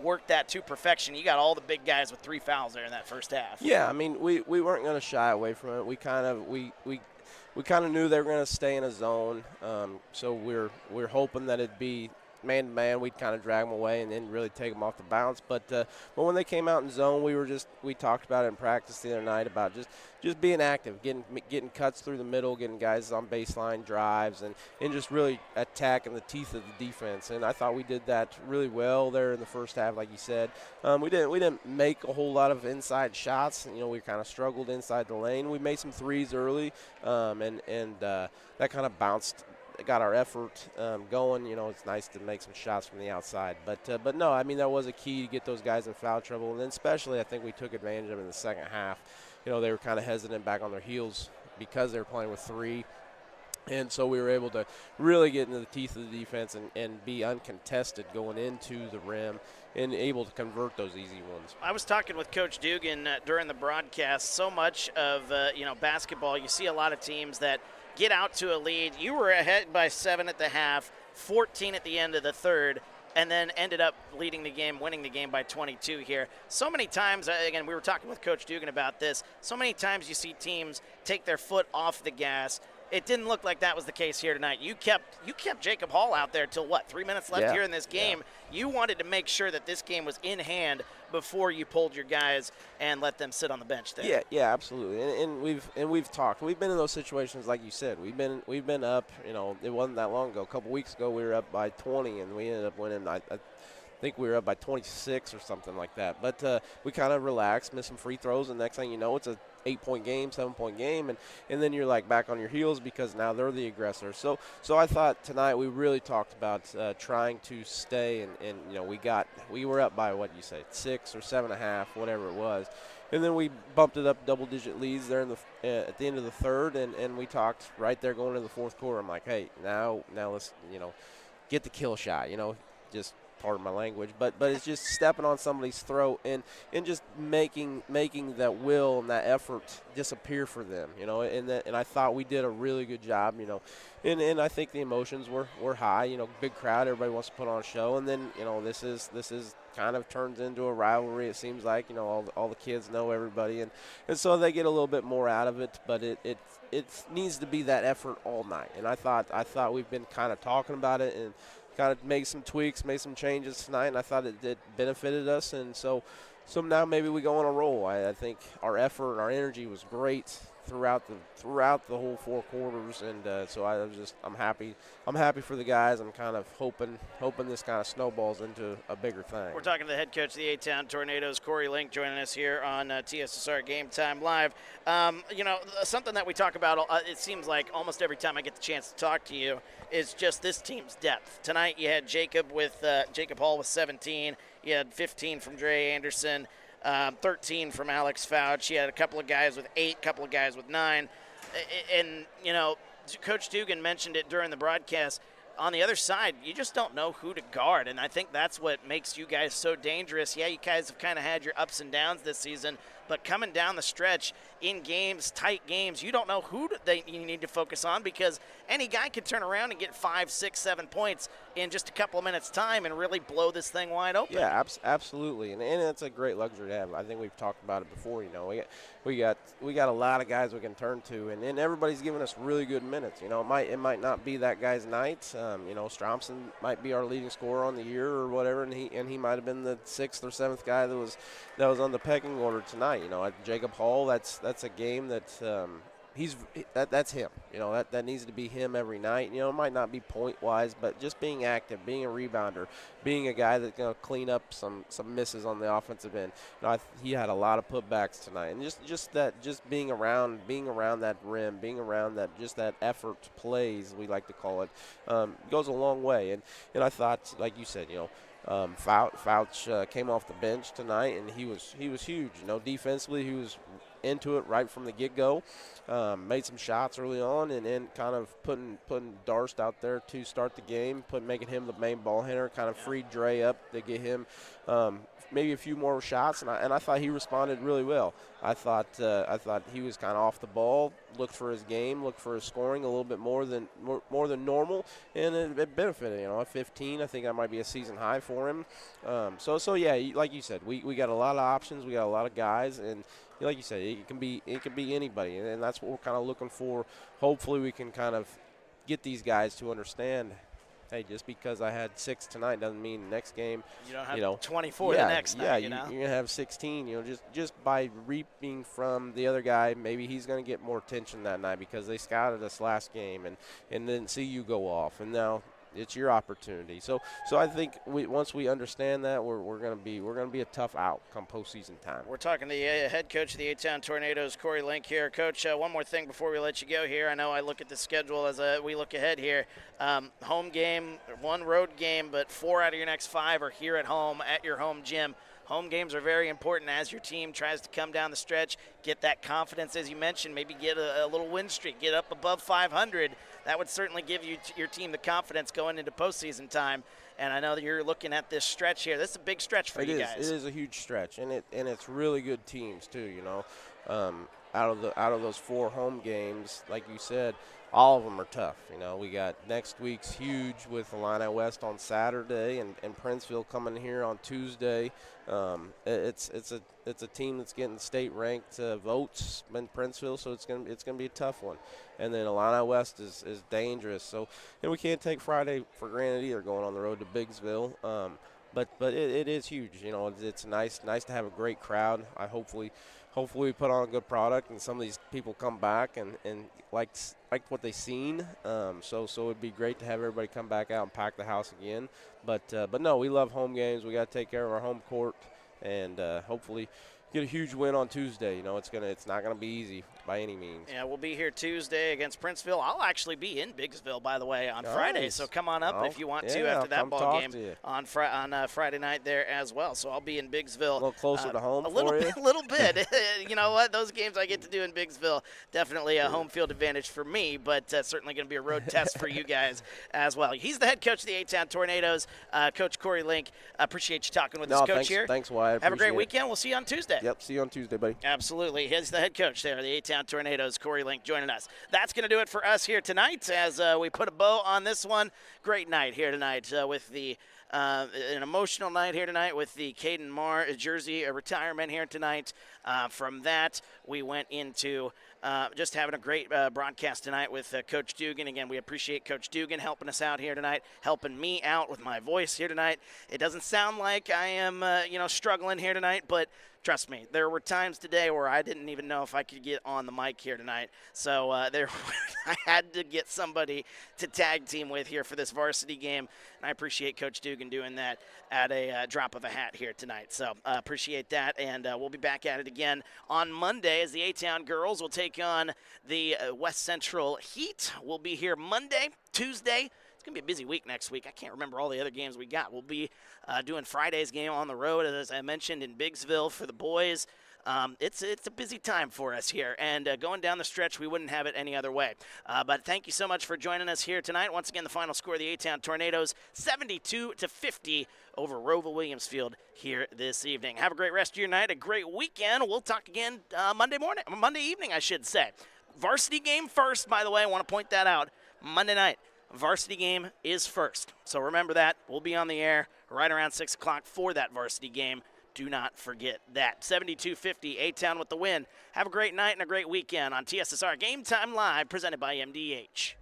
Speaker 1: worked that to perfection. You got all the big guys with 3 fouls there in that first half.
Speaker 9: Yeah, I mean, we weren't going to shy away from it. We kind of knew they were going to stay in a zone, so we're hoping that it'd be man-to-man. We'd kind of drag them away and then really take them off the bounce. But when they came out in zone, we talked about it in practice the other night about just being active, getting cuts through the middle, getting guys on baseline drives, and just really attacking the teeth of the defense. And I thought we did that really well there in the first half, like you said. We didn't make a whole lot of inside shots. We kind of struggled inside the lane. We made some threes early, and that kind of bounced. Got our effort going. It's nice to make some shots from the outside. But no, I mean, that was a key to get those guys in foul trouble. And then especially I think we took advantage of it in the second half. They were kind of hesitant back on their heels because they were playing with 3. And so we were able to really get into the teeth of the defense and be uncontested going into the rim and able to convert those easy ones.
Speaker 1: I was talking with Coach Dugan during the broadcast. So much of basketball, you see a lot of teams that get out to a lead. You were ahead by 7 at the half, 14 at the end of the third, and then ended up leading the game, winning the game by 22 here. So many times, again, we were talking with Coach Dugan about this, so many times you see teams take their foot off the gas. It didn't look like that was the case here tonight. You kept Jacob Hall out there till, 3 minutes left here in this game. Yeah. You wanted to make sure that this game was in hand before you pulled your guys and let them sit on the bench there. Yeah,
Speaker 9: absolutely. And we've talked. We've been in those situations, like you said. We've been up. It wasn't that long ago. A couple weeks ago, we were up by 20, and we ended up winning. I think we were up by 26 or something like that. But we kind of relaxed, missed some free throws, and next thing you know, it's a 8-point game, 7-point game, and then you're like back on your heels because now they're the aggressor. So I thought tonight we really talked about trying to stay, and we were up by 6 or 7.5, whatever it was, and then we bumped it up double-digit leads there at the end of the third, and we talked right there going into the fourth quarter. I'm like, hey, now let's get the kill shot, just. Pardon my language, but it's just stepping on somebody's throat and just making that will and that effort disappear for them, and I thought we did a really good job, and I think the emotions were high, big crowd, everybody wants to put on a show, and then this is kind of turns into a rivalry. It seems like all the kids know everybody, and so they get a little bit more out of it, but it needs to be that effort all night, and I thought we've been kind of talking about it and kind of made some tweaks, made some changes tonight, and I thought it benefited us. And so now maybe we go on a roll. I think our effort, our energy was great throughout the whole 4 quarters, and so I'm happy. I'm happy for the guys. I'm kind of hoping this kind of snowballs into a bigger thing.
Speaker 1: We're talking to the head coach of the A-Town Tornadoes, Corey Link, joining us here on TSSR Game Time Live. Something that we talk about, it seems like almost every time I get the chance to talk to you, is just this team's depth. Tonight you had Jacob Hall with 17. You had 15 from Dre Anderson, 13 from Alex Fouch. You had a couple of guys with 8, couple of guys with 9. And, Coach Dugan mentioned it during the broadcast. On the other side, you just don't know who to guard, and I think that's what makes you guys so dangerous. Yeah, you guys have kind of had your ups and downs this season, but coming down the stretch in games, tight games, you don't know who you need to focus on, because any guy could turn around and get 5, 6, 7 points in just a couple of minutes' time and really blow this thing wide open.
Speaker 9: Yeah, absolutely, and it's a great luxury to have. I think we've talked about it before. We got a lot of guys we can turn to, and everybody's giving us really good minutes. It might not be that guy's night. Stromson might be our leading scorer on the year or whatever, and he might have been the 6th or 7th guy that was on the pecking order tonight. Jacob Hall, that's a game that that's him. That needs to be him every night. It might not be point wise, but just being active, being a rebounder, being a guy that's going to clean up some misses on the offensive end. He had a lot of putbacks tonight, and just being around that rim, being around that effort plays, we like to call it, goes a long way. And I thought, like you said, Fouch came off the bench tonight, and he was huge. Defensively, he was into it right from the get-go. Made some shots early on, and then kind of putting Darst out there to start the game, making him the main ball handler, kind of freed Dre up to get him maybe a few more shots, and I thought he responded really well. I thought he was kind of off the ball, looked for his game, looked for his scoring a little bit more than normal, and it benefited. At 15, I think that might be a season high for him. So yeah, like you said, we got a lot of options, we got a lot of guys, and like you said, it can be anybody, and that's what we're kind of looking for. Hopefully, we can kind of get these guys to understand. Hey, just because I had 6 tonight doesn't mean the next game
Speaker 1: you don't have 24 the next night.
Speaker 9: You're gonna have 16. Just by reaping from the other guy, maybe he's gonna get more attention that night because they scouted us last game and then see you go off, and now it's your opportunity. So I think once we understand that, we're gonna be a tough out come postseason time.
Speaker 1: We're talking to the head coach of the A-Town Tornadoes, Corey Link here. Coach, one more thing before we let you go here. I know I look at the schedule as we look ahead here. Home game, 1 road game, but 4 out of your next 5 are here at home at your home gym. Home games are very important as your team tries to come down the stretch, get that confidence, as you mentioned, maybe get a little win streak, get up above 500. That would certainly give your team the confidence going into postseason time. And I know that you're looking at this stretch here. This is a big stretch for you guys.
Speaker 9: It is a huge stretch, and it's really good teams too. Out of those 4 home games, like you said, all of them are tough. We got next week's huge with Illini West on Saturday, and Princeville coming here on Tuesday. It's a team that's getting state ranked votes in Princeville, so it's gonna be a tough one. And then Illini West is dangerous. So, and we can't take Friday for granted either, going on the road to Biggsville. But it is huge. It's nice to have a great crowd. Hopefully we put on a good product and some of these people come back and like what they seen. So it'd be great to have everybody come back out and pack the house again. But no, we love home games. We got to take care of our home court and hopefully get a huge win on Tuesday. It's not gonna be easy by any means.
Speaker 1: Yeah, we'll be here Tuesday against Princeville. I'll actually be in Biggsville, by the way, on Friday. So come on up if you want to after that ball game on Friday night there as well. So I'll be in Biggsville.
Speaker 9: A little closer to home
Speaker 1: a little
Speaker 9: for you.
Speaker 1: A little bit. You know what? Those games I get to do in Biggsville, definitely a home field advantage for me, but certainly going to be a road test for you guys as well. He's the head coach of the A-Town Tornadoes, Coach Corey Link. Appreciate you talking with us, Coach, here.
Speaker 9: Thanks, Wyatt.
Speaker 1: Have a great weekend. We'll see you on Tuesday.
Speaker 9: Yep, see you on Tuesday, buddy.
Speaker 1: Absolutely. He's the head coach there, the A-Town Tornadoes, Corey Link, joining us. That's going to do it for us here tonight as we put a bow on this one. Great night here tonight with the an emotional night here tonight with the Caden Marr jersey retirement here tonight. From that, we went into just having a great broadcast tonight with Coach Dugan. Again, we appreciate Coach Dugan helping us out here tonight, helping me out with my voice here tonight. It doesn't sound like I am, struggling here tonight, but Trust me, there were times today where I didn't even know if I could get on the mic here tonight. So I had to get somebody to tag team with here for this varsity game. And I appreciate Coach Dugan doing that at a drop of a hat here tonight. So appreciate that. And we'll be back at it again on Monday as the A-Town girls will take on the West Central Heat. We'll be here Monday, Tuesday. It's going to be a busy week next week. I can't remember all the other games we got. We'll be doing Friday's game on the road, as I mentioned, in Biggsville for the boys. It's a busy time for us here, and going down the stretch, we wouldn't have it any other way. But thank you so much for joining us here tonight. Once again, the final score of the A-Town Tornadoes, 72-50 over ROWVA Williamsfield here this evening. Have a great rest of your night, a great weekend. We'll talk again Monday evening, I should say. Varsity game first, by the way. I want to point that out. Monday night. Varsity game is first. So remember that. We'll be on the air right around 6 o'clock for that varsity game. Do not forget that. 72-50, A-Town with the win. Have a great night and a great weekend on TSSR Game Time Live, presented by MDH.